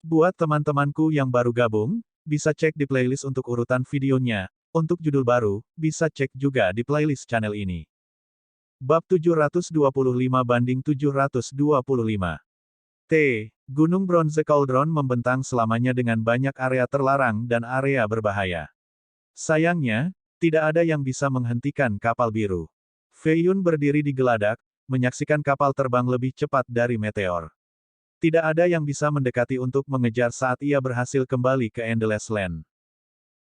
Buat teman-temanku yang baru gabung, bisa cek di playlist untuk urutan videonya. Untuk judul baru, bisa cek juga di playlist channel ini. Bab 725-725. T. Gunung Bronze Cauldron membentang selamanya dengan banyak area terlarang dan area berbahaya. Sayangnya, tidak ada yang bisa menghentikan kapal biru. Fei Yun berdiri di geladak, menyaksikan kapal terbang lebih cepat dari meteor. Tidak ada yang bisa mendekati untuk mengejar saat ia berhasil kembali ke Endless Land.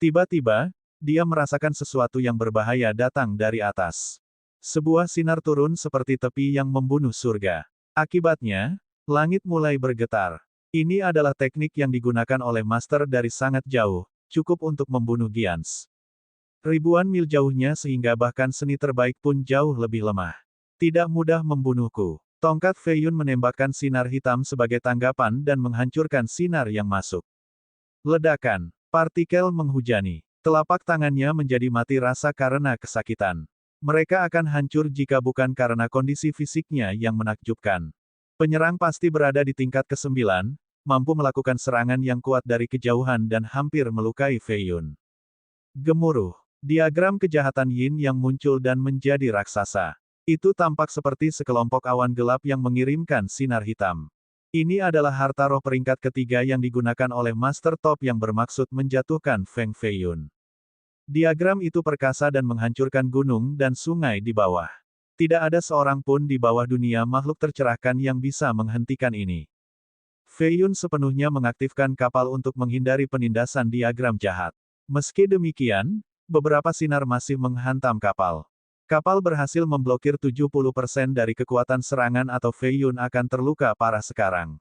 Tiba-tiba, dia merasakan sesuatu yang berbahaya datang dari atas. Sebuah sinar turun seperti tepi yang membunuh surga. Akibatnya, langit mulai bergetar. Ini adalah teknik yang digunakan oleh master dari sangat jauh, cukup untuk membunuh Giants. Ribuan mil jauhnya sehingga bahkan seni terbaik pun jauh lebih lemah. Tidak mudah membunuhku. Tongkat Fei Yun menembakkan sinar hitam sebagai tanggapan dan menghancurkan sinar yang masuk. Ledakan. Partikel menghujani. Telapak tangannya menjadi mati rasa karena kesakitan. Mereka akan hancur jika bukan karena kondisi fisiknya yang menakjubkan. Penyerang pasti berada di tingkat ke-9, mampu melakukan serangan yang kuat dari kejauhan dan hampir melukai Fei Yun. Gemuruh. Diagram kejahatan Yin yang muncul dan menjadi raksasa. Itu tampak seperti sekelompok awan gelap yang mengirimkan sinar hitam. Ini adalah harta roh peringkat ketiga yang digunakan oleh Master Top yang bermaksud menjatuhkan Feng Fei Yun. Diagram itu perkasa dan menghancurkan gunung dan sungai di bawah. Tidak ada seorang pun di bawah dunia makhluk tercerahkan yang bisa menghentikan ini. Fei Yun sepenuhnya mengaktifkan kapal untuk menghindari penindasan diagram jahat. Meski demikian, beberapa sinar masih menghantam kapal. Kapal berhasil memblokir 70% dari kekuatan serangan atau Fei Yun akan terluka parah sekarang.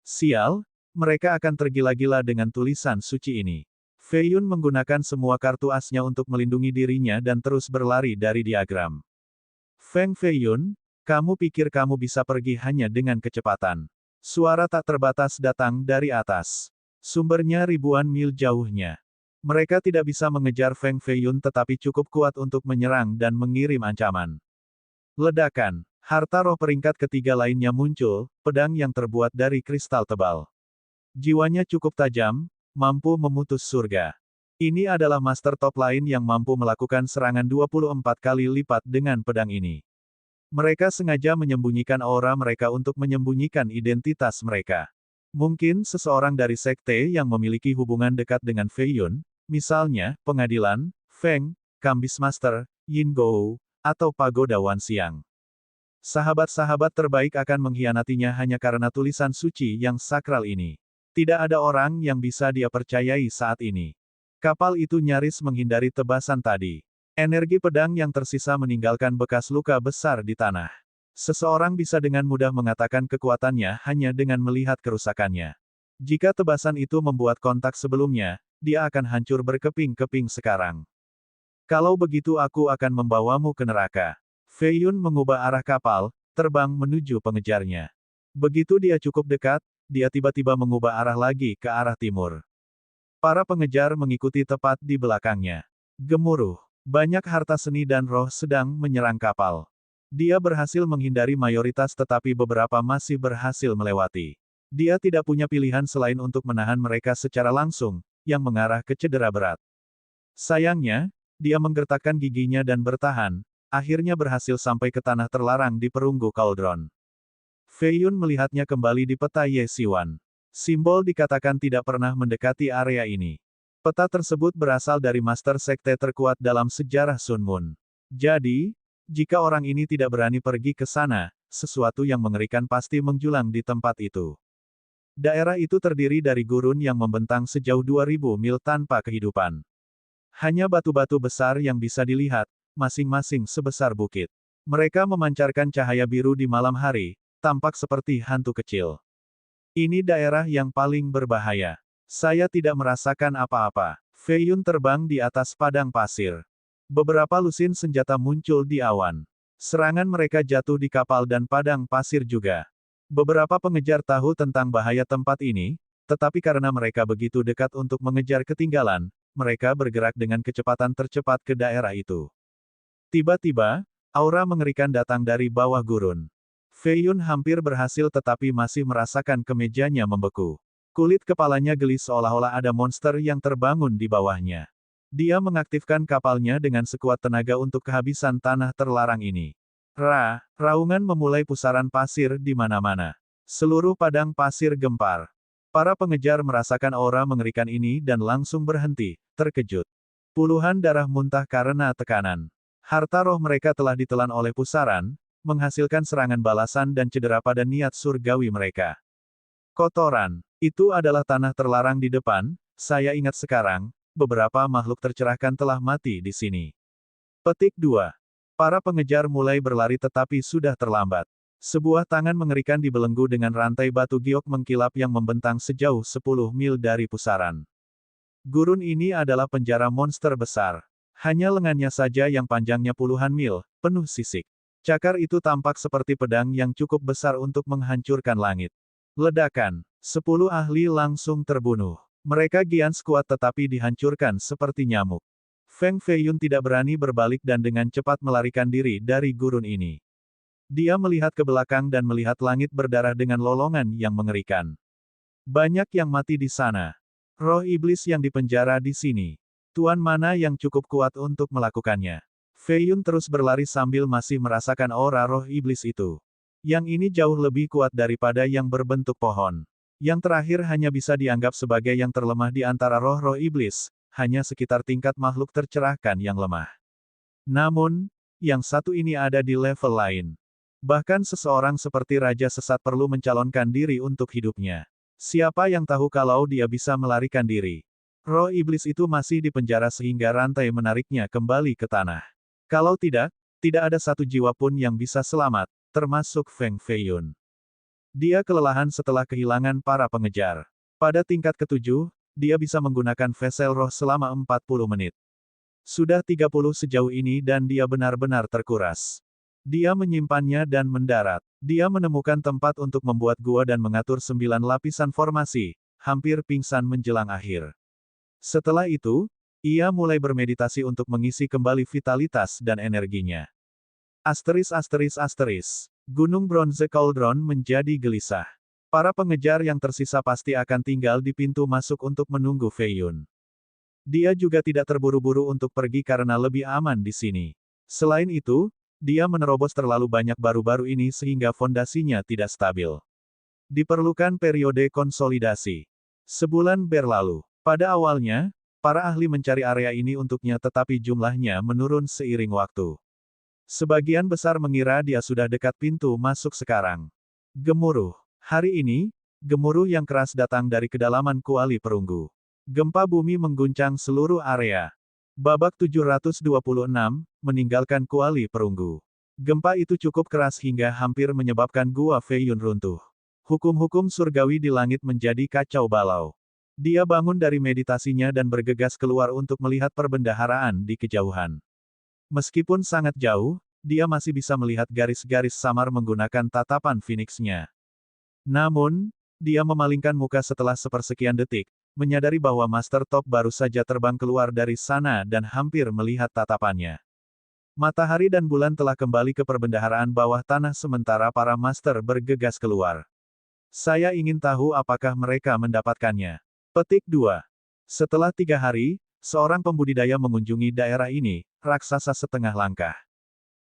Sial, mereka akan tergila-gila dengan tulisan suci ini. Fei Yun menggunakan semua kartu asnya untuk melindungi dirinya dan terus berlari dari diagram. Feng Fei Yun, kamu pikir kamu bisa pergi hanya dengan kecepatan. Suara tak terbatas datang dari atas. Sumbernya ribuan mil jauhnya. Mereka tidak bisa mengejar Feng Fei Yun tetapi cukup kuat untuk menyerang dan mengirim ancaman. Ledakan. Harta roh peringkat ketiga lainnya muncul, pedang yang terbuat dari kristal tebal. Jiwanya cukup tajam, mampu memutus surga. Ini adalah Master Top lain yang mampu melakukan serangan 24 kali lipat dengan pedang ini. Mereka sengaja menyembunyikan aura mereka untuk menyembunyikan identitas mereka. Mungkin seseorang dari sekte yang memiliki hubungan dekat dengan Fei Yun, misalnya, Pengadilan, Feng, Kambis Master, Yin Gou, atau Pagoda Wan Xiang. Sahabat-sahabat terbaik akan mengkhianatinya hanya karena tulisan suci yang sakral ini. Tidak ada orang yang bisa dia percayai saat ini. Kapal itu nyaris menghindari tebasan tadi. Energi pedang yang tersisa meninggalkan bekas luka besar di tanah. Seseorang bisa dengan mudah mengatakan kekuatannya hanya dengan melihat kerusakannya. Jika tebasan itu membuat kontak sebelumnya, dia akan hancur berkeping-keping sekarang. Kalau begitu aku akan membawamu ke neraka. Fei Yun mengubah arah kapal, terbang menuju pengejarnya. Begitu dia cukup dekat, dia tiba-tiba mengubah arah lagi ke arah timur. Para pengejar mengikuti tepat di belakangnya. Gemuruh. Banyak harta seni dan roh sedang menyerang kapal. Dia berhasil menghindari mayoritas tetapi beberapa masih berhasil melewati. Dia tidak punya pilihan selain untuk menahan mereka secara langsung, yang mengarah ke cedera berat. Sayangnya, dia menggertakkan giginya dan bertahan, akhirnya berhasil sampai ke tanah terlarang di perunggu Cauldron. Fei Yun melihatnya kembali di peta Ye Xiwan. Simbol dikatakan tidak pernah mendekati area ini. Peta tersebut berasal dari master sekte terkuat dalam sejarah Sun Moon. Jadi, jika orang ini tidak berani pergi ke sana, sesuatu yang mengerikan pasti menjulang di tempat itu. Daerah itu terdiri dari gurun yang membentang sejauh 2000 mil tanpa kehidupan. Hanya batu-batu besar yang bisa dilihat, masing-masing sebesar bukit. Mereka memancarkan cahaya biru di malam hari, tampak seperti hantu kecil. Ini daerah yang paling berbahaya. Saya tidak merasakan apa-apa. Fei Yun terbang di atas padang pasir. Beberapa lusin senjata muncul di awan. Serangan mereka jatuh di kapal dan padang pasir juga. Beberapa pengejar tahu tentang bahaya tempat ini, tetapi karena mereka begitu dekat untuk mengejar ketinggalan, mereka bergerak dengan kecepatan tercepat ke daerah itu. Tiba-tiba, aura mengerikan datang dari bawah gurun. Fei Yun hampir berhasil tetapi masih merasakan kemejanya membeku. Kulit kepalanya geli seolah-olah ada monster yang terbangun di bawahnya. Dia mengaktifkan kapalnya dengan sekuat tenaga untuk kehabisan tanah terlarang ini. Raungan memulai pusaran pasir di mana-mana. Seluruh padang pasir gempar. Para pengejar merasakan aura mengerikan ini dan langsung berhenti, terkejut. Puluhan darah muntah karena tekanan. Harta roh mereka telah ditelan oleh pusaran, menghasilkan serangan balasan dan cedera pada niat surgawi mereka. Kotoran. Itu adalah tanah terlarang di depan, saya ingat sekarang, beberapa makhluk tercerahkan telah mati di sini. Petik 2. Para pengejar mulai berlari tetapi sudah terlambat. Sebuah tangan mengerikan dibelenggu dengan rantai batu giok mengkilap yang membentang sejauh 10 mil dari pusaran. Gurun ini adalah penjara monster besar. Hanya lengannya saja yang panjangnya puluhan mil, penuh sisik. Cakar itu tampak seperti pedang yang cukup besar untuk menghancurkan langit. Ledakan. 10 ahli langsung terbunuh. Mereka gians kuat tetapi dihancurkan seperti nyamuk. Feng Feiyun tidak berani berbalik dan dengan cepat melarikan diri dari gurun ini. Dia melihat ke belakang dan melihat langit berdarah dengan lolongan yang mengerikan. Banyak yang mati di sana. Roh iblis yang dipenjara di sini. Tuan mana yang cukup kuat untuk melakukannya? Feiyun terus berlari sambil masih merasakan aura roh iblis itu. Yang ini jauh lebih kuat daripada yang berbentuk pohon. Yang terakhir hanya bisa dianggap sebagai yang terlemah di antara roh-roh iblis, hanya sekitar tingkat makhluk tercerahkan yang lemah. Namun, yang satu ini ada di level lain. Bahkan seseorang seperti Raja Sesat perlu mencalonkan diri untuk hidupnya. Siapa yang tahu kalau dia bisa melarikan diri? Roh iblis itu masih di penjara sehingga rantai menariknya kembali ke tanah. Kalau tidak, tidak ada satu jiwa pun yang bisa selamat, termasuk Feng Feiyun. Dia kelelahan setelah kehilangan para pengejar. Pada tingkat ke-7, dia bisa menggunakan vessel roh selama 40 menit. Sudah 30 sejauh ini dan dia benar-benar terkuras. Dia menyimpannya dan mendarat. Dia menemukan tempat untuk membuat gua dan mengatur 9 lapisan formasi, hampir pingsan menjelang akhir. Setelah itu, ia mulai bermeditasi untuk mengisi kembali vitalitas dan energinya. Gunung Bronze Cauldron menjadi gelisah. Para pengejar yang tersisa pasti akan tinggal di pintu masuk untuk menunggu Feiyun. Dia juga tidak terburu-buru untuk pergi karena lebih aman di sini. Selain itu, dia menerobos terlalu banyak baru-baru ini sehingga fondasinya tidak stabil. Diperlukan periode konsolidasi. Sebulan berlalu. Pada awalnya, para ahli mencari area ini untuknya tetapi jumlahnya menurun seiring waktu. Sebagian besar mengira dia sudah dekat pintu masuk sekarang. Gemuruh. Hari ini, gemuruh yang keras datang dari kedalaman kuali perunggu. Gempa bumi mengguncang seluruh area. Babak 726, meninggalkan kuali perunggu. Gempa itu cukup keras hingga hampir menyebabkan Gua Feiyun runtuh. Hukum-hukum surgawi di langit menjadi kacau balau. Dia bangun dari meditasinya dan bergegas keluar untuk melihat perbendaharaan di kejauhan. Meskipun sangat jauh, dia masih bisa melihat garis-garis samar menggunakan tatapan Phoenix-nya. Namun, dia memalingkan muka setelah sepersekian detik, menyadari bahwa Master Top baru saja terbang keluar dari sana dan hampir melihat tatapannya. Matahari dan bulan telah kembali ke perbendaharaan bawah tanah sementara para Master bergegas keluar. Saya ingin tahu apakah mereka mendapatkannya. Petik 2. Setelah 3 hari, seorang pembudidaya mengunjungi daerah ini, raksasa setengah langkah.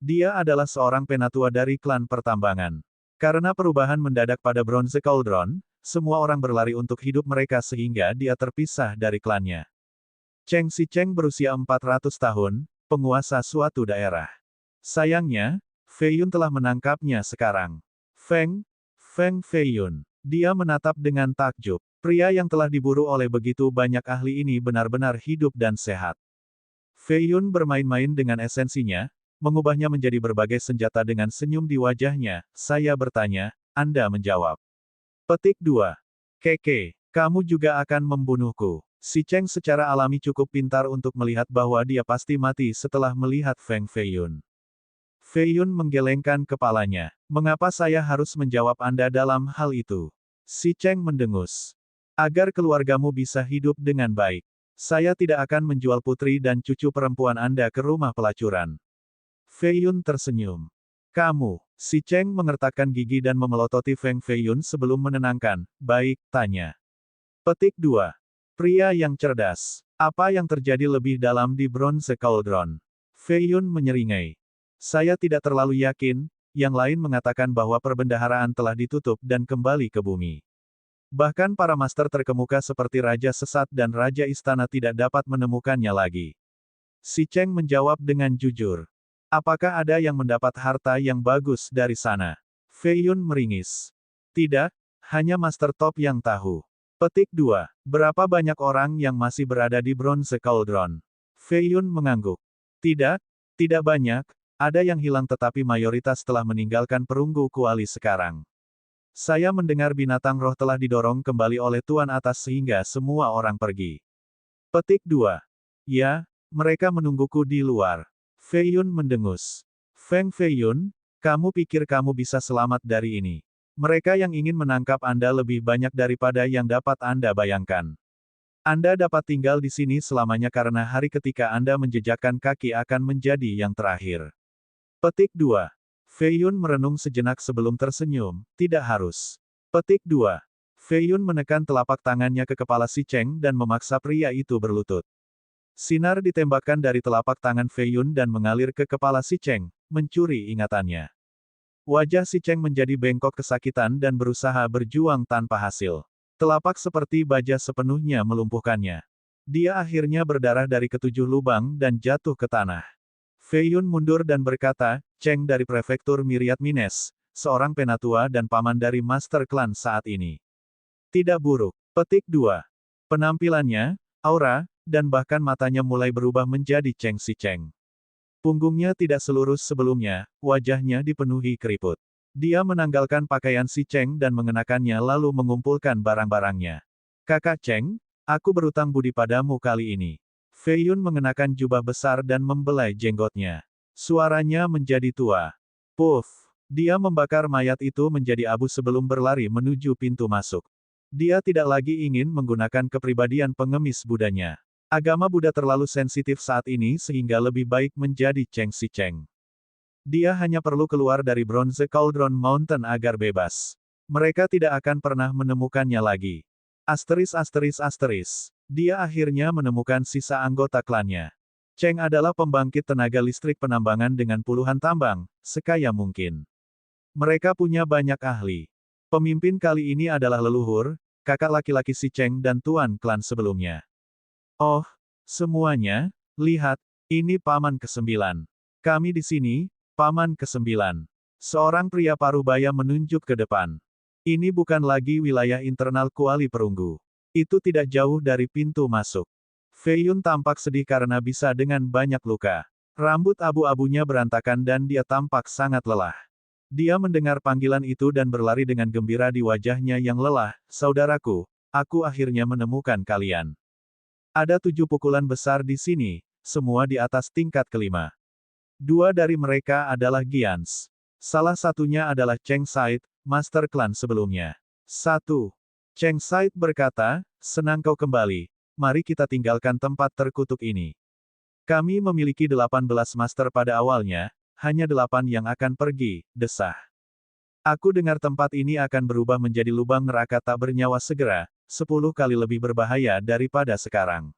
Dia adalah seorang penatua dari klan pertambangan. Karena perubahan mendadak pada Bronze Cauldron, semua orang berlari untuk hidup mereka sehingga dia terpisah dari klannya. Cheng Sicheng berusia 400 tahun, penguasa suatu daerah. Sayangnya, Feiyun telah menangkapnya sekarang. Feng Feiyun. Dia menatap dengan takjub. Pria yang telah diburu oleh begitu banyak ahli ini benar-benar hidup dan sehat. Feiyun bermain-main dengan esensinya, mengubahnya menjadi berbagai senjata dengan senyum di wajahnya. Saya bertanya, Anda menjawab. Petik 2. Keke, kamu juga akan membunuhku. Si Cheng secara alami cukup pintar untuk melihat bahwa dia pasti mati setelah melihat Feng Feiyun. Feiyun menggelengkan kepalanya. Mengapa saya harus menjawab Anda dalam hal itu? Si Cheng mendengus. Agar keluargamu bisa hidup dengan baik. Saya tidak akan menjual putri dan cucu perempuan Anda ke rumah pelacuran. Feiyun tersenyum. Kamu, si Cheng mengertakkan gigi dan memelototi Feng Feiyun sebelum menenangkan. Baik, tanya. Petik 2. Pria yang cerdas. Apa yang terjadi lebih dalam di Bronze Cauldron? Fei Yun menyeringai. Saya tidak terlalu yakin, yang lain mengatakan bahwa perbendaharaan telah ditutup dan kembali ke bumi. Bahkan para master terkemuka seperti Raja Sesat dan Raja Istana tidak dapat menemukannya lagi. Si Cheng menjawab dengan jujur. Apakah ada yang mendapat harta yang bagus dari sana? Fei Yun meringis. Tidak, hanya Master Top yang tahu. Petik 2. Berapa banyak orang yang masih berada di Bronze Cauldron? Fei Yun mengangguk. Tidak, tidak banyak, ada yang hilang tetapi mayoritas telah meninggalkan perunggu kuali sekarang. Saya mendengar binatang roh telah didorong kembali oleh Tuan Atas sehingga semua orang pergi. Petik 2. Ya, mereka menungguku di luar. Fei Yun mendengus. Feng Fei Yun, kamu pikir kamu bisa selamat dari ini? Mereka yang ingin menangkap Anda lebih banyak daripada yang dapat Anda bayangkan. Anda dapat tinggal di sini selamanya karena hari ketika Anda menjejakkan kaki akan menjadi yang terakhir. Petik 2. Fei Yun merenung sejenak sebelum tersenyum, tidak harus. Petik 2. Fei Yun menekan telapak tangannya ke kepala si Cheng dan memaksa pria itu berlutut. Sinar ditembakkan dari telapak tangan Fei Yun dan mengalir ke kepala si Cheng, mencuri ingatannya. Wajah si Cheng menjadi bengkok kesakitan dan berusaha berjuang tanpa hasil. Telapak seperti baja sepenuhnya melumpuhkannya. Dia akhirnya berdarah dari ketujuh lubang dan jatuh ke tanah. Fei Yun mundur dan berkata, Cheng dari prefektur Myriad Mines, seorang penatua dan paman dari Master Clan saat ini. Tidak buruk. Petik 2. Penampilannya, aura, dan bahkan matanya mulai berubah menjadi Cheng Si Cheng. Punggungnya tidak selurus sebelumnya, wajahnya dipenuhi keriput. Dia menanggalkan pakaian si Cheng dan mengenakannya lalu mengumpulkan barang-barangnya. Kakak Cheng, aku berutang budi padamu kali ini. Fei Yun mengenakan jubah besar dan membelai jenggotnya. Suaranya menjadi tua. Puff! Dia membakar mayat itu menjadi abu sebelum berlari menuju pintu masuk. Dia tidak lagi ingin menggunakan kepribadian pengemis Budanya. Agama Buddha terlalu sensitif saat ini sehingga lebih baik menjadi Cheng Si Cheng. Dia hanya perlu keluar dari Bronze Cauldron Mountain agar bebas. Mereka tidak akan pernah menemukannya lagi. Asteris. Dia akhirnya menemukan sisa anggota klannya. Cheng adalah pembangkit tenaga listrik penambangan dengan puluhan tambang, sekaya mungkin. Mereka punya banyak ahli. Pemimpin kali ini adalah leluhur, kakak laki-laki si Cheng dan tuan klan sebelumnya. Oh, semuanya, lihat, ini paman ke-9. Kami di sini, paman ke-9. Seorang pria parubaya menunjuk ke depan. Ini bukan lagi wilayah internal kuali perunggu. Itu tidak jauh dari pintu masuk. Fei Yun tampak sedih karena bisa dengan banyak luka. Rambut abu-abunya berantakan dan dia tampak sangat lelah. Dia mendengar panggilan itu dan berlari dengan gembira di wajahnya yang lelah, saudaraku, aku akhirnya menemukan kalian. Ada 7 pukulan besar di sini, semua di atas tingkat ke-5. 2 dari mereka adalah Giants. Salah satunya adalah Cheng Said, Master Clan sebelumnya. 1. Cheng Said berkata, senang kau kembali, mari kita tinggalkan tempat terkutuk ini. Kami memiliki 18 Master pada awalnya, hanya 8 yang akan pergi, desah. Aku dengar tempat ini akan berubah menjadi lubang neraka tak bernyawa segera, 10 kali lebih berbahaya daripada sekarang.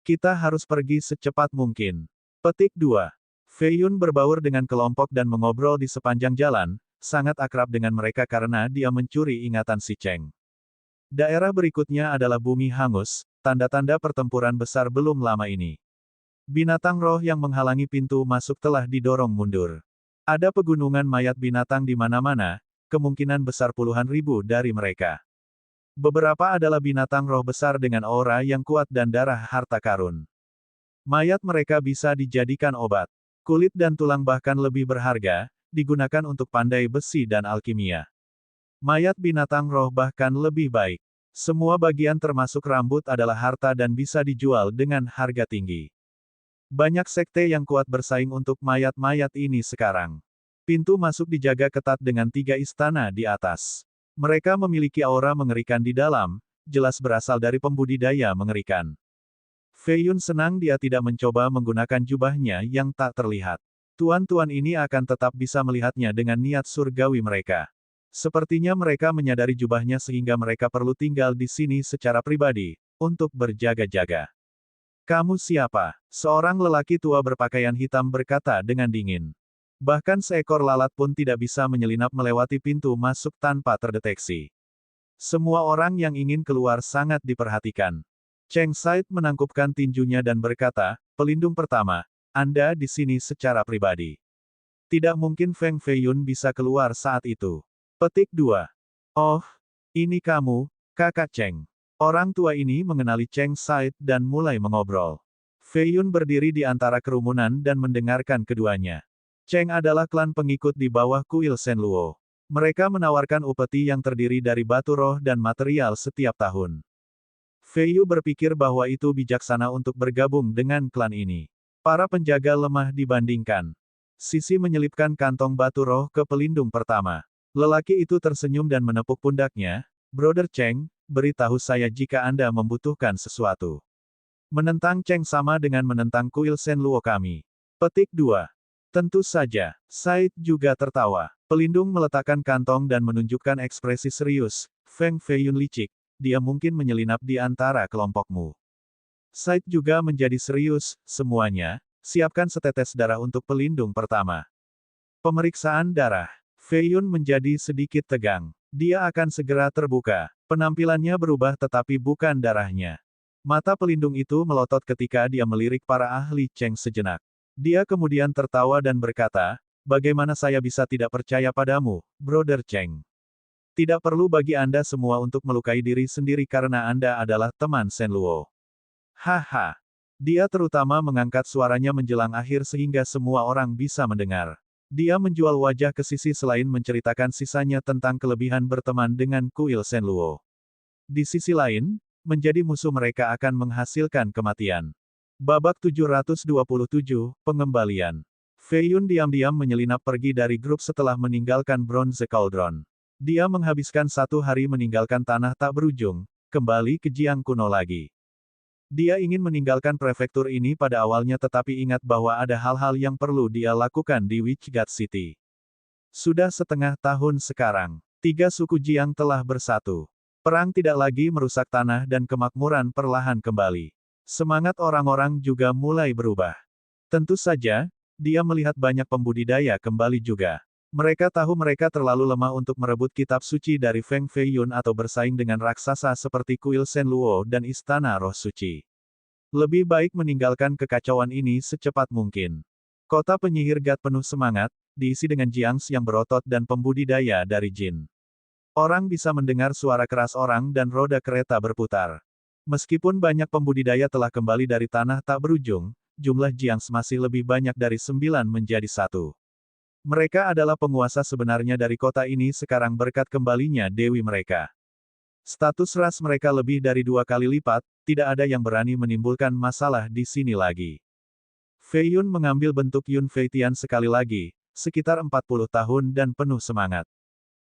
Kita harus pergi secepat mungkin. Petik 2. Fei Yun berbaur dengan kelompok dan mengobrol di sepanjang jalan, sangat akrab dengan mereka karena dia mencuri ingatan si Cheng. Daerah berikutnya adalah bumi hangus, tanda-tanda pertempuran besar belum lama ini. Binatang roh yang menghalangi pintu masuk telah didorong mundur. Ada pegunungan mayat binatang di mana-mana, kemungkinan besar puluhan ribu dari mereka. Beberapa adalah binatang roh besar dengan aura yang kuat dan darah harta karun. Mayat mereka bisa dijadikan obat. Kulit dan tulang bahkan lebih berharga, digunakan untuk pandai besi dan alkimia. Mayat binatang roh bahkan lebih baik. Semua bagian termasuk rambut adalah harta dan bisa dijual dengan harga tinggi. Banyak sekte yang kuat bersaing untuk mayat-mayat ini sekarang. Pintu masuk dijaga ketat dengan 3 istana di atas. Mereka memiliki aura mengerikan di dalam, jelas berasal dari pembudidaya mengerikan. Fei Yun senang dia tidak mencoba menggunakan jubahnya yang tak terlihat. Tuan-tuan ini akan tetap bisa melihatnya dengan niat surgawi mereka. Sepertinya mereka menyadari jubahnya sehingga mereka perlu tinggal di sini secara pribadi, untuk berjaga-jaga. Kamu siapa? Seorang lelaki tua berpakaian hitam berkata dengan dingin. Bahkan seekor lalat pun tidak bisa menyelinap melewati pintu masuk tanpa terdeteksi. Semua orang yang ingin keluar sangat diperhatikan. Cheng Said menangkupkan tinjunya dan berkata, pelindung pertama, Anda di sini secara pribadi. Tidak mungkin Feng Feiyun bisa keluar saat itu. Petik 2. Oh, ini kamu, kakak Cheng. Orang tua ini mengenali Cheng Said dan mulai mengobrol. Feiyun berdiri di antara kerumunan dan mendengarkan keduanya. Cheng adalah klan pengikut di bawah kuil Shenluo. Mereka menawarkan upeti yang terdiri dari batu roh dan material setiap tahun. Feiyu berpikir bahwa itu bijaksana untuk bergabung dengan klan ini. Para penjaga lemah dibandingkan. Sisi menyelipkan kantong batu roh ke pelindung pertama. Lelaki itu tersenyum dan menepuk pundaknya. Brother Cheng, beritahu saya jika Anda membutuhkan sesuatu. Menentang Cheng sama dengan menentang kuil Shenluo kami. Petik 2. Tentu saja, Said juga tertawa. Pelindung meletakkan kantong dan menunjukkan ekspresi serius. Feng Feiyun licik, dia mungkin menyelinap di antara kelompokmu. Said juga menjadi serius, semuanya, siapkan setetes darah untuk pelindung pertama. Pemeriksaan darah. Feiyun menjadi sedikit tegang. Dia akan segera terbuka. Penampilannya berubah tetapi bukan darahnya. Mata pelindung itu melotot ketika dia melirik para ahli Cheng sejenak. Dia kemudian tertawa dan berkata, bagaimana saya bisa tidak percaya padamu, Brother Cheng? Tidak perlu bagi Anda semua untuk melukai diri sendiri karena Anda adalah teman Shenluo. Haha. Dia terutama mengangkat suaranya menjelang akhir sehingga semua orang bisa mendengar. Dia menjual wajah ke sisi selain menceritakan sisanya tentang kelebihan berteman dengan kuil Shenluo. Di sisi lain, menjadi musuh mereka akan menghasilkan kematian. Babak 727, Pengembalian. Feiyun diam-diam menyelinap pergi dari grup setelah meninggalkan Bronze Cauldron. Dia menghabiskan 1 hari meninggalkan tanah tak berujung, kembali ke Jiang kuno lagi. Dia ingin meninggalkan prefektur ini pada awalnya tetapi ingat bahwa ada hal-hal yang perlu dia lakukan di Witchgate City. Sudah setengah tahun sekarang, 3 suku Jiang telah bersatu. Perang tidak lagi merusak tanah dan kemakmuran perlahan kembali. Semangat orang-orang juga mulai berubah. Tentu saja, dia melihat banyak pembudidaya kembali juga. Mereka tahu mereka terlalu lemah untuk merebut kitab suci dari Feng Feiyun atau bersaing dengan raksasa seperti kuil Shenluo dan istana roh suci. Lebih baik meninggalkan kekacauan ini secepat mungkin. Kota penyihir Gat penuh semangat, diisi dengan Jiangs yang berotot dan pembudidaya dari jin. Orang bisa mendengar suara keras orang dan roda kereta berputar. Meskipun banyak pembudidaya telah kembali dari tanah tak berujung, jumlah Jiangs masih lebih banyak dari 9 menjadi 1. Mereka adalah penguasa sebenarnya dari kota ini sekarang berkat kembalinya dewi mereka. Status ras mereka lebih dari 2 kali lipat, tidak ada yang berani menimbulkan masalah di sini lagi. Feiyun mengambil bentuk Yun Feitian sekali lagi, sekitar 40 tahun dan penuh semangat.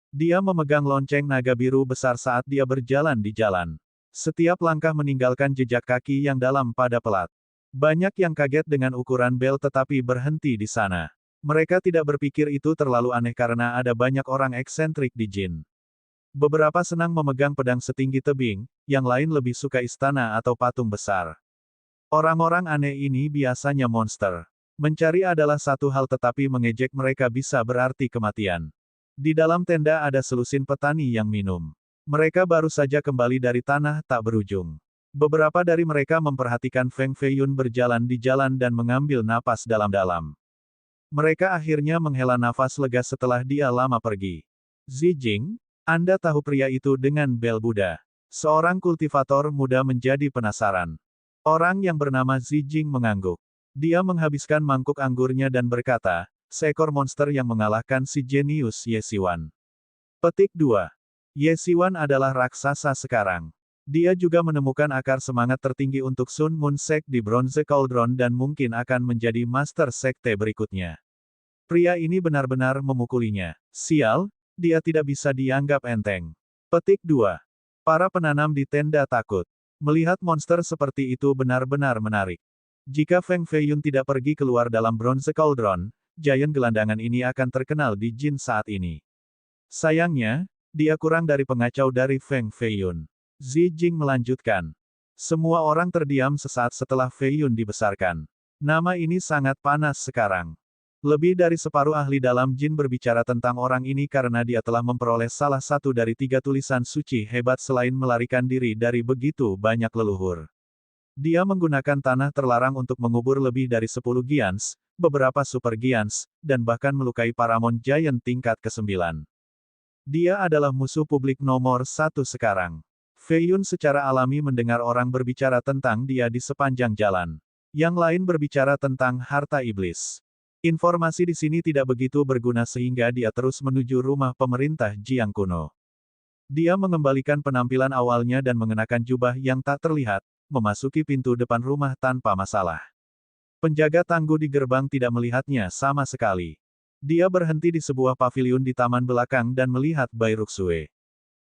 Dia memegang lonceng naga biru besar saat dia berjalan di jalan. Setiap langkah meninggalkan jejak kaki yang dalam pada pelat. Banyak yang kaget dengan ukuran bel tetapi berhenti di sana. Mereka tidak berpikir itu terlalu aneh karena ada banyak orang eksentrik di Jin. Beberapa senang memegang pedang setinggi tebing, yang lain lebih suka istana atau patung besar. Orang-orang aneh ini biasanya monster. Mencari adalah satu hal tetapi mengejek mereka bisa berarti kematian. Di dalam tenda ada selusin petani yang minum. Mereka baru saja kembali dari tanah tak berujung. Beberapa dari mereka memperhatikan Feng Feiyun berjalan di jalan dan mengambil napas dalam-dalam. Mereka akhirnya menghela nafas lega setelah dia lama pergi. Zijing, Anda tahu pria itu dengan bel Buddha. Seorang kultivator muda menjadi penasaran. Orang yang bernama Zijing mengangguk. Dia menghabiskan mangkuk anggurnya dan berkata, seekor monster yang mengalahkan si jenius Ye Xiwan. Petik 2. Ye Xiwan adalah raksasa sekarang. Dia juga menemukan akar semangat tertinggi untuk Sun Moon Sect di Bronze Cauldron dan mungkin akan menjadi Master Sekte berikutnya. Pria ini benar-benar memukulinya. Sial, dia tidak bisa dianggap enteng. Petik 2. Para penanam di tenda takut. Melihat monster seperti itu benar-benar menarik. Jika Feng Feiyun tidak pergi keluar dalam Bronze Cauldron, giant gelandangan ini akan terkenal di Jin saat ini. Sayangnya, dia kurang dari pengacau dari Feng Feiyun. Zi Jing melanjutkan. Semua orang terdiam sesaat setelah Feiyun dibesarkan. Nama ini sangat panas sekarang. Lebih dari separuh ahli dalam jin berbicara tentang orang ini karena dia telah memperoleh salah satu dari 3 tulisan suci hebat selain melarikan diri dari begitu banyak leluhur. Dia menggunakan tanah terlarang untuk mengubur lebih dari 10 giants, beberapa super giants, dan bahkan melukai Paramount Giant tingkat ke-9. Dia adalah musuh publik nomor 1 sekarang. Feiyun secara alami mendengar orang berbicara tentang dia di sepanjang jalan. Yang lain berbicara tentang harta iblis. Informasi di sini tidak begitu berguna sehingga dia terus menuju rumah pemerintah Jiang kuno. Dia mengembalikan penampilan awalnya dan mengenakan jubah yang tak terlihat, memasuki pintu depan rumah tanpa masalah. Penjaga tangguh di gerbang tidak melihatnya sama sekali. Dia berhenti di sebuah paviliun di taman belakang dan melihat Bai Ruxue.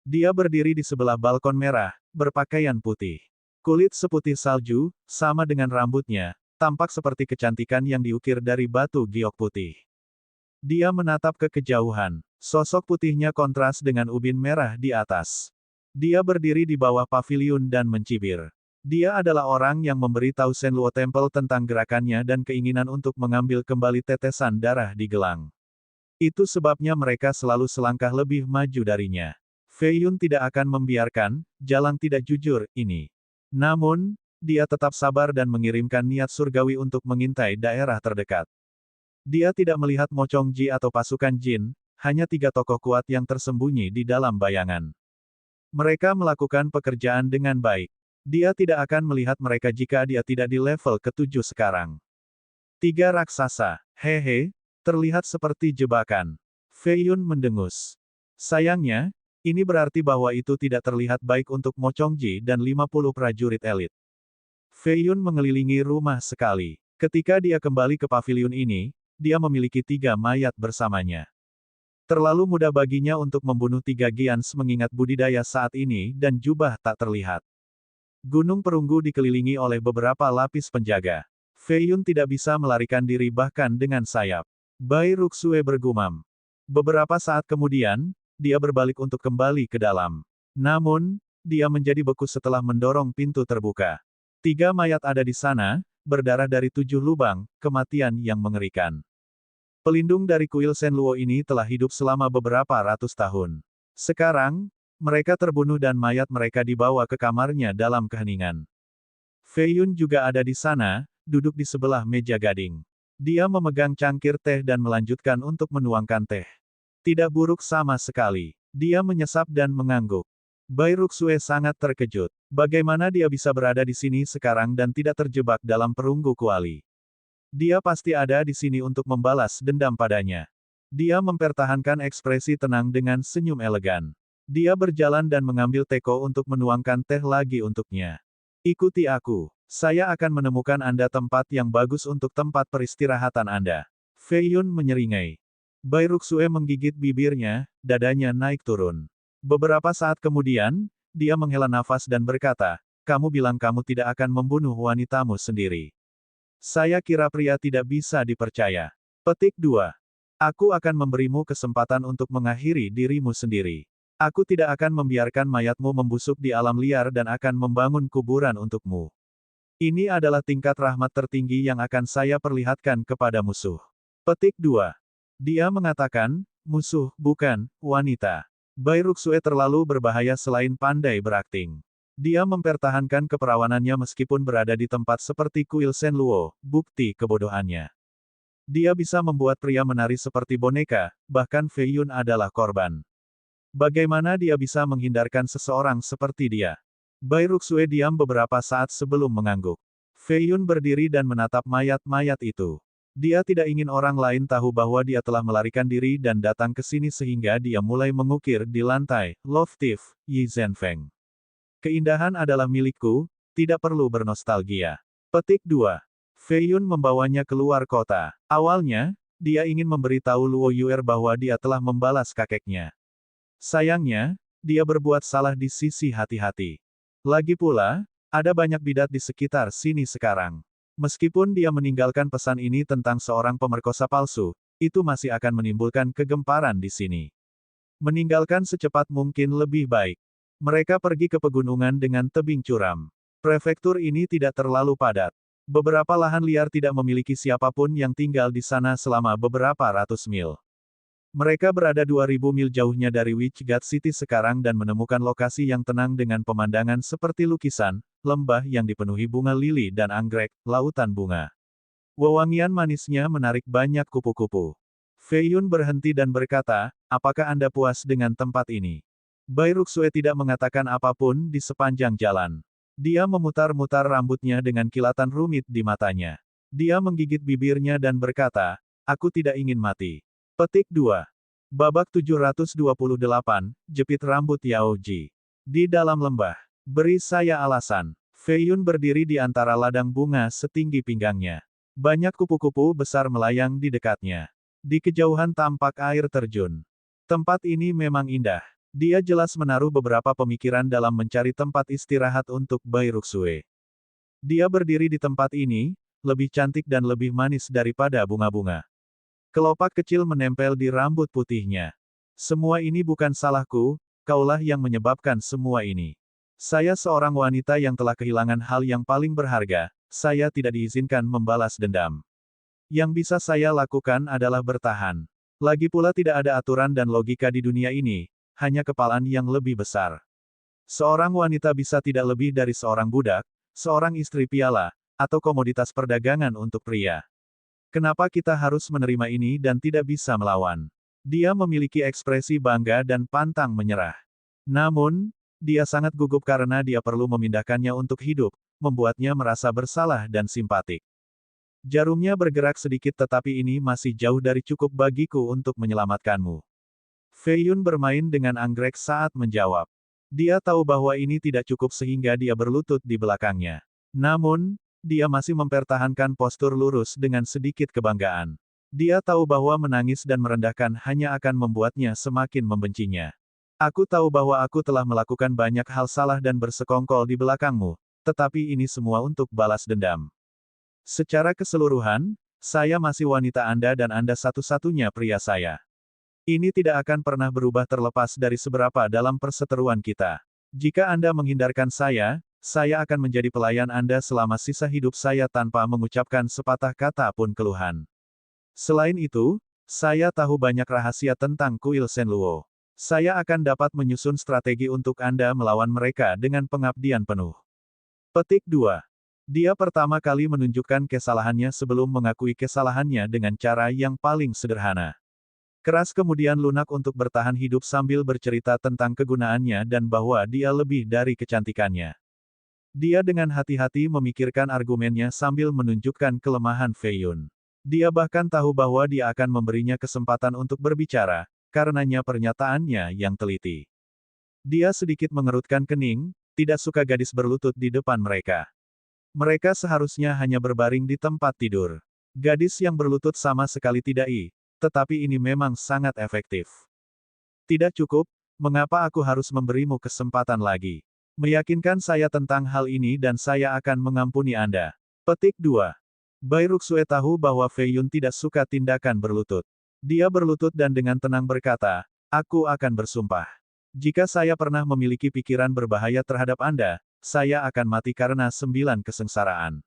Dia berdiri di sebelah balkon merah, berpakaian putih. Kulit seputih salju, sama dengan rambutnya, tampak seperti kecantikan yang diukir dari batu giok putih. Dia menatap ke kejauhan. Sosok putihnya kontras dengan ubin merah di atas. Dia berdiri di bawah paviliun dan mencibir. Dia adalah orang yang memberi tahu Shenluo Temple tentang gerakannya dan keinginan untuk mengambil kembali tetesan darah di gelang. Itu sebabnya mereka selalu selangkah lebih maju darinya. Feiyun tidak akan membiarkan jalan tidak jujur ini. Namun, dia tetap sabar dan mengirimkan niat surgawi untuk mengintai daerah terdekat. Dia tidak melihat Mo Chongji atau pasukan jin, hanya 3 tokoh kuat yang tersembunyi di dalam bayangan. Mereka melakukan pekerjaan dengan baik. Dia tidak akan melihat mereka jika dia tidak di level ke-7 sekarang. 3 raksasa, hehe, terlihat seperti jebakan. Feiyun mendengus. Sayangnya, ini berarti bahwa itu tidak terlihat baik untuk Mo Chongji dan 50 prajurit elit. Feiyun mengelilingi rumah sekali. Ketika dia kembali ke paviliun ini, dia memiliki 3 mayat bersamanya. Terlalu mudah baginya untuk membunuh 3 giants mengingat budidaya saat ini dan jubah tak terlihat. Gunung perunggu dikelilingi oleh beberapa lapis penjaga. Feiyun tidak bisa melarikan diri bahkan dengan sayap. Bai Ruxue bergumam. Beberapa saat kemudian, dia berbalik untuk kembali ke dalam. Namun, dia menjadi beku setelah mendorong pintu terbuka. 3 mayat ada di sana, berdarah dari 7 lubang, kematian yang mengerikan. Pelindung dari kuil Shenluo ini telah hidup selama beberapa ratus tahun. Sekarang, mereka terbunuh dan mayat mereka dibawa ke kamarnya dalam keheningan. Feiyun juga ada di sana, duduk di sebelah meja gading. Dia memegang cangkir teh dan melanjutkan untuk menuangkan teh. Tidak buruk sama sekali. Dia menyesap dan mengangguk. Bai Ruxue sangat terkejut. Bagaimana dia bisa berada di sini sekarang dan tidak terjebak dalam perunggu kuali? Dia pasti ada di sini untuk membalas dendam padanya. Dia mempertahankan ekspresi tenang dengan senyum elegan. Dia berjalan dan mengambil teko untuk menuangkan teh lagi untuknya. Ikuti aku. Saya akan menemukan Anda tempat yang bagus untuk tempat peristirahatan Anda. Feiyun menyeringai. Bai Ruxue menggigit bibirnya, dadanya naik turun. Beberapa saat kemudian, dia menghela nafas dan berkata, "Kamu bilang kamu tidak akan membunuh wanitamu sendiri. Saya kira pria tidak bisa dipercaya." Petik 2. Aku akan memberimu kesempatan untuk mengakhiri dirimu sendiri. Aku tidak akan membiarkan mayatmu membusuk di alam liar dan akan membangun kuburan untukmu. Ini adalah tingkat rahmat tertinggi yang akan saya perlihatkan kepada musuh. Petik 2. Dia mengatakan, musuh, bukan, wanita. Bai Ruxue terlalu berbahaya selain pandai berakting. Dia mempertahankan keperawanannya meskipun berada di tempat seperti kuil Shenluo, bukti kebodohannya. Dia bisa membuat pria menari seperti boneka, bahkan Feiyun adalah korban. Bagaimana dia bisa menghindarkan seseorang seperti dia? Bai Ruxue diam beberapa saat sebelum mengangguk. Feiyun berdiri dan menatap mayat-mayat itu. Dia tidak ingin orang lain tahu bahwa dia telah melarikan diri dan datang ke sini sehingga dia mulai mengukir di lantai. Love Thief, Yi Zhenfeng. Keindahan adalah milikku, tidak perlu bernostalgia. Petik 2. Feiyun membawanya keluar kota. Awalnya, dia ingin memberitahu Luo Yuer bahwa dia telah membalas kakeknya. Sayangnya, dia berbuat salah di sisi hati-hati. Lagi pula, ada banyak bidat di sekitar sini sekarang. Meskipun dia meninggalkan pesan ini tentang seorang pemerkosa palsu, itu masih akan menimbulkan kegemparan di sini. Meninggalkan secepat mungkin lebih baik. Mereka pergi ke pegunungan dengan tebing curam. Prefektur ini tidak terlalu padat. Beberapa lahan liar tidak memiliki siapapun yang tinggal di sana selama beberapa ratus mil. Mereka berada 2000 mil jauhnya dari Witchgat City sekarang dan menemukan lokasi yang tenang dengan pemandangan seperti lukisan, lembah yang dipenuhi bunga lili dan anggrek, lautan bunga. Wewangian manisnya menarik banyak kupu-kupu. Fei Yun berhenti dan berkata, apakah Anda puas dengan tempat ini? Bai Ruxue tidak mengatakan apapun di sepanjang jalan. Dia memutar-mutar rambutnya dengan kilatan rumit di matanya. Dia menggigit bibirnya dan berkata, aku tidak ingin mati. Petik 2. Babak 728, jepit rambut Yao Ji. Di dalam lembah. Beri saya alasan. Fei Yun berdiri di antara ladang bunga setinggi pinggangnya. Banyak kupu-kupu besar melayang di dekatnya. Di kejauhan tampak air terjun. Tempat ini memang indah. Dia jelas menaruh beberapa pemikiran dalam mencari tempat istirahat untuk Bai Ruxue. Dia berdiri di tempat ini, lebih cantik dan lebih manis daripada bunga-bunga. Kelopak kecil menempel di rambut putihnya. Semua ini bukan salahku, kaulah yang menyebabkan semua ini. Saya seorang wanita yang telah kehilangan hal yang paling berharga, saya tidak diizinkan membalas dendam. Yang bisa saya lakukan adalah bertahan. Lagi pula tidak ada aturan dan logika di dunia ini, hanya kepalaan yang lebih besar. Seorang wanita bisa tidak lebih dari seorang budak, seorang istri piala, atau komoditas perdagangan untuk pria. Kenapa kita harus menerima ini dan tidak bisa melawan? Dia memiliki ekspresi bangga dan pantang menyerah. Namun, dia sangat gugup karena dia perlu memindahkannya untuk hidup, membuatnya merasa bersalah dan simpatik. Jarumnya bergerak sedikit tetapi ini masih jauh dari cukup bagiku untuk menyelamatkanmu. Fei Yun bermain dengan anggrek saat menjawab. Dia tahu bahwa ini tidak cukup sehingga dia berlutut di belakangnya. Namun, dia masih mempertahankan postur lurus dengan sedikit kebanggaan. Dia tahu bahwa menangis dan merendahkan hanya akan membuatnya semakin membencinya. Aku tahu bahwa aku telah melakukan banyak hal salah dan bersekongkol di belakangmu, tetapi ini semua untuk balas dendam. Secara keseluruhan, saya masih wanita Anda dan Anda satu-satunya pria saya. Ini tidak akan pernah berubah terlepas dari seberapa dalam perseteruan kita. Jika Anda menghindarkan saya akan menjadi pelayan Anda selama sisa hidup saya tanpa mengucapkan sepatah kata pun keluhan. Selain itu, saya tahu banyak rahasia tentang kuil Shenluo. Saya akan dapat menyusun strategi untuk Anda melawan mereka dengan pengabdian penuh. Petik 2. Dia pertama kali menunjukkan kesalahannya sebelum mengakui kesalahannya dengan cara yang paling sederhana. Keras kemudian lunak untuk bertahan hidup sambil bercerita tentang kegunaannya dan bahwa dia lebih dari kecantikannya. Dia dengan hati-hati memikirkan argumennya sambil menunjukkan kelemahan Fei Yun. Dia bahkan tahu bahwa dia akan memberinya kesempatan untuk berbicara, karenanya pernyataannya yang teliti. Dia sedikit mengerutkan kening, tidak suka gadis berlutut di depan mereka. Mereka seharusnya hanya berbaring di tempat tidur. Gadis yang berlutut sama sekali tidak tetapi ini memang sangat efektif. Tidak cukup, mengapa aku harus memberimu kesempatan lagi? Meyakinkan saya tentang hal ini dan saya akan mengampuni Anda. Petik 2. Bai Ruxue tahu bahwa Fei Yun tidak suka tindakan berlutut. Dia berlutut dan dengan tenang berkata, aku akan bersumpah. Jika saya pernah memiliki pikiran berbahaya terhadap Anda, saya akan mati karena 9 kesengsaraan.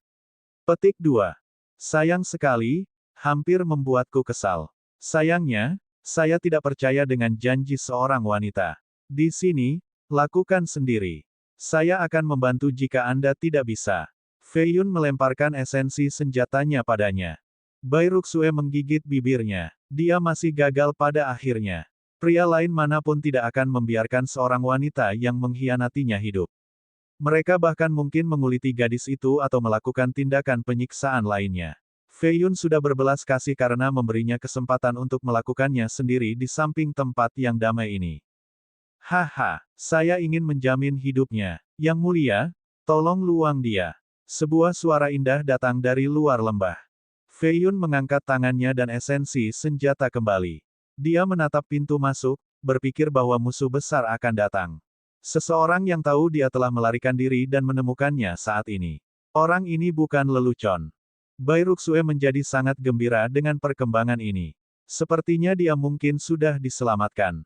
Petik 2. Sayang sekali, hampir membuatku kesal. Sayangnya, saya tidak percaya dengan janji seorang wanita. Di sini, lakukan sendiri. Saya akan membantu jika Anda tidak bisa. Fei Yun melemparkan esensi senjatanya padanya. Bai Ruxue menggigit bibirnya. Dia masih gagal pada akhirnya. Pria lain manapun tidak akan membiarkan seorang wanita yang mengkhianatinya hidup. Mereka bahkan mungkin menguliti gadis itu atau melakukan tindakan penyiksaan lainnya. Fei Yun sudah berbelas kasih karena memberinya kesempatan untuk melakukannya sendiri di samping tempat yang damai ini. Haha, saya ingin menjamin hidupnya. Yang mulia, tolong luang dia. Sebuah suara indah datang dari luar lembah. Fei Yun mengangkat tangannya dan esensi senjata kembali. Dia menatap pintu masuk, berpikir bahwa musuh besar akan datang. Seseorang yang tahu dia telah melarikan diri dan menemukannya saat ini. Orang ini bukan lelucon. Bai Ruxue menjadi sangat gembira dengan perkembangan ini. Sepertinya dia mungkin sudah diselamatkan.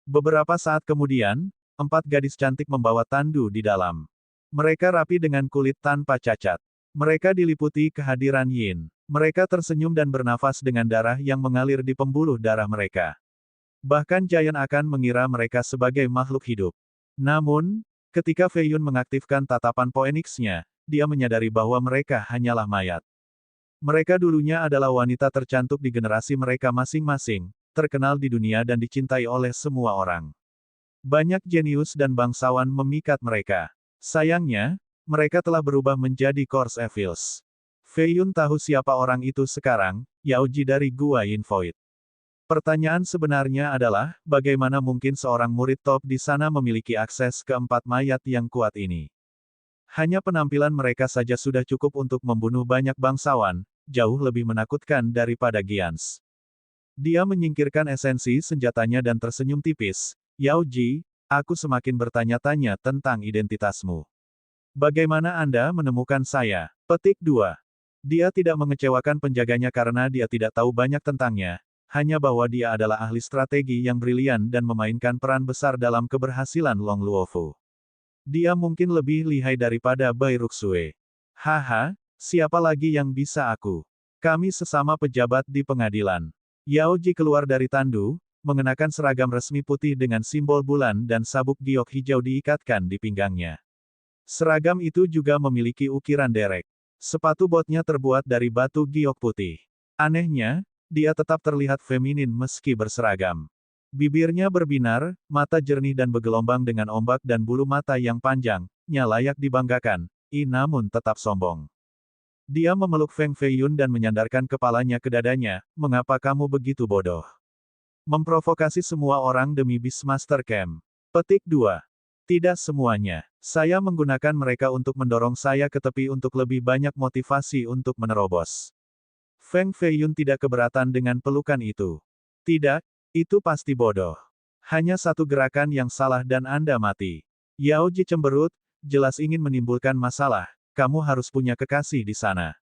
Beberapa saat kemudian, 4 gadis cantik membawa tandu di dalam. Mereka rapi dengan kulit tanpa cacat. Mereka diliputi kehadiran Yin. Mereka tersenyum dan bernafas dengan darah yang mengalir di pembuluh darah mereka. Bahkan Giant akan mengira mereka sebagai makhluk hidup. Namun, ketika Fei Yun mengaktifkan tatapan Phoenix-nya, dia menyadari bahwa mereka hanyalah mayat. Mereka dulunya adalah wanita tercantik di generasi mereka masing-masing, terkenal di dunia dan dicintai oleh semua orang. Banyak jenius dan bangsawan memikat mereka. Sayangnya, mereka telah berubah menjadi Course Evils. Fei Yun tahu siapa orang itu sekarang, Yao Ji dari Gua Yin Void. Pertanyaan sebenarnya adalah, bagaimana mungkin seorang murid top di sana memiliki akses ke 4 mayat yang kuat ini? Hanya penampilan mereka saja sudah cukup untuk membunuh banyak bangsawan, jauh lebih menakutkan daripada Giants. Dia menyingkirkan esensi senjatanya dan tersenyum tipis. Yao Ji, aku semakin bertanya-tanya tentang identitasmu. Bagaimana Anda menemukan saya? Petik 2. Dia tidak mengecewakan penjaganya karena dia tidak tahu banyak tentangnya, hanya bahwa dia adalah ahli strategi yang brilian dan memainkan peran besar dalam keberhasilan Long Luofu. Dia mungkin lebih lihai daripada Bai Ruxue. Haha, siapa lagi yang bisa aku? Kami sesama pejabat di pengadilan. Yao Ji keluar dari tandu, mengenakan seragam resmi putih dengan simbol bulan dan sabuk giok hijau diikatkan di pinggangnya. Seragam itu juga memiliki ukiran derek. Sepatu botnya terbuat dari batu giok putih. Anehnya, dia tetap terlihat feminin meski berseragam. Bibirnya berbinar, mata jernih dan bergelombang dengan ombak dan bulu mata yang panjang, layak dibanggakan, namun tetap sombong. Dia memeluk Feng Fei Yun dan menyandarkan kepalanya ke dadanya, mengapa kamu begitu bodoh? Memprovokasi semua orang demi Beastmaster Camp. Petik 2. Tidak semuanya. Saya menggunakan mereka untuk mendorong saya ke tepi untuk lebih banyak motivasi untuk menerobos. Feng Fei Yun tidak keberatan dengan pelukan itu. Tidak, itu pasti bodoh. Hanya satu gerakan yang salah dan Anda mati. Yao Ji cemberut, jelas ingin menimbulkan masalah. Kamu harus punya kekasih di sana.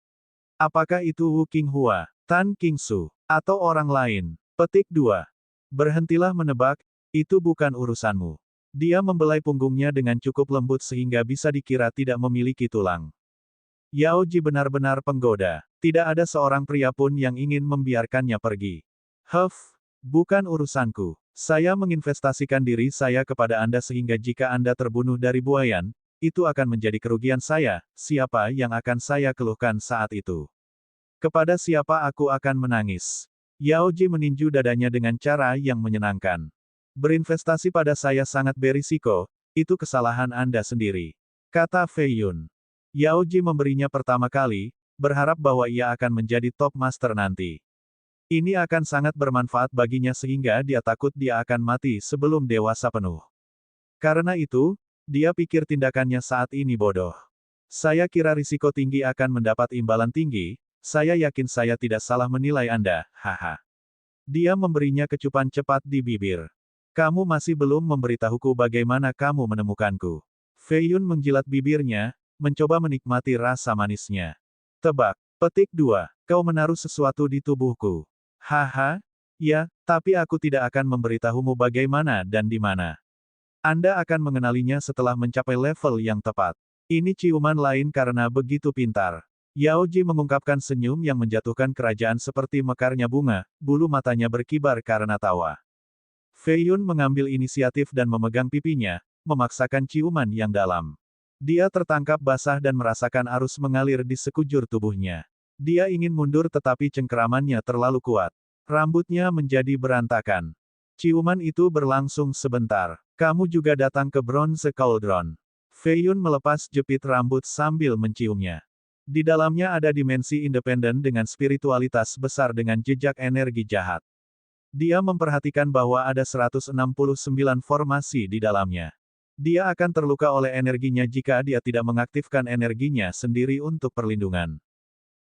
Apakah itu Wu Qinghua, Tan Qingsu, atau orang lain? Petik 2. Berhentilah menebak, itu bukan urusanmu. Dia membelai punggungnya dengan cukup lembut sehingga bisa dikira tidak memiliki tulang. Yao Ji benar-benar penggoda. Tidak ada seorang pria pun yang ingin membiarkannya pergi. Bukan urusanku. Saya menginvestasikan diri saya kepada Anda sehingga jika Anda terbunuh dari buayan, itu akan menjadi kerugian saya. Siapa yang akan saya keluhkan saat itu? Kepada siapa aku akan menangis? Yao Ji meninju dadanya dengan cara yang menyenangkan. Berinvestasi pada saya sangat berisiko, itu kesalahan Anda sendiri. Kata Fei Yun. Yao Ji memberinya pertama kali, berharap bahwa ia akan menjadi top master nanti. Ini akan sangat bermanfaat baginya sehingga dia takut dia akan mati sebelum dewasa penuh. Karena itu, dia pikir tindakannya saat ini bodoh. Saya kira risiko tinggi akan mendapat imbalan tinggi, saya yakin saya tidak salah menilai Anda, haha. Dia memberinya kecupan cepat di bibir. Kamu masih belum memberitahuku bagaimana kamu menemukanku. Fei Yun menjilat bibirnya, mencoba menikmati rasa manisnya. Tebak. Petik 2. Kau menaruh sesuatu di tubuhku. Haha. Ya, tapi aku tidak akan memberitahumu bagaimana dan di mana. Anda akan mengenalinya setelah mencapai level yang tepat. Ini ciuman lain karena begitu pintar. Yao Ji mengungkapkan senyum yang menjatuhkan kerajaan seperti mekarnya bunga, bulu matanya berkibar karena tawa. Fei Yun mengambil inisiatif dan memegang pipinya, memaksakan ciuman yang dalam. Dia tertangkap basah dan merasakan arus mengalir di sekujur tubuhnya. Dia ingin mundur tetapi cengkeramannya terlalu kuat. Rambutnya menjadi berantakan. Ciuman itu berlangsung sebentar. Kamu juga datang ke Bronze Cauldron. Fei Yun melepas jepit rambut sambil menciumnya. Di dalamnya ada dimensi independen dengan spiritualitas besar dengan jejak energi jahat. Dia memperhatikan bahwa ada 169 formasi di dalamnya. Dia akan terluka oleh energinya jika dia tidak mengaktifkan energinya sendiri untuk perlindungan.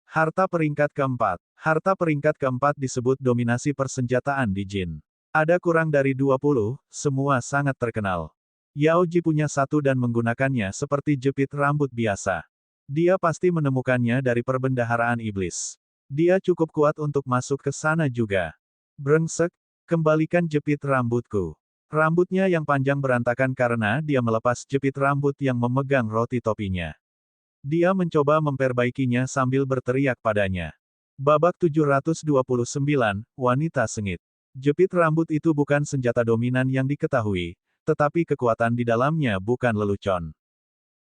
Harta peringkat keempat. Harta peringkat keempat disebut dominasi persenjataan di Jin. Ada kurang dari 20, semua sangat terkenal. Yao Ji punya satu dan menggunakannya seperti jepit rambut biasa. Dia pasti menemukannya dari perbendaharaan iblis. Dia cukup kuat untuk masuk ke sana juga. Brengsek, kembalikan jepit rambutku. Rambutnya yang panjang berantakan karena dia melepas jepit rambut yang memegang roti topinya. Dia mencoba memperbaikinya sambil berteriak padanya. Babak 729, Wanita Sengit. Jepit rambut itu bukan senjata dominan yang diketahui, tetapi kekuatan di dalamnya bukan lelucon.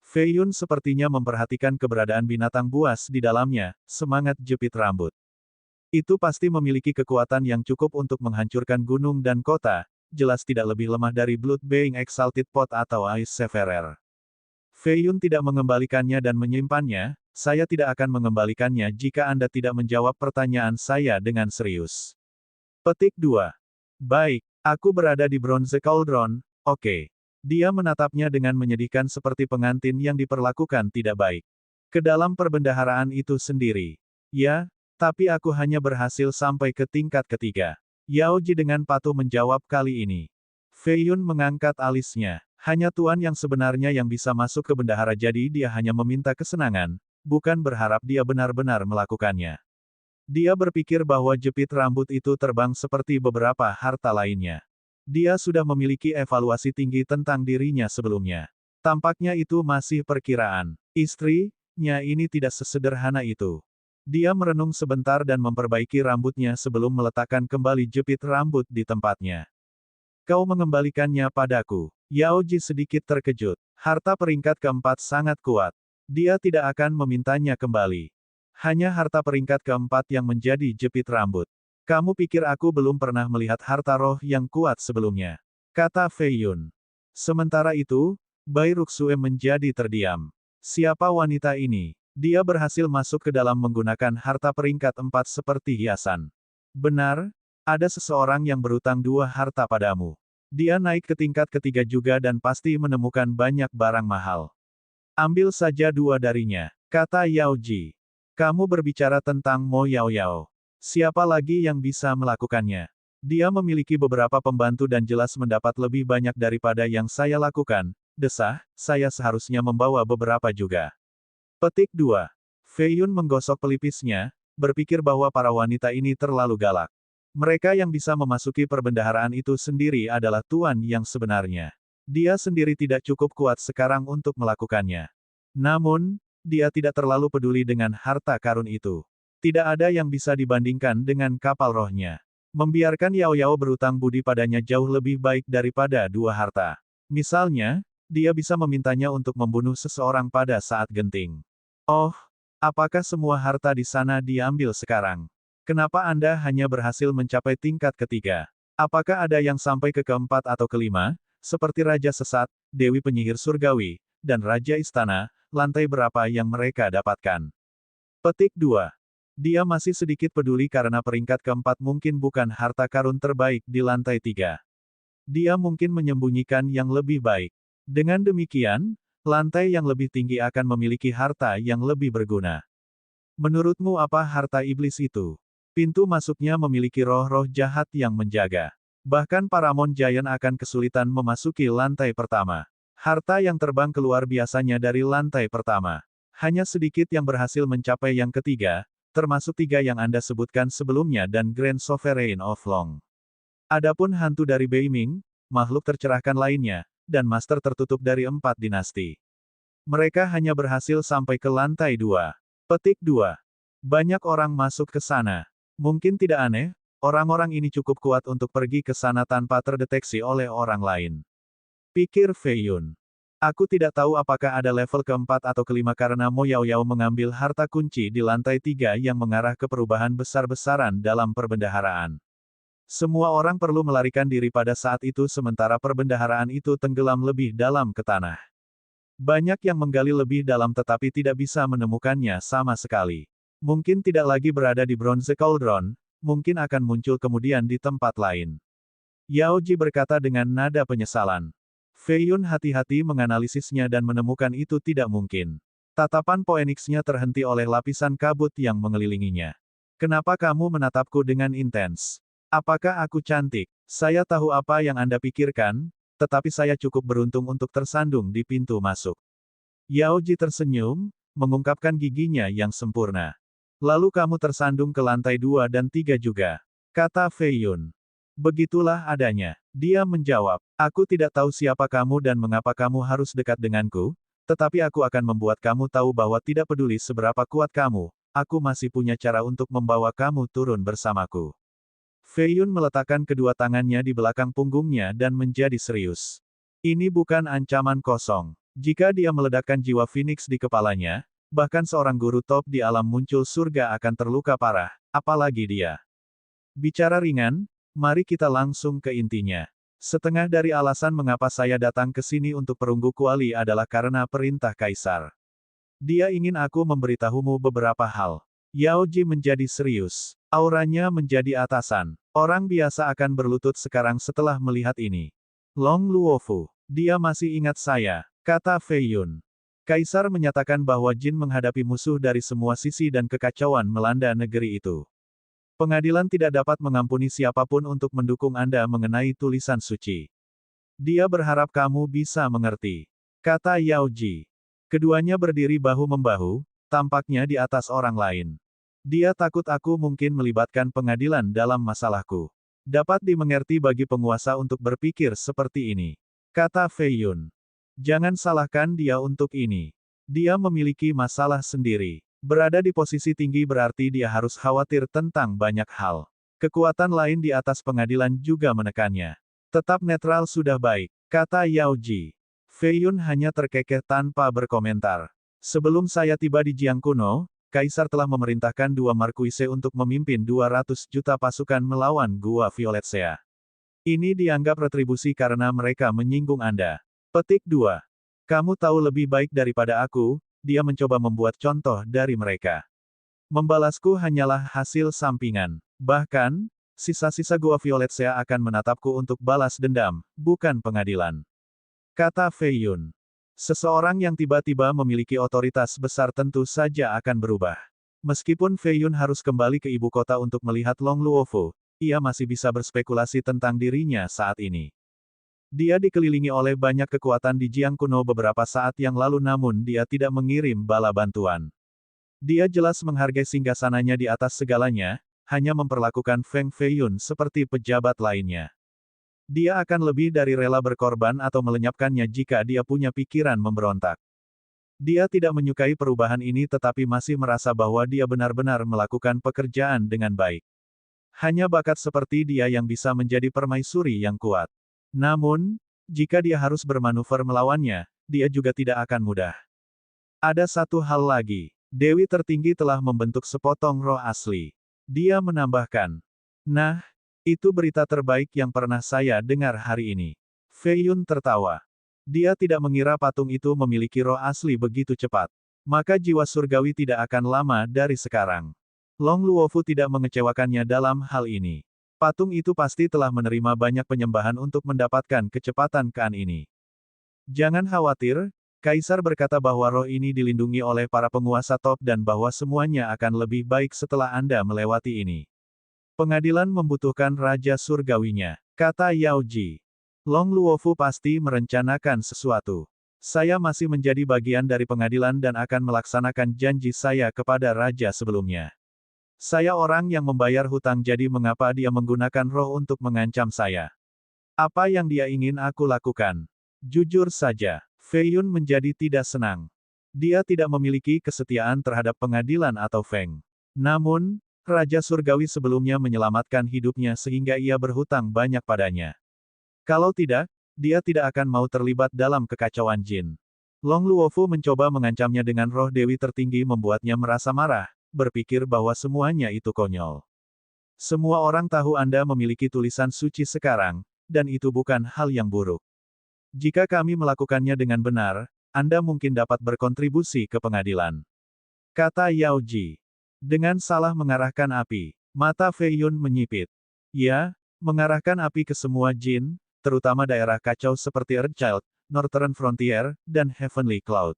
Fei Yun sepertinya memperhatikan keberadaan binatang buas di dalamnya, semangat jepit rambut. Itu pasti memiliki kekuatan yang cukup untuk menghancurkan gunung dan kota, jelas tidak lebih lemah dari Blood Being Exalted Pot atau Ice Severer. Fei Yun tidak mengembalikannya dan menyimpannya, saya tidak akan mengembalikannya jika Anda tidak menjawab pertanyaan saya dengan serius. Petik 2. Baik, aku berada di Bronze Cauldron, oke. Dia menatapnya dengan menyedihkan seperti pengantin yang diperlakukan tidak baik. Ke dalam perbendaharaan itu sendiri. Ya, tapi aku hanya berhasil sampai ke tingkat ketiga. Yao Ji dengan patuh menjawab kali ini. Fei Yun mengangkat alisnya. Hanya Tuan yang sebenarnya yang bisa masuk ke bendahara jadi dia hanya meminta kesenangan, bukan berharap dia benar-benar melakukannya. Dia berpikir bahwa jepit rambut itu terbang seperti beberapa harta lainnya. Dia sudah memiliki evaluasi tinggi tentang dirinya sebelumnya. Tampaknya itu masih perkiraan. Istrinya ini tidak sesederhana itu. Dia merenung sebentar dan memperbaiki rambutnya sebelum meletakkan kembali jepit rambut di tempatnya. Kau mengembalikannya padaku. Yao Ji sedikit terkejut. Harta peringkat keempat sangat kuat. Dia tidak akan memintanya kembali. Hanya harta peringkat keempat yang menjadi jepit rambut. Kamu pikir aku belum pernah melihat harta roh yang kuat sebelumnya? Kata Fei Yun. Sementara itu, Bai Ruxue menjadi terdiam. Siapa wanita ini? Dia berhasil masuk ke dalam menggunakan harta peringkat 4 seperti hiasan. Benar, ada seseorang yang berutang 2 harta padamu. Dia naik ke tingkat ketiga juga dan pasti menemukan banyak barang mahal. Ambil saja 2 darinya, kata Yao Ji. Kamu berbicara tentang Mo Yao Yao. Siapa lagi yang bisa melakukannya? Dia memiliki beberapa pembantu dan jelas mendapat lebih banyak daripada yang saya lakukan. Desah, saya seharusnya membawa beberapa juga. Petik 2. Fei Yun menggosok pelipisnya, berpikir bahwa para wanita ini terlalu galak. Mereka yang bisa memasuki perbendaharaan itu sendiri adalah tuan yang sebenarnya. Dia sendiri tidak cukup kuat sekarang untuk melakukannya. Namun, dia tidak terlalu peduli dengan harta karun itu. Tidak ada yang bisa dibandingkan dengan kapal rohnya. Membiarkan Yao Yao berutang budi padanya jauh lebih baik daripada 2 harta. Misalnya, dia bisa memintanya untuk membunuh seseorang pada saat genting. Oh, apakah semua harta di sana diambil sekarang? Kenapa Anda hanya berhasil mencapai tingkat ketiga? Apakah ada yang sampai ke keempat atau kelima, seperti Raja Sesat, Dewi Penyihir Surgawi, dan Raja Istana, lantai berapa yang mereka dapatkan? Petik 2. Dia masih sedikit peduli karena peringkat keempat mungkin bukan harta karun terbaik di lantai 3. Dia mungkin menyembunyikan yang lebih baik. Dengan demikian, lantai yang lebih tinggi akan memiliki harta yang lebih berguna. Menurutmu apa harta iblis itu? Pintu masuknya memiliki roh-roh jahat yang menjaga. Bahkan Paramount Giant akan kesulitan memasuki lantai pertama. Harta yang terbang keluar biasanya dari lantai pertama. Hanya sedikit yang berhasil mencapai yang ketiga, termasuk 3 yang Anda sebutkan sebelumnya dan Grand Sovereign of Long. Adapun hantu dari Beiming, makhluk tercerahkan lainnya, dan master tertutup dari 4 dinasti. Mereka hanya berhasil sampai ke lantai 2. Petik 2. Banyak orang masuk ke sana. Mungkin tidak aneh, orang-orang ini cukup kuat untuk pergi ke sana tanpa terdeteksi oleh orang lain. Pikir Fei Yun. Aku tidak tahu apakah ada level keempat atau kelima karena Mo Yao Yao mengambil harta kunci di lantai 3 yang mengarah ke perubahan besar-besaran dalam perbendaharaan. Semua orang perlu melarikan diri pada saat itu sementara perbendaharaan itu tenggelam lebih dalam ke tanah. Banyak yang menggali lebih dalam tetapi tidak bisa menemukannya sama sekali. Mungkin tidak lagi berada di Bronze Cauldron, mungkin akan muncul kemudian di tempat lain. Yao Ji berkata dengan nada penyesalan. Fei Yun hati-hati menganalisisnya dan menemukan itu tidak mungkin. Tatapan Phoenix-nya terhenti oleh lapisan kabut yang mengelilinginya. Kenapa kamu menatapku dengan intens? Apakah aku cantik? Saya tahu apa yang Anda pikirkan, tetapi saya cukup beruntung untuk tersandung di pintu masuk. Yao Ji tersenyum, mengungkapkan giginya yang sempurna. Lalu kamu tersandung ke lantai 2 dan 3 juga, kata Fei Yun. Begitulah adanya. Dia menjawab, aku tidak tahu siapa kamu dan mengapa kamu harus dekat denganku, tetapi aku akan membuat kamu tahu bahwa tidak peduli seberapa kuat kamu, aku masih punya cara untuk membawa kamu turun bersamaku. Fei Yun meletakkan kedua tangannya di belakang punggungnya dan menjadi serius. Ini bukan ancaman kosong. Jika dia meledakkan jiwa Phoenix di kepalanya, bahkan seorang guru top di alam muncul surga akan terluka parah, apalagi dia. Bicara ringan, mari kita langsung ke intinya. Setengah dari alasan mengapa saya datang ke sini untuk perunggu kuali adalah karena perintah Kaisar. Dia ingin aku memberitahumu beberapa hal. Yao Ji menjadi serius. Auranya menjadi atasan. Orang biasa akan berlutut sekarang setelah melihat ini. Long Luofu, dia masih ingat saya, kata Fei Yun. Kaisar menyatakan bahwa Jin menghadapi musuh dari semua sisi dan kekacauan melanda negeri itu. Pengadilan tidak dapat mengampuni siapapun untuk mendukung Anda mengenai tulisan suci. Dia berharap kamu bisa mengerti, kata Yao Ji. Keduanya berdiri bahu-membahu, tampaknya di atas orang lain. Dia takut aku mungkin melibatkan pengadilan dalam masalahku. Dapat dimengerti bagi penguasa untuk berpikir seperti ini, kata Fei Yun. Jangan salahkan dia untuk ini. Dia memiliki masalah sendiri. Berada di posisi tinggi berarti dia harus khawatir tentang banyak hal. Kekuatan lain di atas pengadilan juga menekannya. Tetap netral sudah baik, kata Yao Ji. Fei Yun hanya terkekeh tanpa berkomentar. Sebelum saya tiba di Jiang Kuno, Kaisar telah memerintahkan dua markuise untuk memimpin 200 juta pasukan melawan Gua Violet-Sea. Ini dianggap retribusi karena mereka menyinggung Anda. Petik 2. Kamu tahu lebih baik daripada aku, dia mencoba membuat contoh dari mereka. Membalasku hanyalah hasil sampingan. Bahkan, sisa-sisa Gua Violet-Sea akan menatapku untuk balas dendam, bukan pengadilan. Kata Fei Yun. Seseorang yang tiba-tiba memiliki otoritas besar tentu saja akan berubah. Meskipun Fei Yun harus kembali ke ibu kota untuk melihat Long Luofu, ia masih bisa berspekulasi tentang dirinya saat ini. Dia dikelilingi oleh banyak kekuatan di Jiang Kuno beberapa saat yang lalu namun dia tidak mengirim bala bantuan. Dia jelas menghargai singgasananya di atas segalanya, hanya memperlakukan Feng Fei Yun seperti pejabat lainnya. Dia akan lebih dari rela berkorban atau melenyapkannya jika dia punya pikiran memberontak. Dia tidak menyukai perubahan ini tetapi masih merasa bahwa dia benar-benar melakukan pekerjaan dengan baik. Hanya bakat seperti dia yang bisa menjadi permaisuri yang kuat. Namun, jika dia harus bermanuver melawannya, dia juga tidak akan mudah. Ada satu hal lagi. Dewi tertinggi telah membentuk sepotong roh asli. Dia menambahkan. Nah, itu berita terbaik yang pernah saya dengar hari ini. Fei Yun tertawa. Dia tidak mengira patung itu memiliki roh asli begitu cepat. Maka jiwa surgawi tidak akan lama dari sekarang. Long Luofu tidak mengecewakannya dalam hal ini. Patung itu pasti telah menerima banyak penyembahan untuk mendapatkan kecepatan Kan ini. Jangan khawatir, Kaisar berkata bahwa roh ini dilindungi oleh para penguasa top dan bahwa semuanya akan lebih baik setelah Anda melewati ini. Pengadilan membutuhkan Raja Surgawinya, kata Yao Ji. Long Luofu pasti merencanakan sesuatu. Saya masih menjadi bagian dari pengadilan dan akan melaksanakan janji saya kepada Raja sebelumnya. Saya orang yang membayar hutang jadi mengapa dia menggunakan roh untuk mengancam saya? Apa yang dia ingin aku lakukan? Jujur saja, Fei Yun menjadi tidak senang. Dia tidak memiliki kesetiaan terhadap pengadilan atau Feng. Namun, Raja Surgawi sebelumnya menyelamatkan hidupnya sehingga ia berhutang banyak padanya. Kalau tidak, dia tidak akan mau terlibat dalam kekacauan Jin. Long Luofu mencoba mengancamnya dengan roh Dewi tertinggi membuatnya merasa marah. Berpikir bahwa semuanya itu konyol. Semua orang tahu Anda memiliki tulisan suci sekarang, dan itu bukan hal yang buruk. Jika kami melakukannya dengan benar, Anda mungkin dapat berkontribusi ke pengadilan. Kata Yao Ji. Dengan salah mengarahkan api, mata Fei Yun menyipit. Ya, mengarahkan api ke semua Jin, terutama daerah kacau seperti Earthchild, Northern Frontier, dan Heavenly Cloud.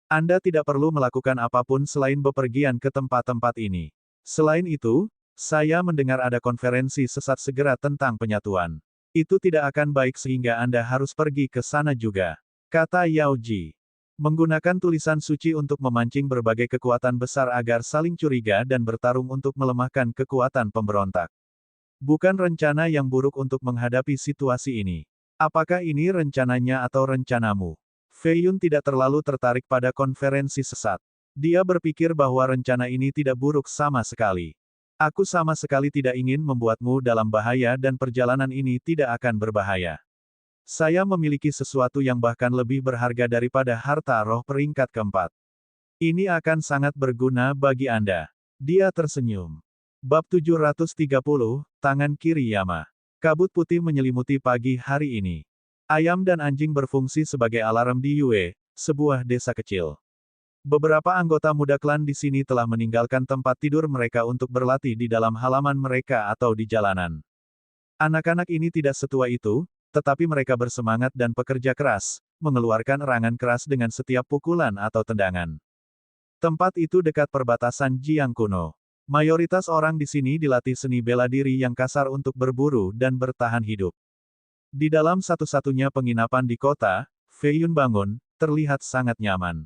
Anda tidak perlu melakukan apapun selain bepergian ke tempat-tempat ini. Selain itu, saya mendengar ada konferensi sesat segera tentang penyatuan. Itu tidak akan baik sehingga Anda harus pergi ke sana juga. Kata Yao Ji. Menggunakan tulisan suci untuk memancing berbagai kekuatan besar agar saling curiga dan bertarung untuk melemahkan kekuatan pemberontak. Bukan rencana yang buruk untuk menghadapi situasi ini. Apakah ini rencananya atau rencanamu? Fei Yun tidak terlalu tertarik pada konferensi sesat. Dia berpikir bahwa rencana ini tidak buruk sama sekali. Aku sama sekali tidak ingin membuatmu dalam bahaya dan perjalanan ini tidak akan berbahaya. Saya memiliki sesuatu yang bahkan lebih berharga daripada harta roh peringkat keempat. Ini akan sangat berguna bagi Anda. Dia tersenyum. Bab 730, Tangan Kiri Yama. Kabut putih menyelimuti pagi hari ini. Ayam dan anjing berfungsi sebagai alarm di Yue, sebuah desa kecil. Beberapa anggota muda klan di sini telah meninggalkan tempat tidur mereka untuk berlatih di dalam halaman mereka atau di jalanan. Anak-anak ini tidak setua itu, tetapi mereka bersemangat dan pekerja keras, mengeluarkan erangan keras dengan setiap pukulan atau tendangan. Tempat itu dekat perbatasan Jiang kuno. Mayoritas orang di sini dilatih seni bela diri yang kasar untuk berburu dan bertahan hidup. Di dalam satu-satunya penginapan di kota, Fei Yun bangun, terlihat sangat nyaman.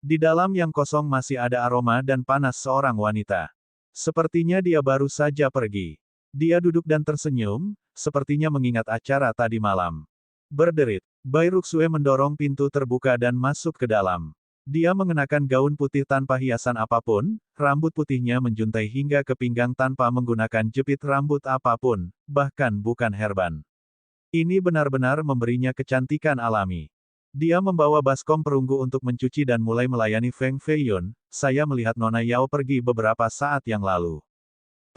Di dalam yang kosong masih ada aroma dan panas seorang wanita. Sepertinya dia baru saja pergi. Dia duduk dan tersenyum, sepertinya mengingat acara tadi malam. Berderit, Bai Ruxue mendorong pintu terbuka dan masuk ke dalam. Dia mengenakan gaun putih tanpa hiasan apapun, rambut putihnya menjuntai hingga ke pinggang tanpa menggunakan jepit rambut apapun, bahkan bukan herban. Ini benar-benar memberinya kecantikan alami. Dia membawa baskom perunggu untuk mencuci dan mulai melayani Feng Fei Yun. Saya melihat Nona Yao pergi beberapa saat yang lalu.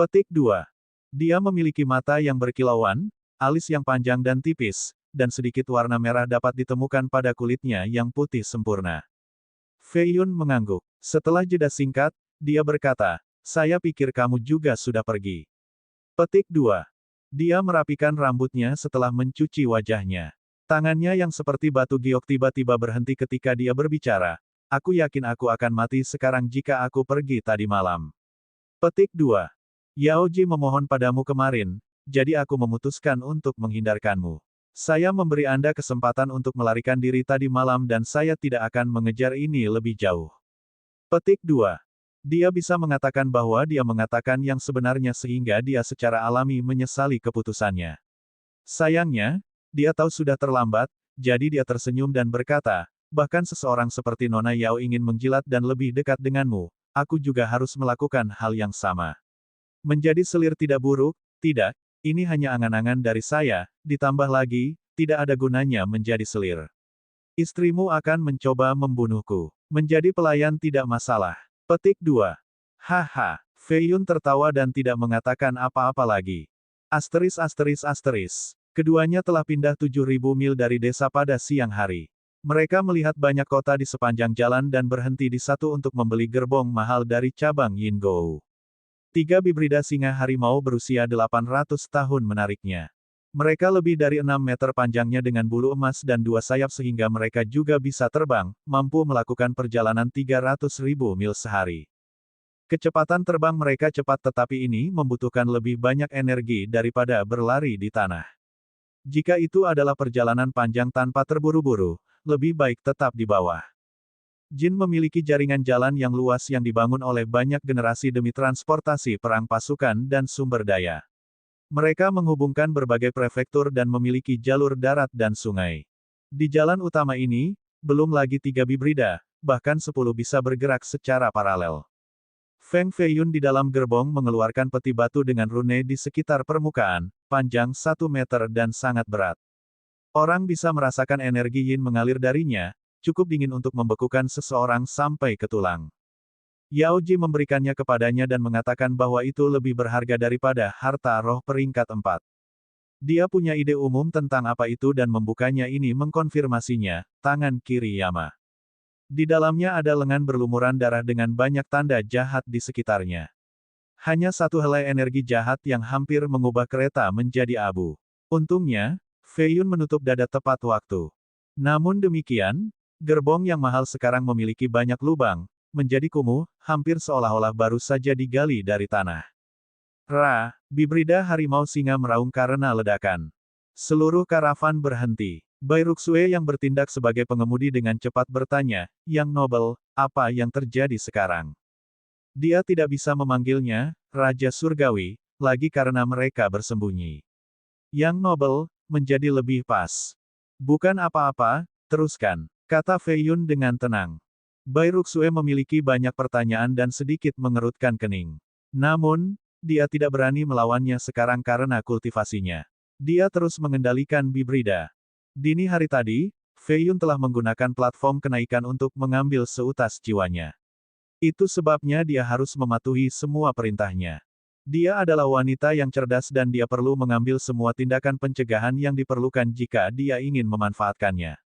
Petik 2. Dia memiliki mata yang berkilauan, alis yang panjang dan tipis, dan sedikit warna merah dapat ditemukan pada kulitnya yang putih sempurna. Fei Yun mengangguk. Setelah jeda singkat, dia berkata, "Saya pikir kamu juga sudah pergi." Petik 2. Dia merapikan rambutnya setelah mencuci wajahnya. Tangannya yang seperti batu giok tiba-tiba berhenti ketika dia berbicara. Aku yakin aku akan mati sekarang jika aku pergi tadi malam. Petik 2. Yao Ji memohon padamu kemarin, jadi aku memutuskan untuk menghindarkanmu. Saya memberi Anda kesempatan untuk melarikan diri tadi malam dan saya tidak akan mengejar ini lebih jauh. Petik 2. Dia bisa mengatakan bahwa dia mengatakan yang sebenarnya sehingga dia secara alami menyesali keputusannya. Sayangnya, dia tahu sudah terlambat, jadi dia tersenyum dan berkata, bahkan seseorang seperti Nona Yao ingin menjilat dan lebih dekat denganmu, aku juga harus melakukan hal yang sama. Menjadi selir tidak buruk, tidak, ini hanya angan-angan dari saya, ditambah lagi, tidak ada gunanya menjadi selir. Istrimu akan mencoba membunuhku. Menjadi pelayan tidak masalah. Petik 2. Haha, Fei Yun tertawa dan tidak mengatakan apa-apa lagi. Asteris. Keduanya telah pindah 7.000 mil dari desa pada siang hari. Mereka melihat banyak kota di sepanjang jalan dan berhenti di satu untuk membeli gerbong mahal dari cabang Yingou. 3 bibrida singa harimau berusia 800 tahun menariknya. Mereka lebih dari 6 meter panjangnya dengan bulu emas dan 2 sayap sehingga mereka juga bisa terbang, mampu melakukan perjalanan 300.000 mil sehari. Kecepatan terbang mereka cepat tetapi ini membutuhkan lebih banyak energi daripada berlari di tanah. Jika itu adalah perjalanan panjang tanpa terburu-buru, lebih baik tetap di bawah. Jin memiliki jaringan jalan yang luas yang dibangun oleh banyak generasi demi transportasi perang pasukan dan sumber daya. Mereka menghubungkan berbagai prefektur dan memiliki jalur darat dan sungai. Di jalan utama ini, belum lagi 3 bibrida, bahkan 10 bisa bergerak secara paralel. Feng Fei Yun di dalam gerbong mengeluarkan peti batu dengan rune di sekitar permukaan, panjang 1 meter dan sangat berat. Orang bisa merasakan energi yin mengalir darinya, cukup dingin untuk membekukan seseorang sampai ke tulang. Yao Ji memberikannya kepadanya dan mengatakan bahwa itu lebih berharga daripada harta roh peringkat 4. Dia punya ide umum tentang apa itu dan membukanya ini mengkonfirmasinya, tangan kiri Yama. Di dalamnya ada lengan berlumuran darah dengan banyak tanda jahat di sekitarnya. Hanya satu helai energi jahat yang hampir mengubah kereta menjadi abu. Untungnya, Fei Yun menutup dada tepat waktu. Namun demikian, gerbong yang mahal sekarang memiliki banyak lubang, menjadi kumuh, hampir seolah-olah baru saja digali dari tanah. Bibrida harimau singa meraung karena ledakan. Seluruh karavan berhenti. Bai Ruxue yang bertindak sebagai pengemudi dengan cepat bertanya, "Yang Nobel, apa yang terjadi sekarang?" Dia tidak bisa memanggilnya, Raja Surgawi, lagi karena mereka bersembunyi. Yang Nobel, menjadi lebih pas. Bukan apa-apa, teruskan, kata Fei Yun dengan tenang. Bai Ruxue memiliki banyak pertanyaan dan sedikit mengerutkan kening. Namun, dia tidak berani melawannya sekarang karena kultivasinya. Dia terus mengendalikan Bibrida. Dini hari tadi, Fei Yun telah menggunakan platform kenaikan untuk mengambil seutas jiwanya. Itu sebabnya dia harus mematuhi semua perintahnya. Dia adalah wanita yang cerdas dan dia perlu mengambil semua tindakan pencegahan yang diperlukan jika dia ingin memanfaatkannya.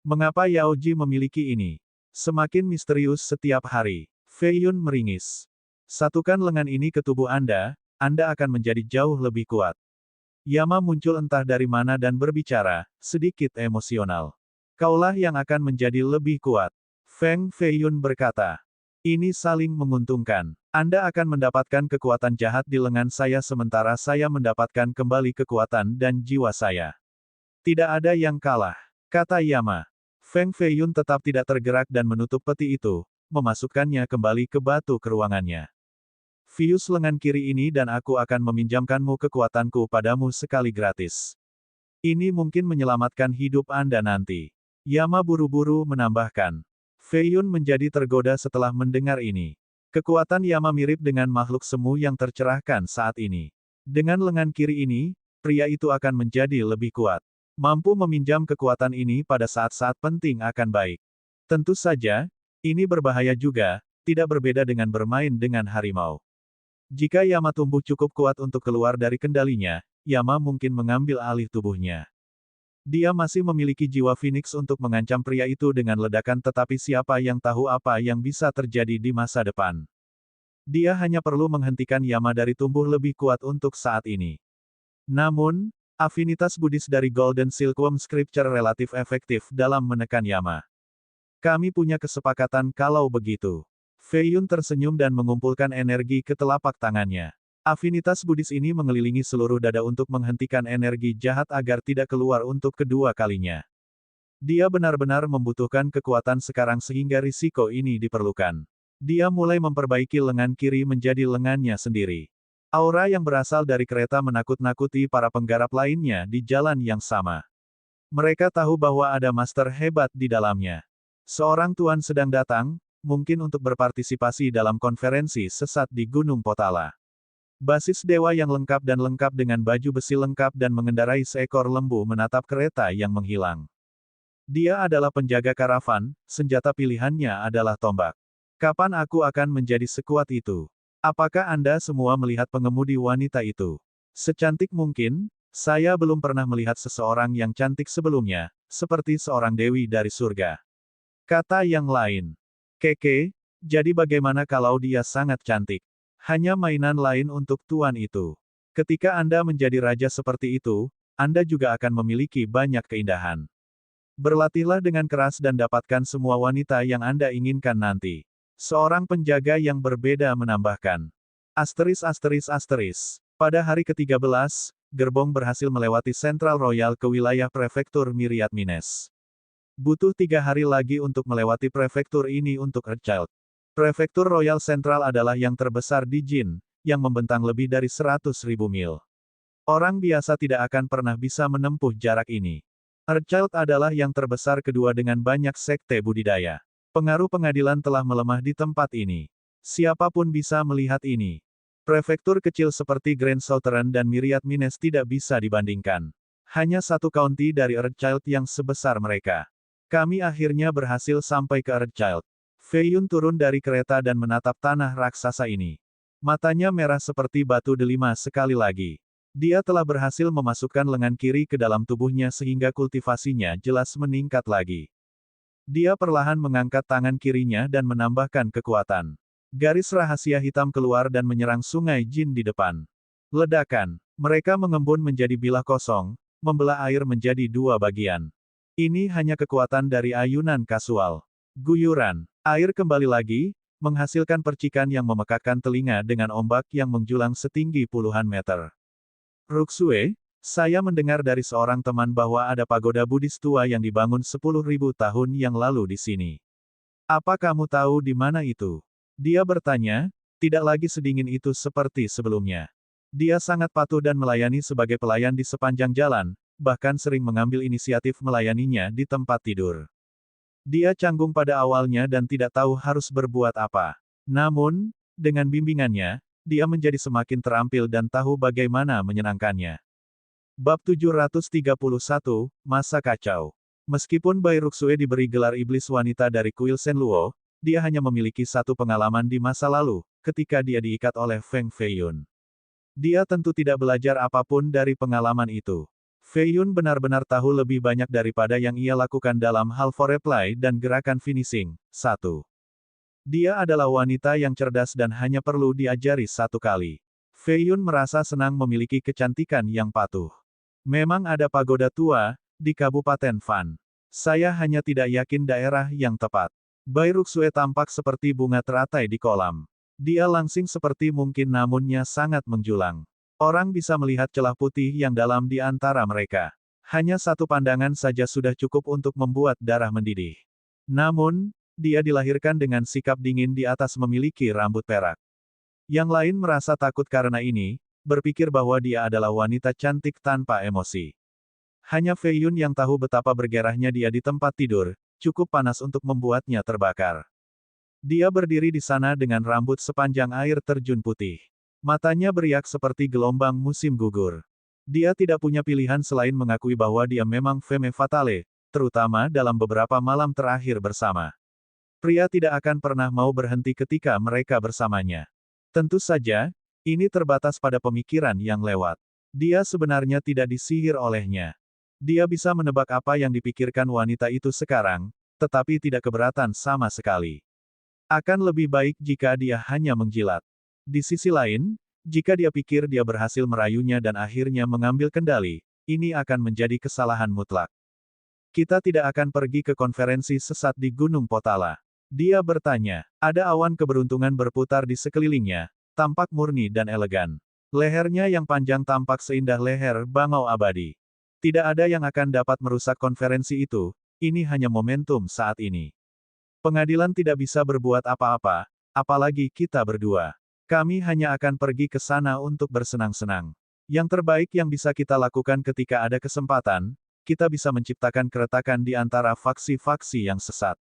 Mengapa Yao Ji memiliki ini? Semakin misterius setiap hari. Fei Yun meringis. Satukan lengan ini ke tubuh Anda akan menjadi jauh lebih kuat. Yama muncul entah dari mana dan berbicara, sedikit emosional. Kaulah yang akan menjadi lebih kuat. Feng Fei Yun berkata. Ini saling menguntungkan. Anda akan mendapatkan kekuatan jahat di lengan saya sementara saya mendapatkan kembali kekuatan dan jiwa saya. Tidak ada yang kalah, kata Yama. Feng Fei Yun tetap tidak tergerak dan menutup peti itu, memasukkannya kembali ke batu ke ruangannya. Fius lengan kiri ini dan aku akan meminjamkanmu kekuatanku padamu sekali gratis. Ini mungkin menyelamatkan hidup Anda nanti. Yama buru-buru menambahkan. Fei Yun menjadi tergoda setelah mendengar ini. Kekuatan Yama mirip dengan makhluk semu yang tercerahkan saat ini. Dengan lengan kiri ini, pria itu akan menjadi lebih kuat. Mampu meminjam kekuatan ini pada saat-saat penting akan baik. Tentu saja, ini berbahaya juga, tidak berbeda dengan bermain dengan harimau. Jika Yama tumbuh cukup kuat untuk keluar dari kendalinya, Yama mungkin mengambil alih tubuhnya. Dia masih memiliki jiwa Phoenix untuk mengancam pria itu dengan ledakan tetapi siapa yang tahu apa yang bisa terjadi di masa depan. Dia hanya perlu menghentikan Yama dari tumbuh lebih kuat untuk saat ini. Namun, afinitas Buddhis dari Golden Silkworm Scripture relatif efektif dalam menekan Yama. Kami punya kesepakatan kalau begitu. Fei Yun tersenyum dan mengumpulkan energi ke telapak tangannya. Afinitas Buddhis ini mengelilingi seluruh dada untuk menghentikan energi jahat agar tidak keluar untuk kedua kalinya. Dia benar-benar membutuhkan kekuatan sekarang sehingga risiko ini diperlukan. Dia mulai memperbaiki lengan kiri menjadi lengannya sendiri. Aura yang berasal dari kereta menakut-nakuti para penggarap lainnya di jalan yang sama. Mereka tahu bahwa ada master hebat di dalamnya. Seorang tuan sedang datang, mungkin untuk berpartisipasi dalam konferensi sesat di Gunung Potala. Basis dewa yang lengkap dan lengkap dengan baju besi lengkap dan mengendarai seekor lembu menatap kereta yang menghilang. Dia adalah penjaga karavan, senjata pilihannya adalah tombak. Kapan aku akan menjadi sekuat itu? Apakah Anda semua melihat pengemudi wanita itu? Secantik mungkin, saya belum pernah melihat seseorang yang cantik sebelumnya, seperti seorang dewi dari surga. Kata yang lain. Keke, jadi bagaimana kalau dia sangat cantik? Hanya mainan lain untuk tuan itu. Ketika Anda menjadi raja seperti itu, Anda juga akan memiliki banyak keindahan. Berlatihlah dengan keras dan dapatkan semua wanita yang Anda inginkan nanti. Seorang penjaga yang berbeda menambahkan. Pada hari ke-13, gerbong berhasil melewati Central Royal ke wilayah prefektur Myriad Mines. Butuh 3 hari lagi untuk melewati prefektur ini untuk Earthchild. Prefektur Royal Central adalah yang terbesar di Jin, yang membentang lebih dari 100.000 mil. Orang biasa tidak akan pernah bisa menempuh jarak ini. Earthchild adalah yang terbesar kedua dengan banyak sekte budidaya. Pengaruh pengadilan telah melemah di tempat ini. Siapapun bisa melihat ini. Prefektur kecil seperti Grand Southern dan Myriad Mines tidak bisa dibandingkan. Hanya satu county dari Earthchild yang sebesar mereka. Kami akhirnya berhasil sampai ke Earthchild. Fei Yun turun dari kereta dan menatap tanah raksasa ini. Matanya merah seperti batu delima sekali lagi. Dia telah berhasil memasukkan lengan kiri ke dalam tubuhnya sehingga kultivasinya jelas meningkat lagi. Dia perlahan mengangkat tangan kirinya dan menambahkan kekuatan. Garis rahasia hitam keluar dan menyerang sungai Jin di depan. Ledakan. Mereka mengembun menjadi bilah kosong, membelah air menjadi 2 bagian. Ini hanya kekuatan dari ayunan kasual. Guyuran. Air kembali lagi, menghasilkan percikan yang memekakkan telinga dengan ombak yang menjulang setinggi puluhan meter. Ruxue, saya mendengar dari seorang teman bahwa ada pagoda Buddhis tua yang dibangun 10.000 tahun yang lalu di sini. Apa kamu tahu di mana itu? Dia bertanya, tidak lagi sedingin itu seperti sebelumnya. Dia sangat patuh dan melayani sebagai pelayan di sepanjang jalan, bahkan sering mengambil inisiatif melayaninya di tempat tidur. Dia canggung pada awalnya dan tidak tahu harus berbuat apa. Namun, dengan bimbingannya, dia menjadi semakin terampil dan tahu bagaimana menyenangkannya. Bab 731, Masa Kacau. Meskipun Bai Ruxue diberi gelar iblis wanita dari kuil Shenluo, dia hanya memiliki satu pengalaman di masa lalu, ketika dia diikat oleh Feng Feiyun. Dia tentu tidak belajar apapun dari pengalaman itu. Feiyun benar-benar tahu lebih banyak daripada yang ia lakukan dalam hal foreplay dan gerakan finishing. 1. Dia adalah wanita yang cerdas dan hanya perlu diajari satu kali. Feiyun merasa senang memiliki kecantikan yang patuh. Memang ada pagoda tua di Kabupaten Fan. Saya hanya tidak yakin daerah yang tepat. Bai Ruxue tampak seperti bunga teratai di kolam. Dia langsing seperti mungkin namunnya sangat menjulang. Orang bisa melihat celah putih yang dalam di antara mereka. Hanya satu pandangan saja sudah cukup untuk membuat darah mendidih. Namun, dia dilahirkan dengan sikap dingin di atas memiliki rambut perak. Yang lain merasa takut karena ini, berpikir bahwa dia adalah wanita cantik tanpa emosi. Hanya Feiyun yang tahu betapa bergerahnya dia di tempat tidur, cukup panas untuk membuatnya terbakar. Dia berdiri di sana dengan rambut sepanjang air terjun putih. Matanya beriak seperti gelombang musim gugur. Dia tidak punya pilihan selain mengakui bahwa dia memang femme fatale, terutama dalam beberapa malam terakhir bersama. Pria tidak akan pernah mau berhenti ketika mereka bersamanya. Tentu saja, ini terbatas pada pemikiran yang lewat. Dia sebenarnya tidak disihir olehnya. Dia bisa menebak apa yang dipikirkan wanita itu sekarang, tetapi tidak keberatan sama sekali. Akan lebih baik jika dia hanya menjilat. Di sisi lain, jika dia pikir dia berhasil merayunya dan akhirnya mengambil kendali, ini akan menjadi kesalahan mutlak. Kita tidak akan pergi ke konferensi sesat di Gunung Potala. Dia bertanya. Ada awan keberuntungan berputar di sekelilingnya, tampak murni dan elegan. Lehernya yang panjang tampak seindah leher bangau abadi. Tidak ada yang akan dapat merusak konferensi itu, ini hanya momentum saat ini. Pengadilan tidak bisa berbuat apa-apa, apalagi kita berdua. Kami hanya akan pergi ke sana untuk bersenang-senang. Yang terbaik yang bisa kita lakukan ketika ada kesempatan, kita bisa menciptakan keretakan di antara faksi-faksi yang sesat.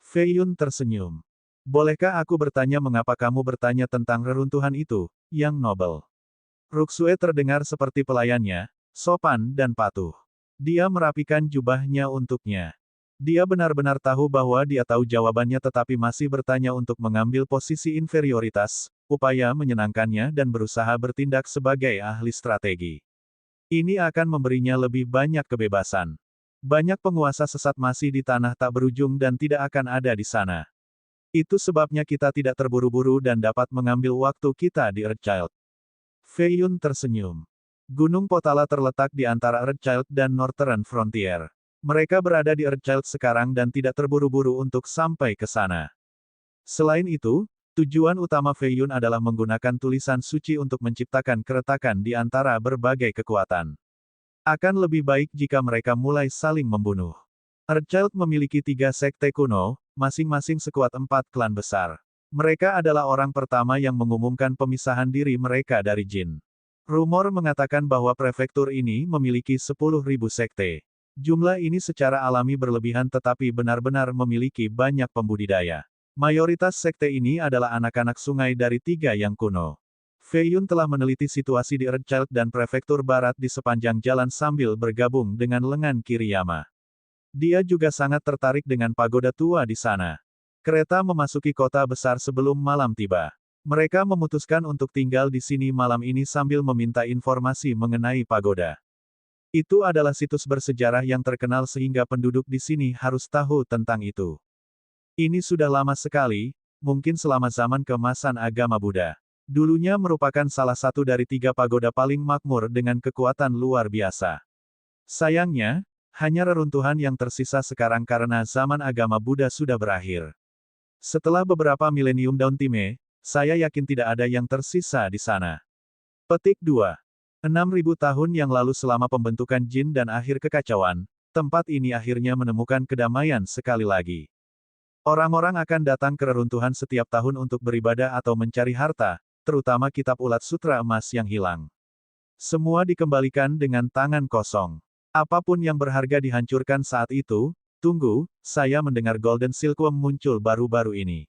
Feiyun tersenyum. Bolehkah aku bertanya mengapa kamu bertanya tentang reruntuhan itu, yang nobel? Ruxue terdengar seperti pelayannya, sopan dan patuh. Dia merapikan jubahnya untuknya. Dia benar-benar tahu bahwa dia tahu jawabannya tetapi masih bertanya untuk mengambil posisi inferioritas, upaya menyenangkannya dan berusaha bertindak sebagai ahli strategi. Ini akan memberinya lebih banyak kebebasan. Banyak penguasa sesat masih di tanah tak berujung dan tidak akan ada di sana. Itu sebabnya kita tidak terburu-buru dan dapat mengambil waktu kita di Earthchild. Feiyun tersenyum. Gunung Potala terletak di antara Earthchild dan Northern Frontier. Mereka berada di Earthchild sekarang dan tidak terburu-buru untuk sampai ke sana. Selain itu, tujuan utama Feiyun adalah menggunakan tulisan suci untuk menciptakan keretakan di antara berbagai kekuatan. Akan lebih baik jika mereka mulai saling membunuh. Earthchild memiliki 3 sekte kuno, masing-masing sekuat 4 klan besar. Mereka adalah orang pertama yang mengumumkan pemisahan diri mereka dari Jin. Rumor mengatakan bahwa prefektur ini memiliki 10.000 sekte. Jumlah ini secara alami berlebihan tetapi benar-benar memiliki banyak pembudidaya. Mayoritas sekte ini adalah anak-anak sungai dari 3 yang kuno. Feiyun telah meneliti situasi di Earthchild dan prefektur barat di sepanjang jalan sambil bergabung dengan lengan Kiriyama. Dia juga sangat tertarik dengan pagoda tua di sana. Kereta memasuki kota besar sebelum malam tiba. Mereka memutuskan untuk tinggal di sini malam ini sambil meminta informasi mengenai pagoda. Itu adalah situs bersejarah yang terkenal sehingga penduduk di sini harus tahu tentang itu. Ini sudah lama sekali, mungkin selama zaman keemasan agama Buddha. Dulunya merupakan salah satu dari 3 pagoda paling makmur dengan kekuatan luar biasa. Sayangnya, hanya reruntuhan yang tersisa sekarang karena zaman agama Buddha sudah berakhir. Setelah beberapa milenium downtime, saya yakin tidak ada yang tersisa di sana. Petik 2. 6.000 tahun yang lalu selama pembentukan Jin dan akhir kekacauan, tempat ini akhirnya menemukan kedamaian sekali lagi. Orang-orang akan datang ke reruntuhan setiap tahun untuk beribadah atau mencari harta, terutama kitab ulat sutra emas yang hilang. Semua dikembalikan dengan tangan kosong. Apapun yang berharga dihancurkan saat itu. Tunggu, saya mendengar Golden Silkworm muncul baru-baru ini.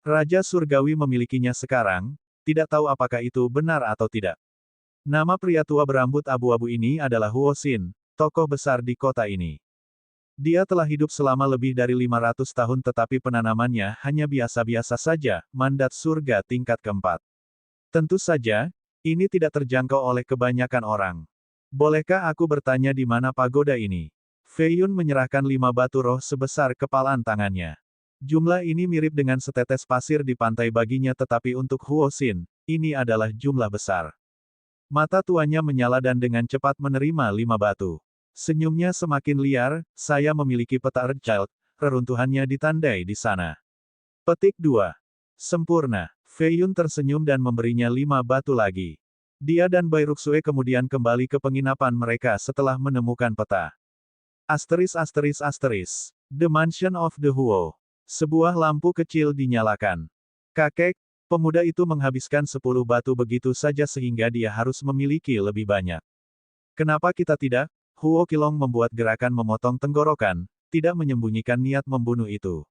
Raja Surgawi memilikinya sekarang, tidak tahu apakah itu benar atau tidak. Nama pria tua berambut abu-abu ini adalah Huo Xin, tokoh besar di kota ini. Dia telah hidup selama lebih dari 500 tahun tetapi penanamannya hanya biasa-biasa saja, mandat surga tingkat keempat. Tentu saja, ini tidak terjangkau oleh kebanyakan orang. Bolehkah aku bertanya di mana pagoda ini? Fei Yun menyerahkan 5 batu roh sebesar kepalan tangannya. Jumlah ini mirip dengan setetes pasir di pantai baginya tetapi untuk Huo Xin, ini adalah jumlah besar. Mata tuanya menyala dan dengan cepat menerima 5 batu. Senyumnya semakin liar, saya memiliki peta Earthchild, reruntuhannya ditandai di sana. Petik 2. Sempurna. Fei Yun tersenyum dan memberinya 5 batu lagi. Dia dan Bai Ruxue kemudian kembali ke penginapan mereka setelah menemukan peta. The Mansion of the Huo. Sebuah lampu kecil dinyalakan. Kakek, pemuda itu menghabiskan 10 batu begitu saja sehingga dia harus memiliki lebih banyak. Kenapa kita tidak? Huo Qilong membuat gerakan memotong tenggorokan, tidak menyembunyikan niat membunuh itu.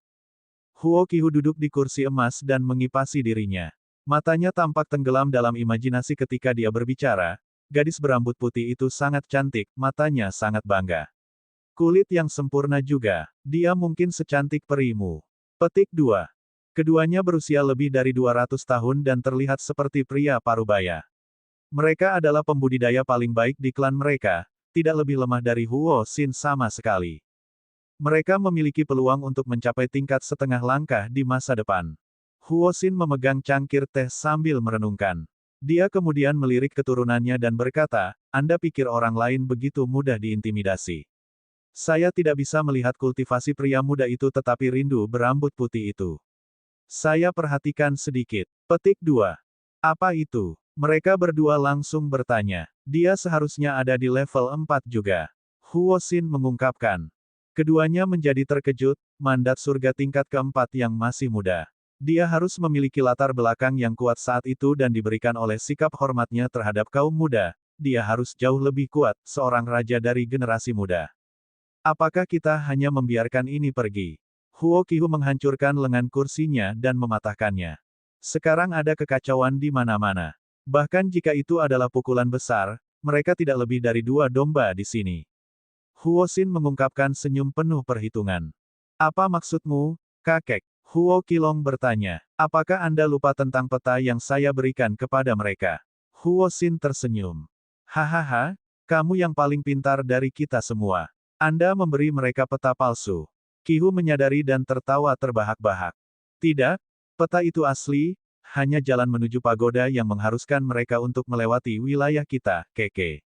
Huo Qihu duduk di kursi emas dan mengipasi dirinya. Matanya tampak tenggelam dalam imajinasi ketika dia berbicara. Gadis berambut putih itu sangat cantik, matanya sangat bangga. Kulit yang sempurna juga, dia mungkin secantik perimu. Petik 2. Keduanya berusia lebih dari 200 tahun dan terlihat seperti pria parubaya. Mereka adalah pembudidaya paling baik di klan mereka, tidak lebih lemah dari Huo Xin sama sekali. Mereka memiliki peluang untuk mencapai tingkat setengah langkah di masa depan. Huo Xin memegang cangkir teh sambil merenungkan. Dia kemudian melirik keturunannya dan berkata, Anda pikir orang lain begitu mudah diintimidasi. Saya tidak bisa melihat kultivasi pria muda itu tetapi rindu berambut putih itu. Saya perhatikan sedikit. Petik 2. Apa itu? Mereka berdua langsung bertanya. Dia seharusnya ada di level 4 juga. Huo Xin mengungkapkan. Keduanya menjadi terkejut, mandat surga tingkat keempat yang masih muda. Dia harus memiliki latar belakang yang kuat saat itu dan diberikan oleh sikap hormatnya terhadap kaum muda. Dia harus jauh lebih kuat, seorang raja dari generasi muda. Apakah kita hanya membiarkan ini pergi? Huo Qihu menghancurkan lengan kursinya dan mematahkannya. Sekarang ada kekacauan di mana-mana. Bahkan jika itu adalah pukulan besar, mereka tidak lebih dari 2 domba di sini. Huo Xin mengungkapkan senyum penuh perhitungan. Apa maksudmu, kakek? Huo Qilong bertanya. Apakah Anda lupa tentang peta yang saya berikan kepada mereka? Huo Xin tersenyum. Hahaha, kamu yang paling pintar dari kita semua. Anda memberi mereka peta palsu. Qihu menyadari dan tertawa terbahak-bahak. Tidak, peta itu asli, hanya jalan menuju pagoda yang mengharuskan mereka untuk melewati wilayah kita, keke.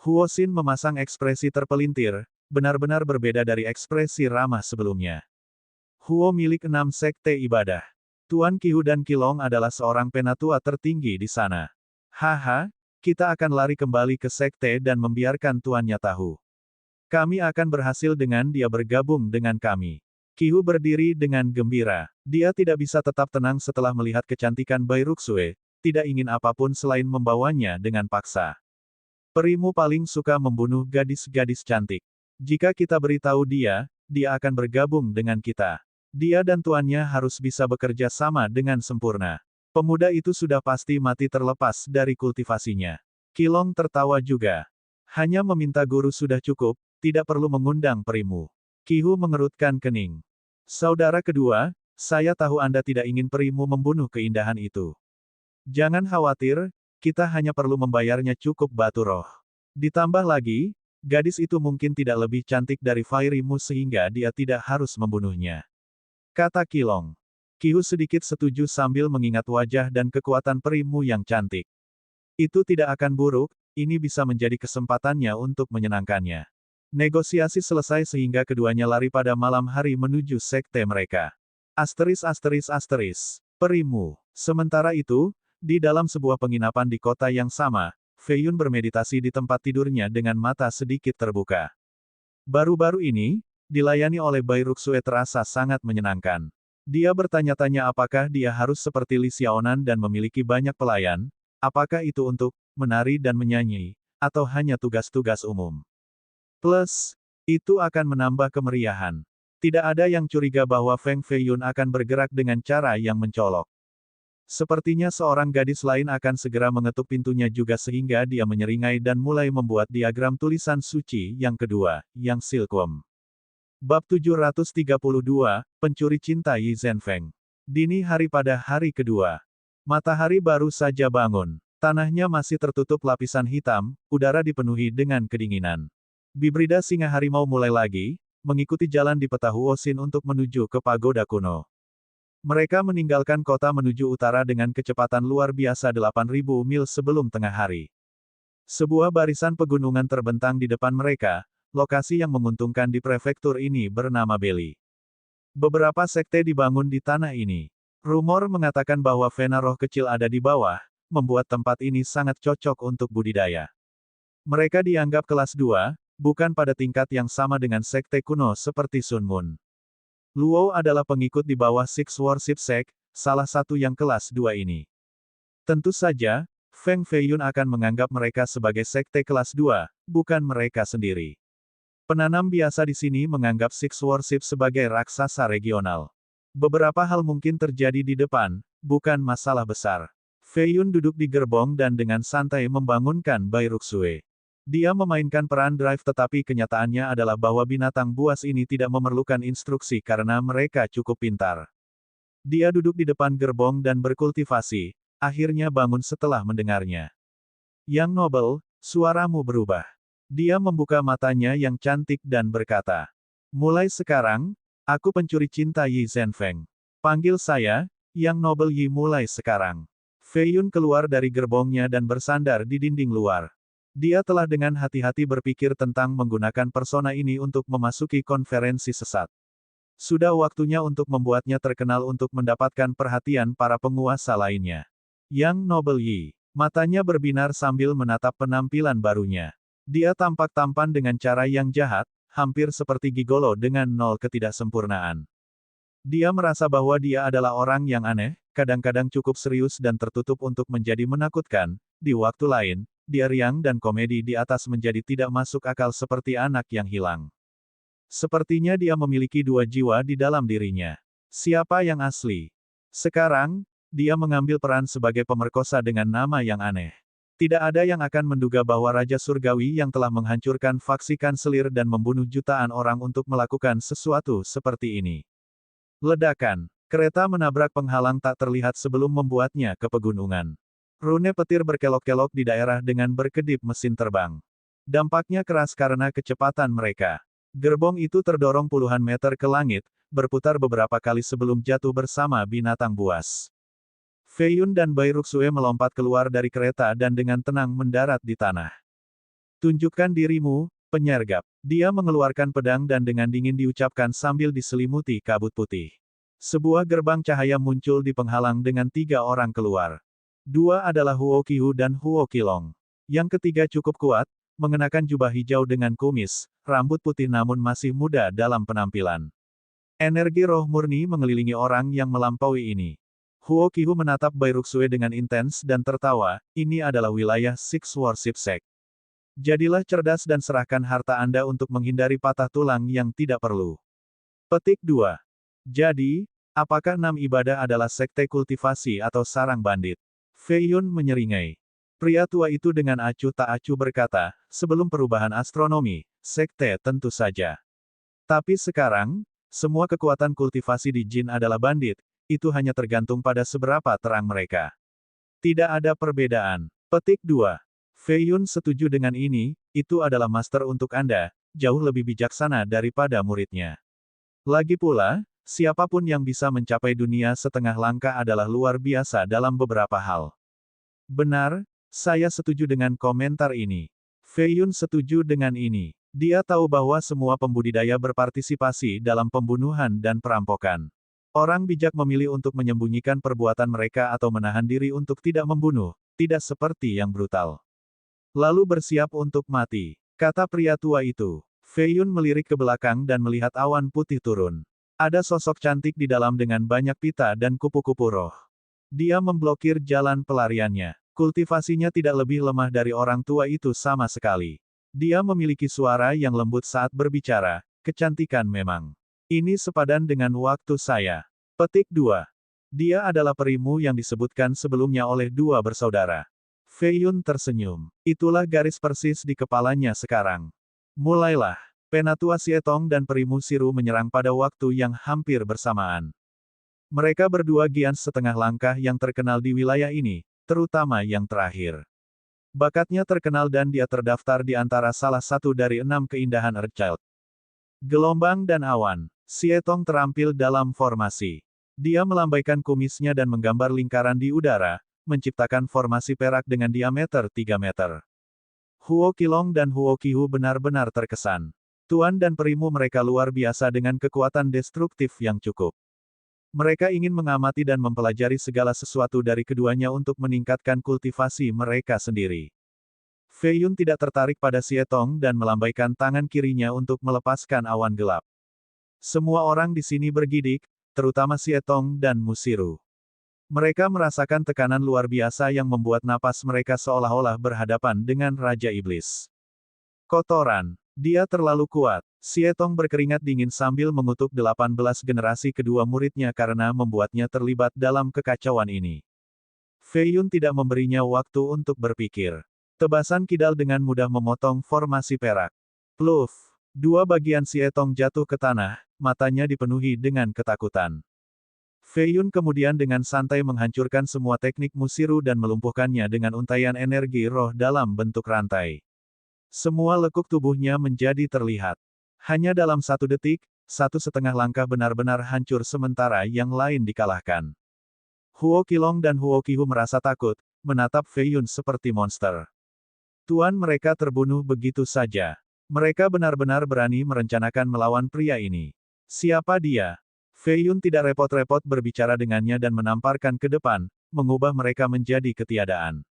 Huo Xin memasang ekspresi terpelintir, benar-benar berbeda dari ekspresi ramah sebelumnya. Huo milik 6 sekte ibadah. Tuan Qihu dan Qilong adalah seorang penatua tertinggi di sana. Haha, kita akan lari kembali ke sekte dan membiarkan tuannya tahu. Kami akan berhasil dengan dia bergabung dengan kami. Qihu berdiri dengan gembira. Dia tidak bisa tetap tenang setelah melihat kecantikan Bai Ruxue, tidak ingin apapun selain membawanya dengan paksa. Perimu paling suka membunuh gadis-gadis cantik. Jika kita beritahu dia, dia akan bergabung dengan kita. Dia dan tuannya harus bisa bekerja sama dengan sempurna. Pemuda itu sudah pasti mati terlepas dari kultivasinya. Qilong tertawa juga. Hanya meminta guru sudah cukup, tidak perlu mengundang perimu. Qihu mengerutkan kening. Saudara kedua, saya tahu Anda tidak ingin perimu membunuh keindahan itu. Jangan khawatir, kita hanya perlu membayarnya cukup batu roh. Ditambah lagi, gadis itu mungkin tidak lebih cantik dari Fairimu sehingga dia tidak harus membunuhnya. Kata Qilong. Qihu sedikit setuju sambil mengingat wajah dan kekuatan perimu yang cantik. Itu tidak akan buruk, ini bisa menjadi kesempatannya untuk menyenangkannya. Negosiasi selesai sehingga keduanya lari pada malam hari menuju sekte mereka. Perimu. Sementara itu, di dalam sebuah penginapan di kota yang sama, Fei Yun bermeditasi di tempat tidurnya dengan mata sedikit terbuka. Baru-baru ini, dilayani oleh Bai Ruxue terasa sangat menyenangkan. Dia bertanya-tanya apakah dia harus seperti Li Xiaonan dan memiliki banyak pelayan, apakah itu untuk menari dan menyanyi, atau hanya tugas-tugas umum. Plus, itu akan menambah kemeriahan. Tidak ada yang curiga bahwa Feng Feiyun akan bergerak dengan cara yang mencolok. Sepertinya seorang gadis lain akan segera mengetuk pintunya juga sehingga dia menyeringai dan mulai membuat diagram tulisan suci yang kedua, yang silkworm. Bab 732, Pencuri Cinta Yi Zhenfeng. Dini hari pada hari kedua. Matahari baru saja bangun. Tanahnya masih tertutup lapisan hitam, udara dipenuhi dengan kedinginan. Bibrida singa harimau mulai lagi, mengikuti jalan di peta Huosin untuk menuju ke pagoda kuno. Mereka meninggalkan kota menuju utara dengan kecepatan luar biasa 8.000 mil sebelum tengah hari. Sebuah barisan pegunungan terbentang di depan mereka, lokasi yang menguntungkan di prefektur ini bernama Beli. Beberapa sekte dibangun di tanah ini. Rumor mengatakan bahwa vena roh kecil ada di bawah, membuat tempat ini sangat cocok untuk budidaya. Mereka dianggap kelas 2, bukan pada tingkat yang sama dengan sekte kuno seperti Sun Moon. Luo adalah pengikut di bawah Six Worship Sect, salah satu yang kelas 2 ini. Tentu saja, Feng Feiyun akan menganggap mereka sebagai sekte kelas 2, bukan mereka sendiri. Penanam biasa di sini menganggap Six Worship sebagai raksasa regional. Beberapa hal mungkin terjadi di depan, bukan masalah besar. Feiyun duduk di gerbong dan dengan santai membangunkan Bai Ruxue. Dia memainkan peran drive tetapi kenyataannya adalah bahwa binatang buas ini tidak memerlukan instruksi karena mereka cukup pintar. Dia duduk di depan gerbong dan berkultivasi, akhirnya bangun setelah mendengarnya. Yang Noble, suaramu berubah. Dia membuka matanya yang cantik dan berkata, mulai sekarang, aku pencuri cinta Yi Zhenfeng. Panggil saya, Yang Noble Yi mulai sekarang. Feiyun keluar dari gerbongnya dan bersandar di dinding luar. Dia telah dengan hati-hati berpikir tentang menggunakan persona ini untuk memasuki konferensi sesat. Sudah waktunya untuk membuatnya terkenal untuk mendapatkan perhatian para penguasa lainnya. Yang Noble Yi. Matanya berbinar sambil menatap penampilan barunya. Dia tampak tampan dengan cara yang jahat, hampir seperti gigolo dengan nol ketidaksempurnaan. Dia merasa bahwa dia adalah orang yang aneh, kadang-kadang cukup serius dan tertutup untuk menjadi menakutkan, di waktu lain, dia riang dan komedi di atas menjadi tidak masuk akal seperti anak yang hilang. Sepertinya dia memiliki dua jiwa di dalam dirinya. Siapa yang asli? Sekarang, dia mengambil peran sebagai pemerkosa dengan nama yang aneh. Tidak ada yang akan menduga bahwa Raja Surgawi yang telah menghancurkan faksi kanselir dan membunuh jutaan orang untuk melakukan sesuatu seperti ini. Ledakan. Kereta menabrak penghalang tak terlihat sebelum membuatnya ke pegunungan. Rune petir berkelok-kelok di daerah dengan berkedip mesin terbang. Dampaknya keras karena kecepatan mereka. Gerbong itu terdorong puluhan meter ke langit, berputar beberapa kali sebelum jatuh bersama binatang buas. Feiyun dan Bai Ruxue melompat keluar dari kereta dan dengan tenang mendarat di tanah. Tunjukkan dirimu, penyergap. Dia mengeluarkan pedang dan dengan dingin diucapkan sambil diselimuti kabut putih. Sebuah gerbang cahaya muncul di penghalang dengan 3 orang keluar. Dua adalah Huo Qihu dan Huo Qilong. Yang ketiga cukup kuat, mengenakan jubah hijau dengan kumis, rambut putih namun masih muda dalam penampilan. Energi roh murni mengelilingi orang yang melampaui ini. Huo Qihu menatap Bai Ruxue dengan intens dan tertawa, ini adalah wilayah Six Worship Sect. Jadilah cerdas dan serahkan harta Anda untuk menghindari patah tulang yang tidak perlu. Petik 2. Jadi, apakah 6 ibadah adalah sekte kultivasi atau sarang bandit? Feiyun menyeringai. Pria tua itu dengan acuh tak acuh berkata, sebelum perubahan astronomi, sekte tentu saja. Tapi sekarang, semua kekuatan kultivasi di Jin adalah bandit, itu hanya tergantung pada seberapa terang mereka. Tidak ada perbedaan. Petik 2. Feiyun setuju dengan ini, itu adalah master untuk Anda, jauh lebih bijaksana daripada muridnya. Lagi pula, siapapun yang bisa mencapai dunia setengah langkah adalah luar biasa dalam beberapa hal. Benar, saya setuju dengan komentar ini. Feiyun setuju dengan ini. Dia tahu bahwa semua pembudidaya berpartisipasi dalam pembunuhan dan perampokan. Orang bijak memilih untuk menyembunyikan perbuatan mereka atau menahan diri untuk tidak membunuh, tidak seperti yang brutal. Lalu bersiap untuk mati, kata pria tua itu. Feiyun melirik ke belakang dan melihat awan putih turun. Ada sosok cantik di dalam dengan banyak pita dan kupu-kupu roh. Dia memblokir jalan pelariannya. Kultivasinya tidak lebih lemah dari orang tua itu sama sekali. Dia memiliki suara yang lembut saat berbicara, kecantikan memang. Ini sepadan dengan waktu saya. Petik 2. Dia adalah perimu yang disebutkan sebelumnya oleh dua bersaudara. Fei Yun tersenyum. Itulah garis persis di kepalanya sekarang. Mulailah. Penatua Sietong dan perimu Siru menyerang pada waktu yang hampir bersamaan. Mereka berdua gians setengah langkah yang terkenal di wilayah ini, terutama yang terakhir. Bakatnya terkenal dan dia terdaftar di antara salah satu dari 6 keindahan Earthchild. Gelombang dan awan. Sietong terampil dalam formasi. Dia melambaikan kumisnya dan menggambar lingkaran di udara, menciptakan formasi perak dengan diameter 3 meter. Huo Qilong dan Huo Qihu benar-benar terkesan. Tuan dan perimu mereka luar biasa dengan kekuatan destruktif yang cukup. Mereka ingin mengamati dan mempelajari segala sesuatu dari keduanya untuk meningkatkan kultivasi mereka sendiri. Fei Yun tidak tertarik pada Sietong dan melambaikan tangan kirinya untuk melepaskan awan gelap. Semua orang di sini bergidik, terutama Sietong dan Musiru. Mereka merasakan tekanan luar biasa yang membuat napas mereka seolah-olah berhadapan dengan Raja Iblis. Kotoran. Dia terlalu kuat. Sietong berkeringat dingin sambil mengutuk 18 generasi kedua muridnya karena membuatnya terlibat dalam kekacauan ini. Fei Yun tidak memberinya waktu untuk berpikir. Tebasan kidal dengan mudah memotong formasi perak. Pluf! Dua bagian Sietong jatuh ke tanah, matanya dipenuhi dengan ketakutan. Fei Yun kemudian dengan santai menghancurkan semua teknik Musiru dan melumpuhkannya dengan untaian energi roh dalam bentuk rantai. Semua lekuk tubuhnya menjadi terlihat. Hanya dalam 1 detik, 1,5 langkah benar-benar hancur sementara yang lain dikalahkan. Huo Qilong dan Huo Qihu merasa takut, menatap Fei Yun seperti monster. Tuan mereka terbunuh begitu saja. Mereka benar-benar berani merencanakan melawan pria ini. Siapa dia? Fei Yun tidak repot-repot berbicara dengannya dan menamparkan ke depan, mengubah mereka menjadi ketiadaan.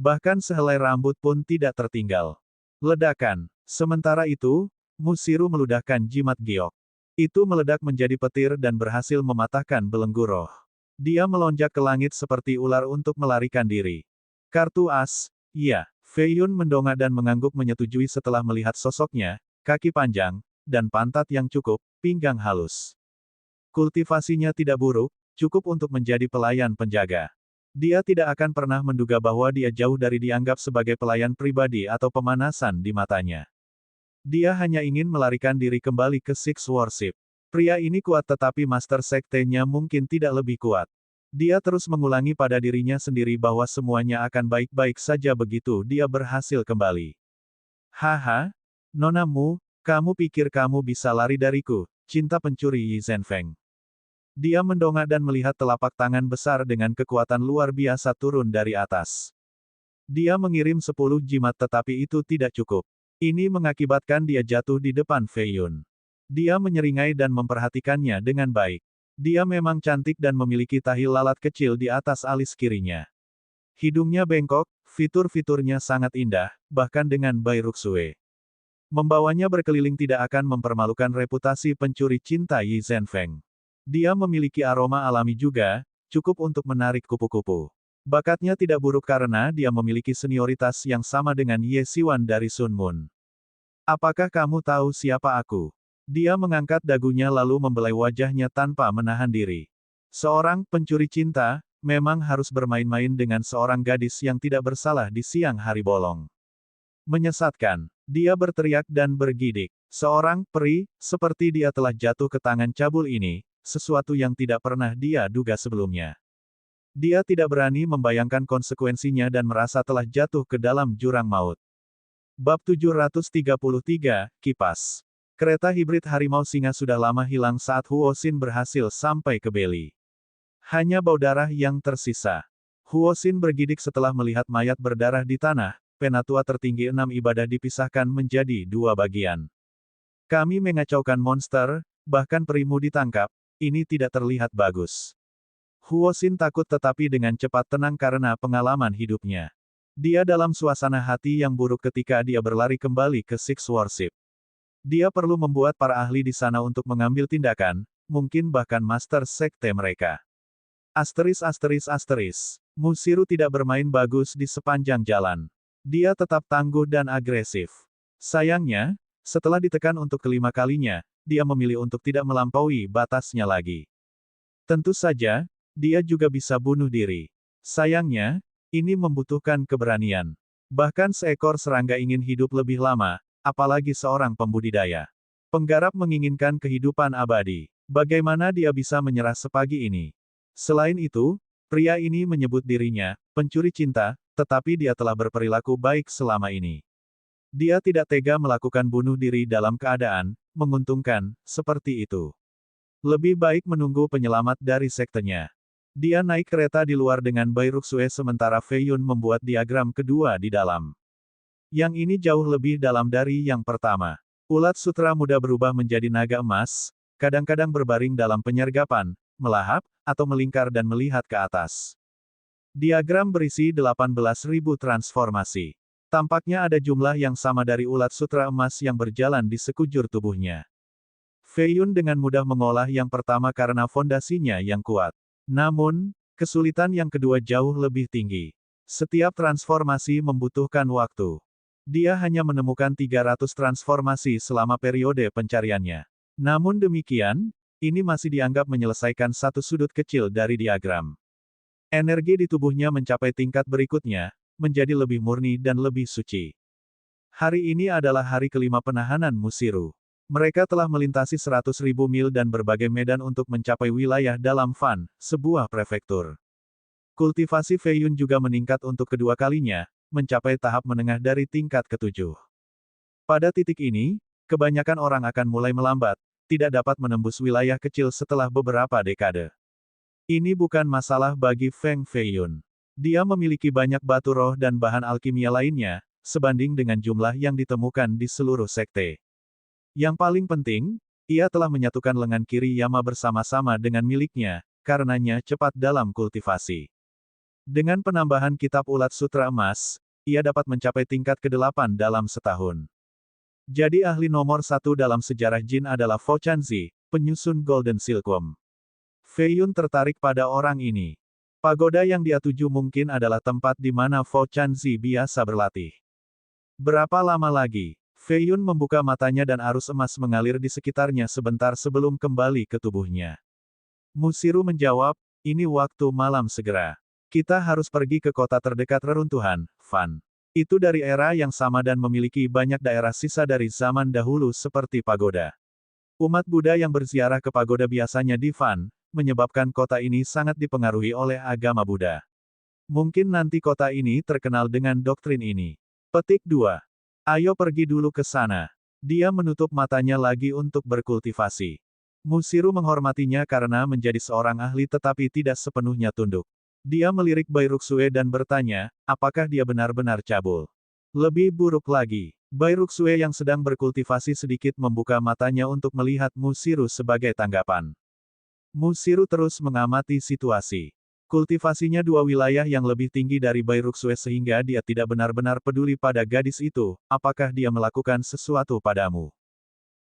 Bahkan sehelai rambut pun tidak tertinggal. Ledakan. Sementara itu, Musiru meludahkan jimat giok. Itu meledak menjadi petir dan berhasil mematahkan belenggu roh. Dia melonjak ke langit seperti ular untuk melarikan diri. Kartu as, iya. Fei Yun mendongak dan mengangguk menyetujui setelah melihat sosoknya, kaki panjang, dan pantat yang cukup, pinggang halus. Kultivasinya tidak buruk, cukup untuk menjadi pelayan penjaga. Dia tidak akan pernah menduga bahwa dia jauh dari dianggap sebagai pelayan pribadi atau pemanasan di matanya. Dia hanya ingin melarikan diri kembali ke Six Worship. Pria ini kuat tetapi Master Sekte-nya mungkin tidak lebih kuat. Dia terus mengulangi pada dirinya sendiri bahwa semuanya akan baik-baik saja begitu dia berhasil kembali. Haha, Nona Mu, kamu pikir kamu bisa lari dariku, cinta pencuri Yi Zhenfeng. Dia mendongak dan melihat telapak tangan besar dengan kekuatan luar biasa turun dari atas. Dia mengirim 10 jimat tetapi itu tidak cukup. Ini mengakibatkan dia jatuh di depan Fei Yun. Dia menyeringai dan memperhatikannya dengan baik. Dia memang cantik dan memiliki tahi lalat kecil di atas alis kirinya. Hidungnya bengkok, fitur-fiturnya sangat indah, bahkan dengan Bai Ruxue. Membawanya berkeliling tidak akan mempermalukan reputasi pencuri cinta Yi Zhenfeng. Dia memiliki aroma alami juga, cukup untuk menarik kupu-kupu. Bakatnya tidak buruk karena dia memiliki senioritas yang sama dengan Ye Xiwan dari Sun Moon. Apakah kamu tahu siapa aku? Dia mengangkat dagunya lalu membelai wajahnya tanpa menahan diri. Seorang pencuri cinta, memang harus bermain-main dengan seorang gadis yang tidak bersalah di siang hari bolong. Menyesatkan. Dia berteriak dan bergidik. Seorang peri, seperti dia telah jatuh ke tangan cabul ini, sesuatu yang tidak pernah dia duga sebelumnya. Dia tidak berani membayangkan konsekuensinya dan merasa telah jatuh ke dalam jurang maut. Bab 733, Kipas. Kereta hibrid harimau singa sudah lama hilang saat Huo Xin berhasil sampai ke Beli. Hanya bau darah yang tersisa. Huo Xin bergidik setelah melihat mayat berdarah di tanah, penatua tertinggi 6 ibadah dipisahkan menjadi 2 bagian. Kami mengacaukan monster, bahkan perimu ditangkap, ini tidak terlihat bagus. Huo Xin takut tetapi dengan cepat tenang karena pengalaman hidupnya. Dia dalam suasana hati yang buruk ketika dia berlari kembali ke Six Worship. Dia perlu membuat para ahli di sana untuk mengambil tindakan, mungkin bahkan master sekte mereka. Asteris asteris asteris. Musiru tidak bermain bagus di sepanjang jalan. Dia tetap tangguh dan agresif. Sayangnya, setelah ditekan untuk kelima kalinya, dia memilih untuk tidak melampaui batasnya lagi. Tentu saja, dia juga bisa bunuh diri. Sayangnya, ini membutuhkan keberanian. Bahkan seekor serangga ingin hidup lebih lama, apalagi seorang pembudidaya. Penggarap menginginkan kehidupan abadi. Bagaimana dia bisa menyerah sepagi ini? Selain itu, pria ini menyebut dirinya pencuri cinta, tetapi dia telah berperilaku baik selama ini. Dia tidak tega melakukan bunuh diri dalam keadaan menguntungkan seperti itu. Lebih baik menunggu penyelamat dari sektenya. Dia naik kereta di luar dengan Bairuksue sementara Fei Yun membuat diagram kedua di dalam. Yang ini jauh lebih dalam dari yang pertama. Ulat sutra muda berubah menjadi naga emas, kadang-kadang berbaring dalam penyergapan, melahap, atau melingkar dan melihat ke atas. Diagram berisi 18.000 transformasi. Tampaknya ada jumlah yang sama dari ulat sutra emas yang berjalan di sekujur tubuhnya. Fei Yun dengan mudah mengolah yang pertama karena fondasinya yang kuat. Namun, kesulitan yang kedua jauh lebih tinggi. Setiap transformasi membutuhkan waktu. Dia hanya menemukan 300 transformasi selama periode pencariannya. Namun demikian, ini masih dianggap menyelesaikan satu sudut kecil dari diagram. Energi di tubuhnya mencapai tingkat berikutnya, menjadi lebih murni dan lebih suci. Hari ini adalah hari kelima penahanan Musiru. Mereka telah melintasi 100.000 mil dan berbagai medan untuk mencapai wilayah dalam Fan, sebuah prefektur. Kultivasi Fei Yun juga meningkat untuk kedua kalinya, mencapai tahap menengah dari tingkat ketujuh. Pada titik ini, kebanyakan orang akan mulai melambat, tidak dapat menembus wilayah kecil setelah beberapa dekade. Ini bukan masalah bagi Feng Fei Yun. Dia memiliki banyak batu roh dan bahan alkimia lainnya, sebanding dengan jumlah yang ditemukan di seluruh sekte. Yang paling penting, ia telah menyatukan lengan kiri Yama bersama-sama dengan miliknya, karenanya cepat dalam kultivasi. Dengan penambahan kitab ulat sutra emas, ia dapat mencapai tingkat ke-8 dalam setahun. Jadi ahli nomor 1 dalam sejarah Jin adalah Fo Chanzi, penyusun Golden Silkworm. Fei Yun tertarik pada orang ini. Pagoda yang dia tuju mungkin adalah tempat di mana Fo Chanzi biasa berlatih. Berapa lama lagi? Fei Yun membuka matanya dan arus emas mengalir di sekitarnya sebentar sebelum kembali ke tubuhnya. Musiru menjawab, ini waktu malam segera. Kita harus pergi ke kota terdekat reruntuhan, Fan. Itu dari era yang sama dan memiliki banyak daerah sisa dari zaman dahulu seperti pagoda. Umat Buddha yang berziarah ke pagoda biasanya di Fan, menyebabkan kota ini sangat dipengaruhi oleh agama Buddha. Mungkin nanti kota ini terkenal dengan doktrin ini. Petik 2. Ayo pergi dulu ke sana. Dia menutup matanya lagi untuk berkultivasi. Musiru menghormatinya karena menjadi seorang ahli tetapi tidak sepenuhnya tunduk. Dia melirik Bairuksue dan bertanya, apakah dia benar-benar cabul? Lebih buruk lagi, Bairuksue yang sedang berkultivasi sedikit membuka matanya untuk melihat Musiru sebagai tanggapan. Musiru terus mengamati situasi. Kultivasinya dua wilayah yang lebih tinggi dari Bairuksue sehingga dia tidak benar-benar peduli pada gadis itu, apakah dia melakukan sesuatu padamu.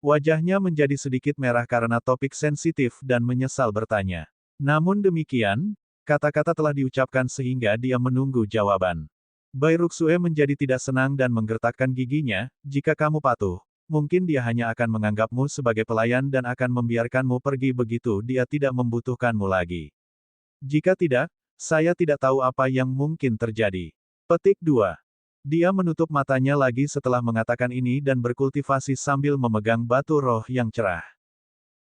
Wajahnya menjadi sedikit merah karena topik sensitif dan menyesal bertanya. Namun demikian, kata-kata telah diucapkan sehingga dia menunggu jawaban. Bairuksue menjadi tidak senang dan menggertakkan giginya, jika kamu patuh, mungkin dia hanya akan menganggapmu sebagai pelayan dan akan membiarkanmu pergi begitu dia tidak membutuhkanmu lagi. Jika tidak, saya tidak tahu apa yang mungkin terjadi. Petik 2. Dia menutup matanya lagi setelah mengatakan ini dan berkultivasi sambil memegang batu roh yang cerah.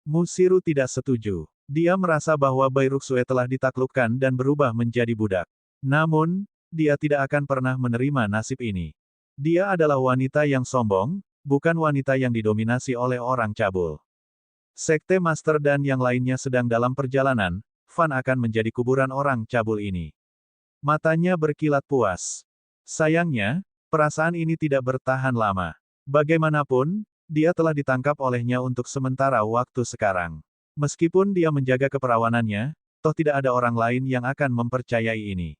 Musiru tidak setuju. Dia merasa bahwa Bairuksue telah ditaklukkan dan berubah menjadi budak. Namun, dia tidak akan pernah menerima nasib ini. Dia adalah wanita yang sombong, bukan wanita yang didominasi oleh orang cabul. Sekte Master dan yang lainnya sedang dalam perjalanan, Fan akan menjadi kuburan orang cabul ini. Matanya berkilat puas. Sayangnya, perasaan ini tidak bertahan lama. Bagaimanapun, dia telah ditangkap olehnya untuk sementara waktu sekarang. Meskipun dia menjaga keperawanannya, toh tidak ada orang lain yang akan mempercayai ini.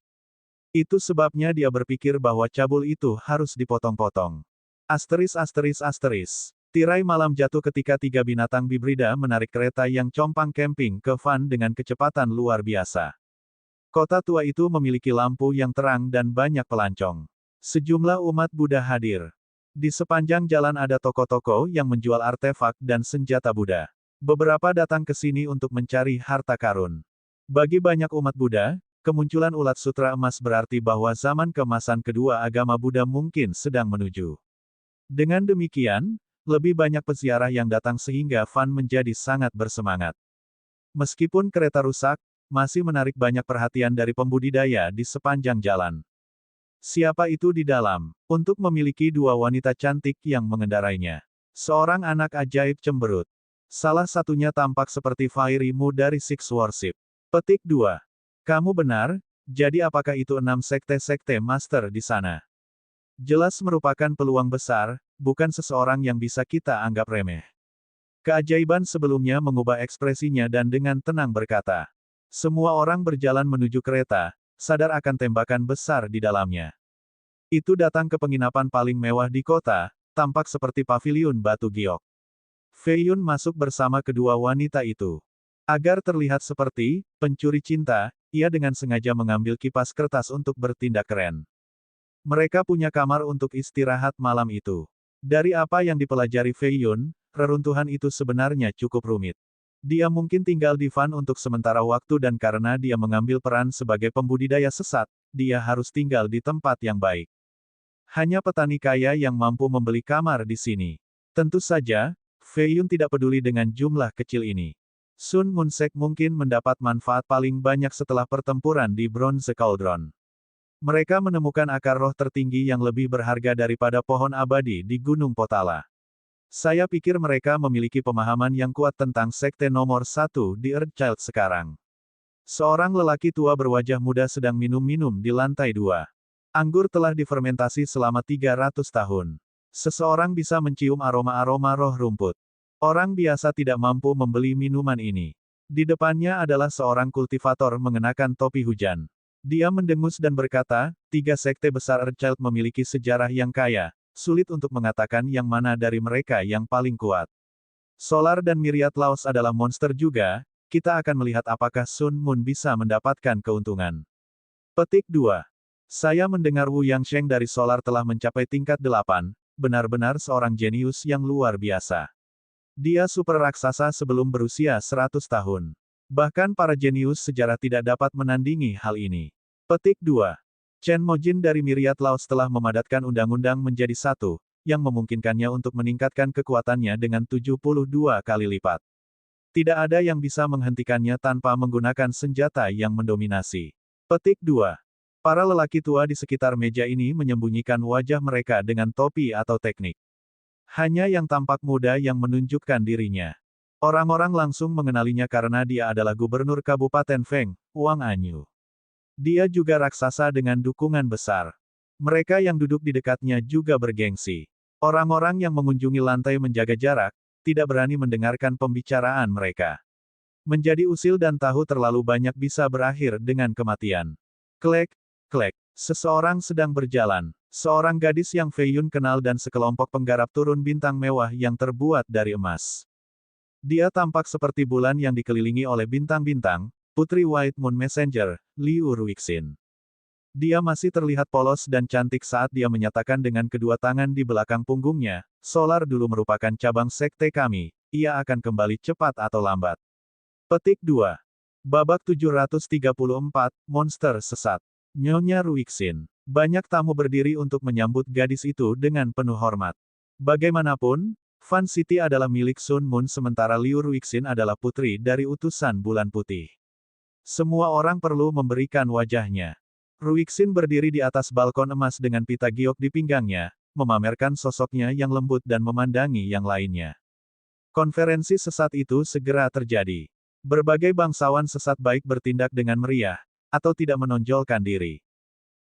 Itu sebabnya dia berpikir bahwa cabul itu harus dipotong-potong. Asteris asteris asteris. Tirai malam jatuh ketika tiga binatang bibrida menarik kereta yang compang camping ke Van dengan kecepatan luar biasa. Kota tua itu memiliki lampu yang terang dan banyak pelancong. Sejumlah umat Buddha hadir. Di sepanjang jalan ada toko-toko yang menjual artefak dan senjata Buddha. Beberapa datang ke sini untuk mencari harta karun. Bagi banyak umat Buddha, kemunculan ulat sutra emas berarti bahwa zaman keemasan kedua agama Buddha mungkin sedang menuju. Dengan demikian, lebih banyak peziarah yang datang sehingga Van menjadi sangat bersemangat. Meskipun kereta rusak, masih menarik banyak perhatian dari pembudidaya di sepanjang jalan. Siapa itu di dalam? Untuk memiliki dua wanita cantik yang mengendarainya. Seorang anak ajaib cemberut. Salah satunya tampak seperti Fairy-mu dari Six Worship. Petik 2. Kamu benar, jadi apakah itu 6 sekte-sekte master di sana? Jelas merupakan peluang besar, bukan seseorang yang bisa kita anggap remeh. Keajaiban sebelumnya mengubah ekspresinya dan dengan tenang berkata. Semua orang berjalan menuju kereta, sadar akan tembakan besar di dalamnya. Itu datang ke penginapan paling mewah di kota, tampak seperti paviliun batu giok. Fei Yun masuk bersama kedua wanita itu. Agar terlihat seperti pencuri cinta, ia dengan sengaja mengambil kipas kertas untuk bertindak keren. Mereka punya kamar untuk istirahat malam itu. Dari apa yang dipelajari Fei Yun, reruntuhan itu sebenarnya cukup rumit. Dia mungkin tinggal di Van untuk sementara waktu dan karena dia mengambil peran sebagai pembudidaya sesat, dia harus tinggal di tempat yang baik. Hanya petani kaya yang mampu membeli kamar di sini. Tentu saja, Fei Yun tidak peduli dengan jumlah kecil ini. Sun Munsek mungkin mendapat manfaat paling banyak setelah pertempuran di Bronze Cauldron. Mereka menemukan akar roh tertinggi yang lebih berharga daripada pohon abadi di Gunung Potala. Saya pikir mereka memiliki pemahaman yang kuat tentang sekte nomor 1 di Earthchild sekarang. Seorang lelaki tua berwajah muda sedang minum-minum di lantai 2. Anggur telah difermentasi selama 300 tahun. Seseorang bisa mencium aroma-aroma roh rumput. Orang biasa tidak mampu membeli minuman ini. Di depannya adalah seorang kultivator mengenakan topi hujan. Dia mendengus dan berkata, 3 sekte besar Earthchild memiliki sejarah yang kaya, sulit untuk mengatakan yang mana dari mereka yang paling kuat. Solar dan Myriad Laos adalah monster juga, kita akan melihat apakah Sun Moon bisa mendapatkan keuntungan. Petik 2. Saya mendengar Wu Yangsheng dari Solar telah mencapai tingkat 8, benar-benar seorang jenius yang luar biasa. Dia super raksasa sebelum berusia 100 tahun. Bahkan para jenius sejarah tidak dapat menandingi hal ini. Petik 2. Chen Mojin dari Myriad Laos telah memadatkan undang-undang menjadi satu, yang memungkinkannya untuk meningkatkan kekuatannya dengan 72 kali lipat. Tidak ada yang bisa menghentikannya tanpa menggunakan senjata yang mendominasi. Petik 2. Para lelaki tua di sekitar meja ini menyembunyikan wajah mereka dengan topi atau teknik. Hanya yang tampak muda yang menunjukkan dirinya. Orang-orang langsung mengenalinya karena dia adalah gubernur Kabupaten Feng, Wang Anyu. Dia juga raksasa dengan dukungan besar. Mereka yang duduk di dekatnya juga bergengsi. Orang-orang yang mengunjungi lantai menjaga jarak, tidak berani mendengarkan pembicaraan mereka. Menjadi usil dan tahu terlalu banyak bisa berakhir dengan kematian. Klek, klek. Seseorang sedang berjalan. Seorang gadis yang Fei Yun kenal dan sekelompok penggarap turun bintang mewah yang terbuat dari emas. Dia tampak seperti bulan yang dikelilingi oleh bintang-bintang, Putri White Moon Messenger, Liu Ruixin. Dia masih terlihat polos dan cantik saat dia menyatakan dengan kedua tangan di belakang punggungnya, Solar dulu merupakan cabang sekte kami, ia akan kembali cepat atau lambat. Petik 2. Babak 734, Monster Sesat. Nyonya Ruixin. Banyak tamu berdiri untuk menyambut gadis itu dengan penuh hormat. Bagaimanapun, Fan City adalah milik Sun Moon sementara Liu Ruixin adalah putri dari utusan Bulan Putih. Semua orang perlu memberikan wajahnya. Ruixin berdiri di atas balkon emas dengan pita giok di pinggangnya, memamerkan sosoknya yang lembut dan memandangi yang lainnya. Konferensi sesat itu segera terjadi. Berbagai bangsawan sesat baik bertindak dengan meriah, atau tidak menonjolkan diri.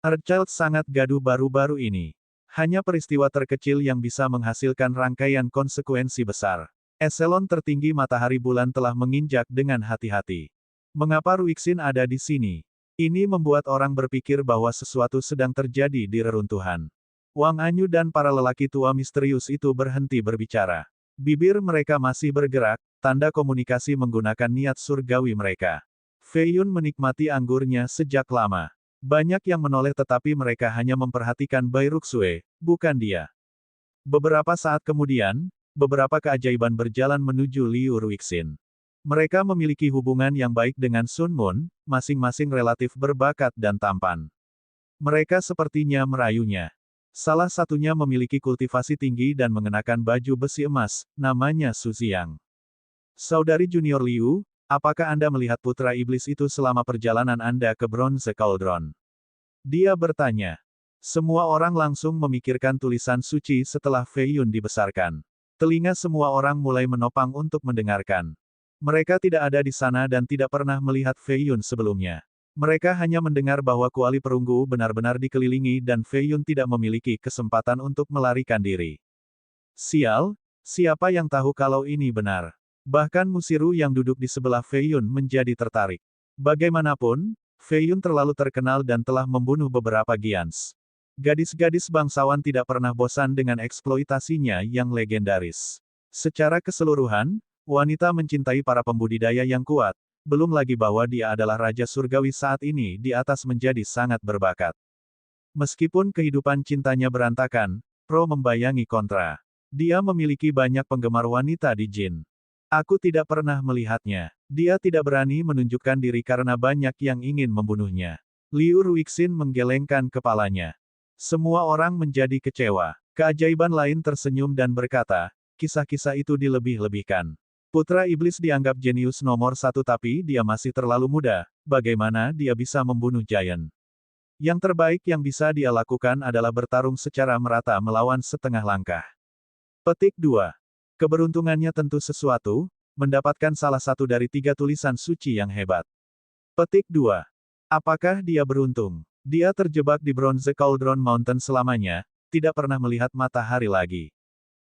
Earthchild sangat gaduh baru-baru ini. Hanya peristiwa terkecil yang bisa menghasilkan rangkaian konsekuensi besar. Eselon tertinggi matahari bulan telah menginjak dengan hati-hati. Mengapa Ruixin ada di sini? Ini membuat orang berpikir bahwa sesuatu sedang terjadi di reruntuhan. Wang Anyu dan para lelaki tua misterius itu berhenti berbicara. Bibir mereka masih bergerak, tanda komunikasi menggunakan niat surgawi mereka. Fei Yun menikmati anggurnya sejak lama. Banyak yang menoleh tetapi mereka hanya memperhatikan Bai Ruxue, bukan dia. Beberapa saat kemudian, beberapa keajaiban berjalan menuju Liu Ruixin. Mereka memiliki hubungan yang baik dengan Sun Mun, masing-masing relatif berbakat dan tampan. Mereka sepertinya merayunya. Salah satunya memiliki kultivasi tinggi dan mengenakan baju besi emas, namanya Su Xiang. Saudari junior Liu, apakah Anda melihat putra iblis itu selama perjalanan Anda ke Bronze Cauldron? Dia bertanya. Semua orang langsung memikirkan tulisan suci setelah Fei Yun dibesarkan. Telinga semua orang mulai menopang untuk mendengarkan. Mereka tidak ada di sana dan tidak pernah melihat Fei Yun sebelumnya. Mereka hanya mendengar bahwa kuali perunggu benar-benar dikelilingi dan Fei Yun tidak memiliki kesempatan untuk melarikan diri. Sial, siapa yang tahu kalau ini benar? Bahkan Musiru yang duduk di sebelah Fei Yun menjadi tertarik. Bagaimanapun, Fei Yun terlalu terkenal dan telah membunuh beberapa Giants. Gadis-gadis bangsawan tidak pernah bosan dengan eksploitasinya yang legendaris. Secara keseluruhan, wanita mencintai para pembudidaya yang kuat. Belum lagi bahwa dia adalah Raja Surgawi saat ini di atas menjadi sangat berbakat. Meskipun kehidupan cintanya berantakan, Pro membayangi kontra. Dia memiliki banyak penggemar wanita di Jin. Aku tidak pernah melihatnya. Dia tidak berani menunjukkan diri karena banyak yang ingin membunuhnya. Liu Ruixin menggelengkan kepalanya. Semua orang menjadi kecewa. Keajaiban lain tersenyum dan berkata, kisah-kisah itu dilebih-lebihkan. Putra iblis dianggap jenius nomor satu tapi dia masih terlalu muda, bagaimana dia bisa membunuh Giant? Yang terbaik yang bisa dia lakukan adalah bertarung secara merata melawan setengah langkah. Petik 2. Keberuntungannya tentu sesuatu, mendapatkan salah satu dari 3 tulisan suci yang hebat. Petik 2. Apakah dia beruntung? Dia terjebak di Bronze Cauldron Mountain selamanya, tidak pernah melihat matahari lagi.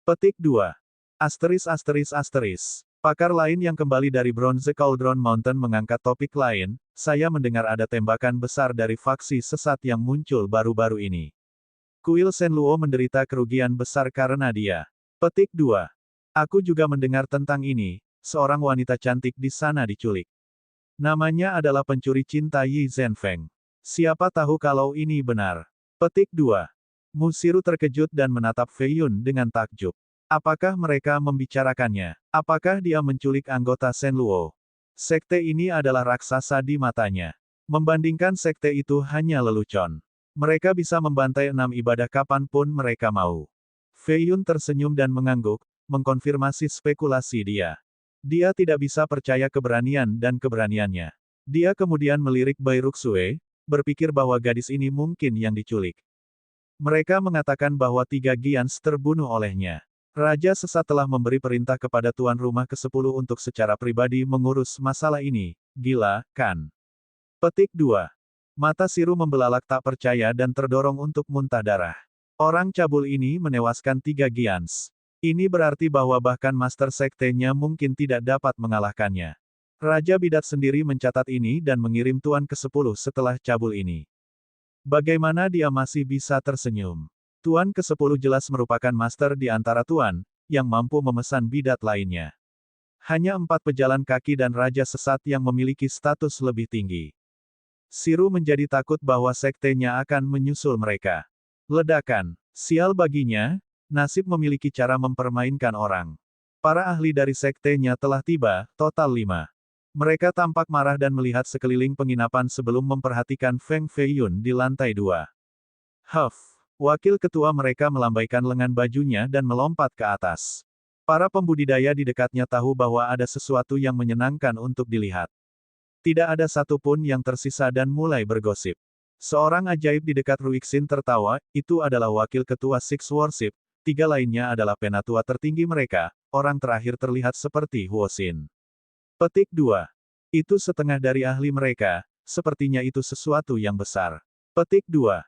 Petik 2. ****. Pakar lain yang kembali dari Bronze Cauldron Mountain mengangkat topik lain, saya mendengar ada tembakan besar dari faksi sesat yang muncul baru-baru ini. Kuil Shenluo menderita kerugian besar karena dia. Petik 2. Aku juga mendengar tentang ini, seorang wanita cantik di sana diculik. Namanya adalah pencuri cinta Yi Zhenfeng. Siapa tahu kalau ini benar. Petik 2. Musiru terkejut dan menatap Fei Yun dengan takjub. Apakah mereka membicarakannya? Apakah dia menculik anggota Shenluo? Sekte ini adalah raksasa di matanya. Membandingkan sekte itu hanya lelucon. Mereka bisa membantai 6 ibadah kapanpun mereka mau. Fei Yun tersenyum dan mengangguk, mengkonfirmasi spekulasi dia. Dia tidak bisa percaya keberanian dan keberaniannya. Dia kemudian melirik Bai Ruxue, berpikir bahwa gadis ini mungkin yang diculik. Mereka mengatakan bahwa 3 Giants terbunuh olehnya. Raja Sesat telah memberi perintah kepada tuan rumah ke-10 untuk secara pribadi mengurus masalah ini. Gila, kan? Petik 2. Mata Siru membelalak tak percaya dan terdorong untuk muntah darah. Orang cabul ini menewaskan 3 Giants. Ini berarti bahwa bahkan Master Sektenya mungkin tidak dapat mengalahkannya. Raja Bidat sendiri mencatat ini dan mengirim tuan ke-10 setelah cabul ini. Bagaimana dia masih bisa tersenyum? Tuan ke-10 jelas merupakan master di antara tuan, yang mampu memesan bidat lainnya. Hanya 4 pejalan kaki dan Raja Sesat yang memiliki status lebih tinggi. Siru menjadi takut bahwa sektenya akan menyusul mereka. Ledakan. Sial baginya, nasib memiliki cara mempermainkan orang. Para ahli dari sektenya telah tiba, total 5. Mereka tampak marah dan melihat sekeliling penginapan sebelum memperhatikan Feng Fei Yun di lantai 2. Huff. Wakil ketua mereka melambaikan lengan bajunya dan melompat ke atas. Para pembudidaya di dekatnya tahu bahwa ada sesuatu yang menyenangkan untuk dilihat. Tidak ada satupun yang tersisa dan mulai bergosip. Seorang ajaib di dekat Ruixin tertawa, itu adalah wakil ketua Six Worship, 3 lainnya adalah penatua tertinggi mereka, orang terakhir terlihat seperti Huoxin. Petik 2. Itu setengah dari ahli mereka, sepertinya itu sesuatu yang besar. Petik 2.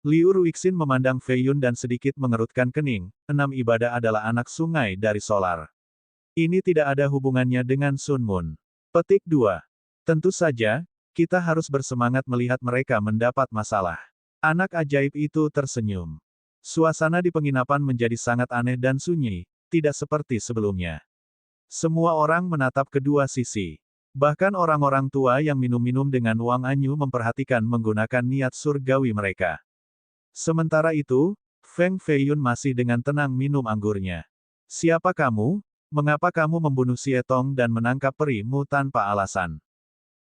Liu Ruixin memandang Fei Yun dan sedikit mengerutkan kening, 6 ibadah adalah anak sungai dari solar. Ini tidak ada hubungannya dengan Sun Mun. Petik 2. Tentu saja, kita harus bersemangat melihat mereka mendapat masalah. Anak ajaib itu tersenyum. Suasana di penginapan menjadi sangat aneh dan sunyi, tidak seperti sebelumnya. Semua orang menatap kedua sisi. Bahkan orang-orang tua yang minum-minum dengan Wang Anyu memperhatikan menggunakan niat surgawi mereka. Sementara itu, Feng Feiyun masih dengan tenang minum anggurnya. Siapa kamu? Mengapa kamu membunuh Sietong dan menangkap perimu tanpa alasan?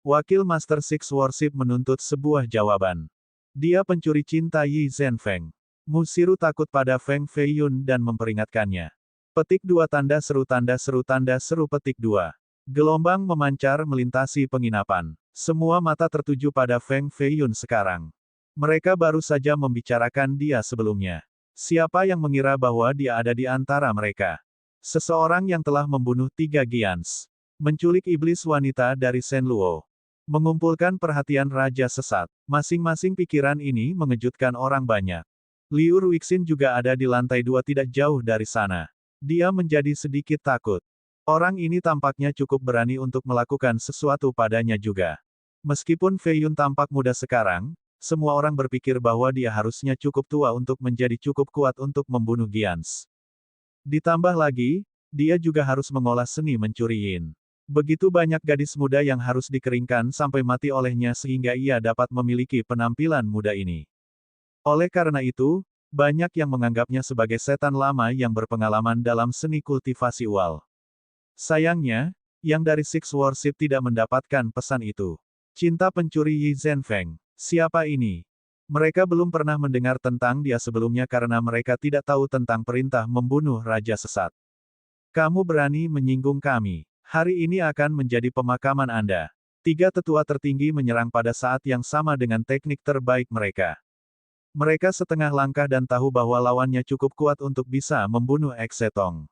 Wakil Master Six Worship menuntut sebuah jawaban. Dia pencuri cinta Yi Zhenfeng. Musiru takut pada Feng Feiyun dan memperingatkannya. Petik 2 tanda seru petik 2. Gelombang memancar melintasi penginapan. Semua mata tertuju pada Feng Feiyun sekarang. Mereka baru saja membicarakan dia sebelumnya. Siapa yang mengira bahwa dia ada di antara mereka? Seseorang yang telah membunuh 3 Giants. Menculik iblis wanita dari Shenluo. Mengumpulkan perhatian Raja Sesat. Masing-masing pikiran ini mengejutkan orang banyak. Liu Ruixin juga ada di lantai 2 tidak jauh dari sana. Dia menjadi sedikit takut. Orang ini tampaknya cukup berani untuk melakukan sesuatu padanya juga. Meskipun Feiyun tampak muda sekarang, semua orang berpikir bahwa dia harusnya cukup tua untuk menjadi cukup kuat untuk membunuh Giants. Ditambah lagi, dia juga harus mengolah seni mencuri yin. Begitu banyak gadis muda yang harus dikeringkan sampai mati olehnya sehingga ia dapat memiliki penampilan muda ini. Oleh karena itu, banyak yang menganggapnya sebagai setan lama yang berpengalaman dalam seni kultivasi ual. Sayangnya, yang dari Six Worship tidak mendapatkan pesan itu. Cinta pencuri Yi Zhenfeng. Siapa ini? Mereka belum pernah mendengar tentang dia sebelumnya karena mereka tidak tahu tentang perintah membunuh Raja Sesat. Kamu berani menyinggung kami. Hari ini akan menjadi pemakaman Anda. 3 tetua tertinggi menyerang pada saat yang sama dengan teknik terbaik mereka. Mereka setengah langkah dan tahu bahwa lawannya cukup kuat untuk bisa membunuh Exetong.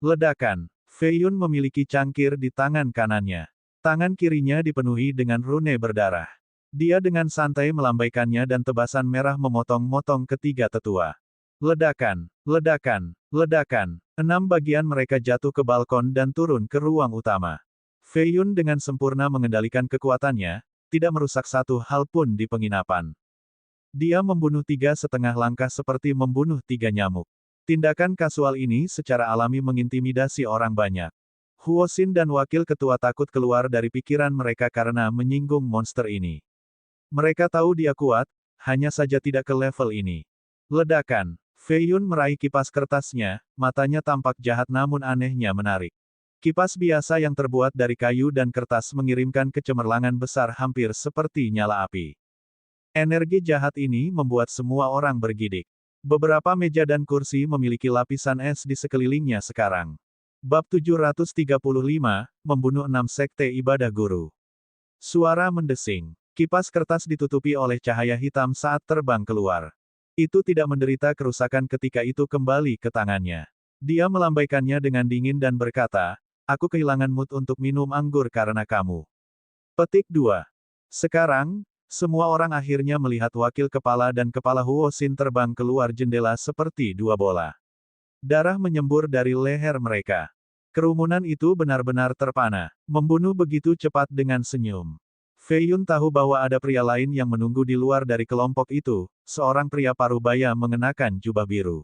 Ledakan. Feiyun memiliki cangkir di tangan kanannya. Tangan kirinya dipenuhi dengan rune berdarah. Dia dengan santai melambaikannya dan tebasan merah memotong-motong ketiga tetua. Ledakan, ledakan, ledakan. 6 bagian mereka jatuh ke balkon dan turun ke ruang utama. Feiyun dengan sempurna mengendalikan kekuatannya, tidak merusak satu hal pun di penginapan. Dia membunuh 3,5 langkah seperti membunuh 3 nyamuk. Tindakan kasual ini secara alami mengintimidasi orang banyak. Huosin dan wakil ketua takut keluar dari pikiran mereka karena menyinggung monster ini. Mereka tahu dia kuat, hanya saja tidak ke level ini. Ledakan. Feiyun meraih kipas kertasnya, matanya tampak jahat namun anehnya menarik. Kipas biasa yang terbuat dari kayu dan kertas mengirimkan kecemerlangan besar hampir seperti nyala api. Energi jahat ini membuat semua orang bergidik. Beberapa meja dan kursi memiliki lapisan es di sekelilingnya sekarang. Bab 735, membunuh 6 sekte ibadah guru. Suara mendesing. Kipas kertas ditutupi oleh cahaya hitam saat terbang keluar. Itu tidak menderita kerusakan ketika itu kembali ke tangannya. Dia melambaikannya dengan dingin dan berkata, "Aku kehilangan mood untuk minum anggur karena kamu." Petik 2. Sekarang, semua orang akhirnya melihat wakil kepala dan kepala Huosin terbang keluar jendela seperti 2 bola. Darah menyembur dari leher mereka. Kerumunan itu benar-benar terpana, membunuh begitu cepat dengan senyum. Feiyun tahu bahwa ada pria lain yang menunggu di luar dari kelompok itu, seorang pria parubaya mengenakan jubah biru.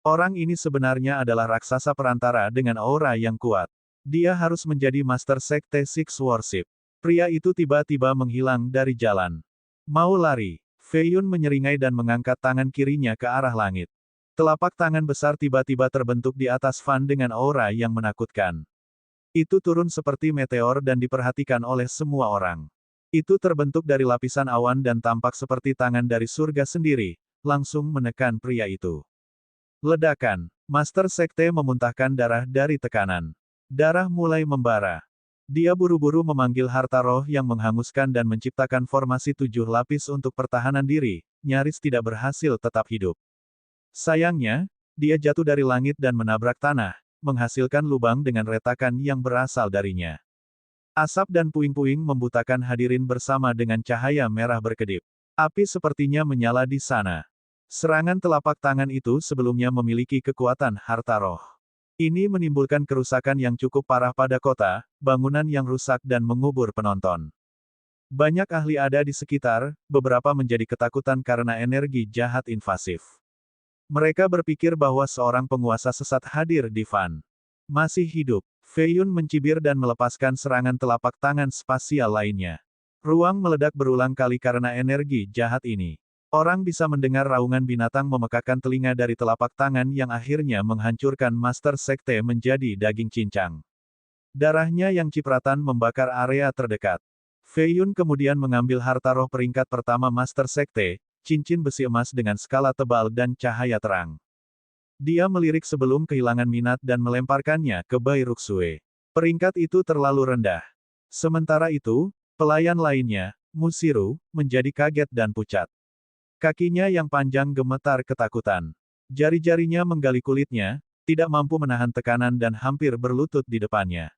Orang ini sebenarnya adalah raksasa perantara dengan aura yang kuat. Dia harus menjadi Master Sekte Six Worship. Pria itu tiba-tiba menghilang dari jalan. Mau lari. Feiyun menyeringai dan mengangkat tangan kirinya ke arah langit. Telapak tangan besar tiba-tiba terbentuk di atas Fan dengan aura yang menakutkan. Itu turun seperti meteor dan diperhatikan oleh semua orang. Itu terbentuk dari lapisan awan dan tampak seperti tangan dari surga sendiri, langsung menekan pria itu. Ledakan. Master Sekte memuntahkan darah dari tekanan. Darah mulai membara. Dia buru-buru memanggil harta roh yang menghanguskan dan menciptakan formasi 7 lapis untuk pertahanan diri, nyaris tidak berhasil tetap hidup. Sayangnya, dia jatuh dari langit dan menabrak tanah, menghasilkan lubang dengan retakan yang berasal darinya. Asap dan puing-puing membutakan hadirin bersama dengan cahaya merah berkedip. Api sepertinya menyala di sana. Serangan telapak tangan itu sebelumnya memiliki kekuatan harta roh. Ini menimbulkan kerusakan yang cukup parah pada kota, bangunan yang rusak dan mengubur penonton. Banyak ahli ada di sekitar, beberapa menjadi ketakutan karena energi jahat invasif. Mereka berpikir bahwa seorang penguasa sesat hadir di Fan. Masih hidup, Fei Yun mencibir dan melepaskan serangan telapak tangan spasial lainnya. Ruang meledak berulang kali karena energi jahat ini. Orang bisa mendengar raungan binatang memekakkan telinga dari telapak tangan yang akhirnya menghancurkan Master Sekte menjadi daging cincang. Darahnya yang cipratan membakar area terdekat. Fei Yun kemudian mengambil harta roh peringkat pertama Master Sekte, cincin besi emas dengan skala tebal dan cahaya terang. Dia melirik sebelum kehilangan minat dan melemparkannya ke Bai Ruxue. Peringkat itu terlalu rendah. Sementara itu, pelayan lainnya, Musiru, menjadi kaget dan pucat. Kakinya yang panjang gemetar ketakutan. Jari-jarinya menggali kulitnya, tidak mampu menahan tekanan dan hampir berlutut di depannya.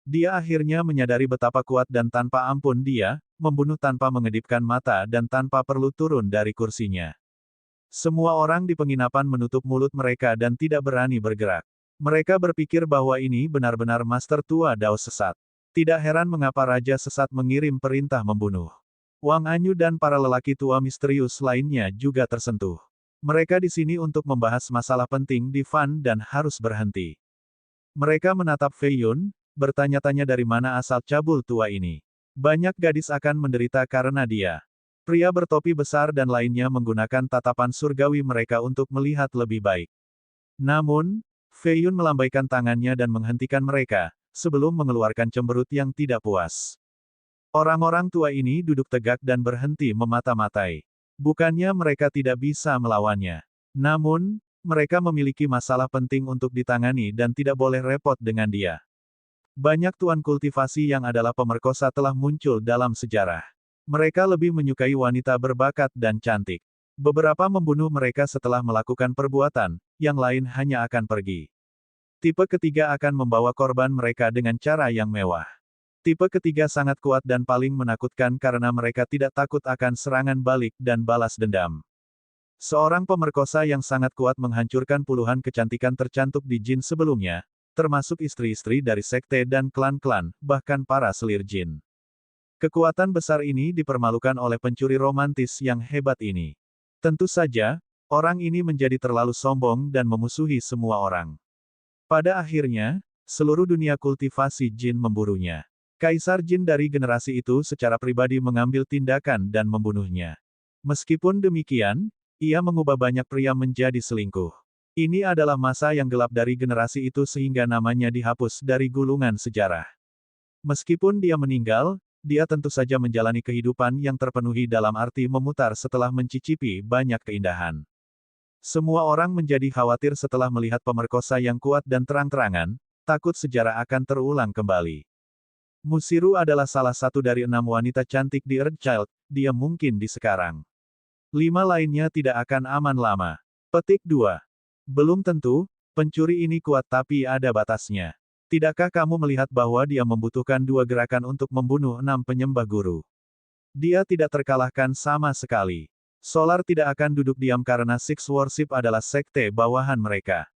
Dia akhirnya menyadari betapa kuat dan tanpa ampun dia, membunuh tanpa mengedipkan mata dan tanpa perlu turun dari kursinya. Semua orang di penginapan menutup mulut mereka dan tidak berani bergerak. Mereka berpikir bahwa ini benar-benar Master Tua Dao sesat. Tidak heran mengapa Raja Sesat mengirim perintah membunuh. Wang Anyu dan para lelaki tua misterius lainnya juga tersentuh. Mereka di sini untuk membahas masalah penting di Fan dan harus berhenti. Mereka menatap Fei Yun, bertanya-tanya dari mana asal cabul tua ini. Banyak gadis akan menderita karena dia. Pria bertopi besar dan lainnya menggunakan tatapan surgawi mereka untuk melihat lebih baik. Namun, Fei Yun melambaikan tangannya dan menghentikan mereka, sebelum mengeluarkan cemberut yang tidak puas. Orang-orang tua ini duduk tegak dan berhenti memata-matai. Bukannya mereka tidak bisa melawannya. Namun, mereka memiliki masalah penting untuk ditangani dan tidak boleh repot dengan dia. Banyak tuan kultivasi yang adalah pemerkosa telah muncul dalam sejarah. Mereka lebih menyukai wanita berbakat dan cantik. Beberapa membunuh mereka setelah melakukan perbuatan, yang lain hanya akan pergi. Tipe ketiga akan membawa korban mereka dengan cara yang mewah. Tipe ketiga sangat kuat dan paling menakutkan karena mereka tidak takut akan serangan balik dan balas dendam. Seorang pemerkosa yang sangat kuat menghancurkan puluhan kecantikan tercantik di jin sebelumnya, termasuk istri-istri dari sekte dan klan-klan, bahkan para selir jin. Kekuatan besar ini dipermalukan oleh pencuri romantis yang hebat ini. Tentu saja, orang ini menjadi terlalu sombong dan memusuhi semua orang. Pada akhirnya, seluruh dunia kultivasi jin memburunya. Kaisar jin dari generasi itu secara pribadi mengambil tindakan dan membunuhnya. Meskipun demikian, ia mengubah banyak pria menjadi selingkuh. Ini adalah masa yang gelap dari generasi itu sehingga namanya dihapus dari gulungan sejarah. Meskipun dia meninggal, dia tentu saja menjalani kehidupan yang terpenuhi dalam arti memutar setelah mencicipi banyak keindahan. Semua orang menjadi khawatir setelah melihat pemerkosa yang kuat dan terang-terangan, takut sejarah akan terulang kembali. Musiru adalah salah satu dari 6 wanita cantik di Earthchild, dia mungkin di sekarang. 5 lainnya tidak akan aman lama. Petik 2. Belum tentu, pencuri ini kuat tapi ada batasnya. Tidakkah kamu melihat bahwa dia membutuhkan 2 gerakan untuk membunuh 6 penyembah guru? Dia tidak terkalahkan sama sekali. Solar tidak akan duduk diam karena Six Worship adalah sekte bawahan mereka.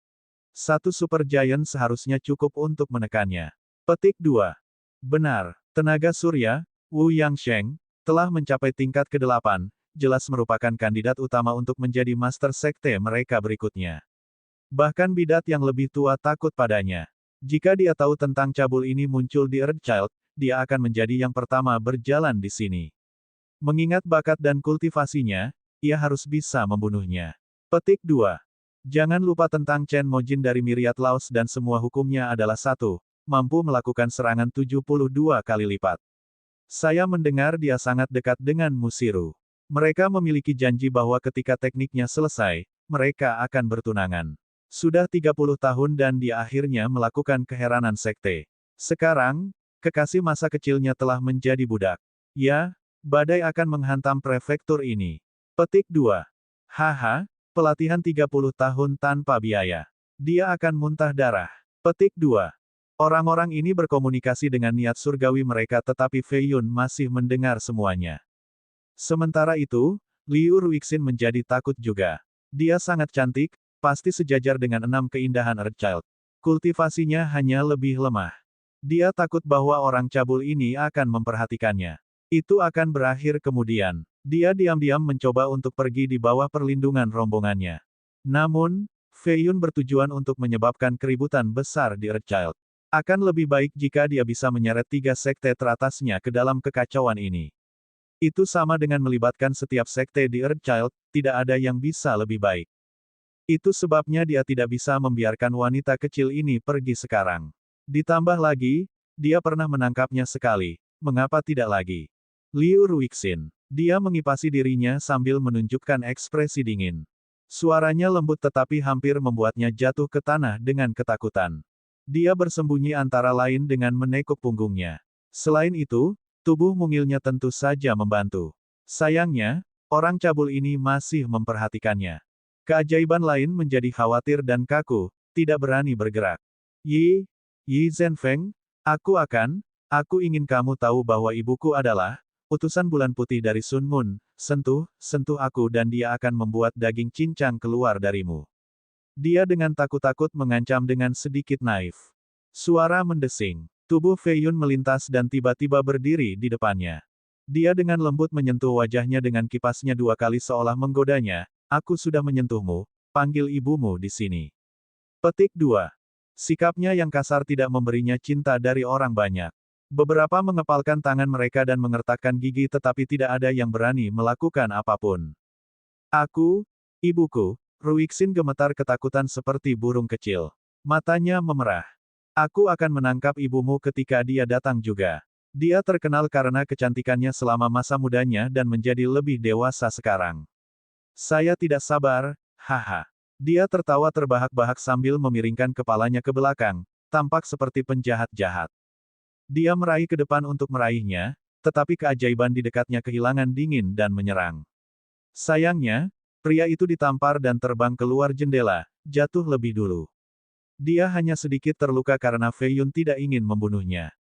1 Super Giant seharusnya cukup untuk menekannya. Petik 2. Benar, tenaga surya, Wu Yangsheng, telah mencapai tingkat ke-8, jelas merupakan kandidat utama untuk menjadi master sekte mereka berikutnya. Bahkan bidat yang lebih tua takut padanya. Jika dia tahu tentang cabul ini muncul di Earthchild, dia akan menjadi yang pertama berjalan di sini. Mengingat bakat dan kultivasinya, ia harus bisa membunuhnya. Petik 2. Jangan lupa tentang Chen Mojin dari Myriad Laos dan semua hukumnya adalah 1. Mampu melakukan serangan 72 kali lipat. Saya mendengar dia sangat dekat dengan Musiru. Mereka memiliki janji bahwa ketika tekniknya selesai, mereka akan bertunangan. Sudah 30 tahun dan dia akhirnya melakukan keheranan sekte. Sekarang, kekasih masa kecilnya telah menjadi budak. Ya, badai akan menghantam prefektur ini. Petik 2. Haha, pelatihan 30 tahun tanpa biaya. Dia akan muntah darah. Petik 2. Orang-orang ini berkomunikasi dengan niat surgawi mereka tetapi Fei Yun masih mendengar semuanya. Sementara itu, Liu Ruixin menjadi takut juga. Dia sangat cantik, pasti sejajar dengan 6 keindahan Earthchild. Kultivasinya hanya lebih lemah. Dia takut bahwa orang cabul ini akan memperhatikannya. Itu akan berakhir kemudian. Dia diam-diam mencoba untuk pergi di bawah perlindungan rombongannya. Namun, Fei Yun bertujuan untuk menyebabkan keributan besar di Earthchild. Akan lebih baik jika dia bisa menyeret 3 sekte teratasnya ke dalam kekacauan ini. Itu sama dengan melibatkan setiap sekte di Earthchild, tidak ada yang bisa lebih baik. Itu sebabnya dia tidak bisa membiarkan wanita kecil ini pergi sekarang. Ditambah lagi, dia pernah menangkapnya sekali, mengapa tidak lagi? Liu Ruixin. Dia mengipasi dirinya sambil menunjukkan ekspresi dingin. Suaranya lembut tetapi hampir membuatnya jatuh ke tanah dengan ketakutan. Dia bersembunyi antara lain dengan menekuk punggungnya. Selain itu, tubuh mungilnya tentu saja membantu. Sayangnya, orang cabul ini masih memperhatikannya. Keajaiban lain menjadi khawatir dan kaku, tidak berani bergerak. Yi Zhenfeng, aku ingin kamu tahu bahwa ibuku adalah utusan bulan putih dari Sun Moon. Sentuh aku dan dia akan membuat daging cincang keluar darimu. Dia dengan takut-takut mengancam dengan sedikit naif. Suara mendesing. Tubuh Fei Yun melintas dan tiba-tiba berdiri di depannya. Dia dengan lembut menyentuh wajahnya dengan kipasnya 2 kali seolah menggodanya. Aku sudah menyentuhmu, panggil ibumu di sini. Petik 2. Sikapnya yang kasar tidak memberinya cinta dari orang banyak. Beberapa mengepalkan tangan mereka dan mengertakkan gigi tetapi tidak ada yang berani melakukan apapun. Ibuku, Ruixin gemetar ketakutan seperti burung kecil. Matanya memerah. Aku akan menangkap ibumu ketika dia datang juga. Dia terkenal karena kecantikannya selama masa mudanya dan menjadi lebih dewasa sekarang. Saya tidak sabar, haha. Dia tertawa terbahak-bahak sambil memiringkan kepalanya ke belakang, tampak seperti penjahat jahat. Dia meraih ke depan untuk meraihnya, tetapi keajaiban di dekatnya kehilangan dingin dan menyerang. Sayangnya, pria itu ditampar dan terbang keluar jendela, jatuh lebih dulu. Dia hanya sedikit terluka karena Fei Yun tidak ingin membunuhnya.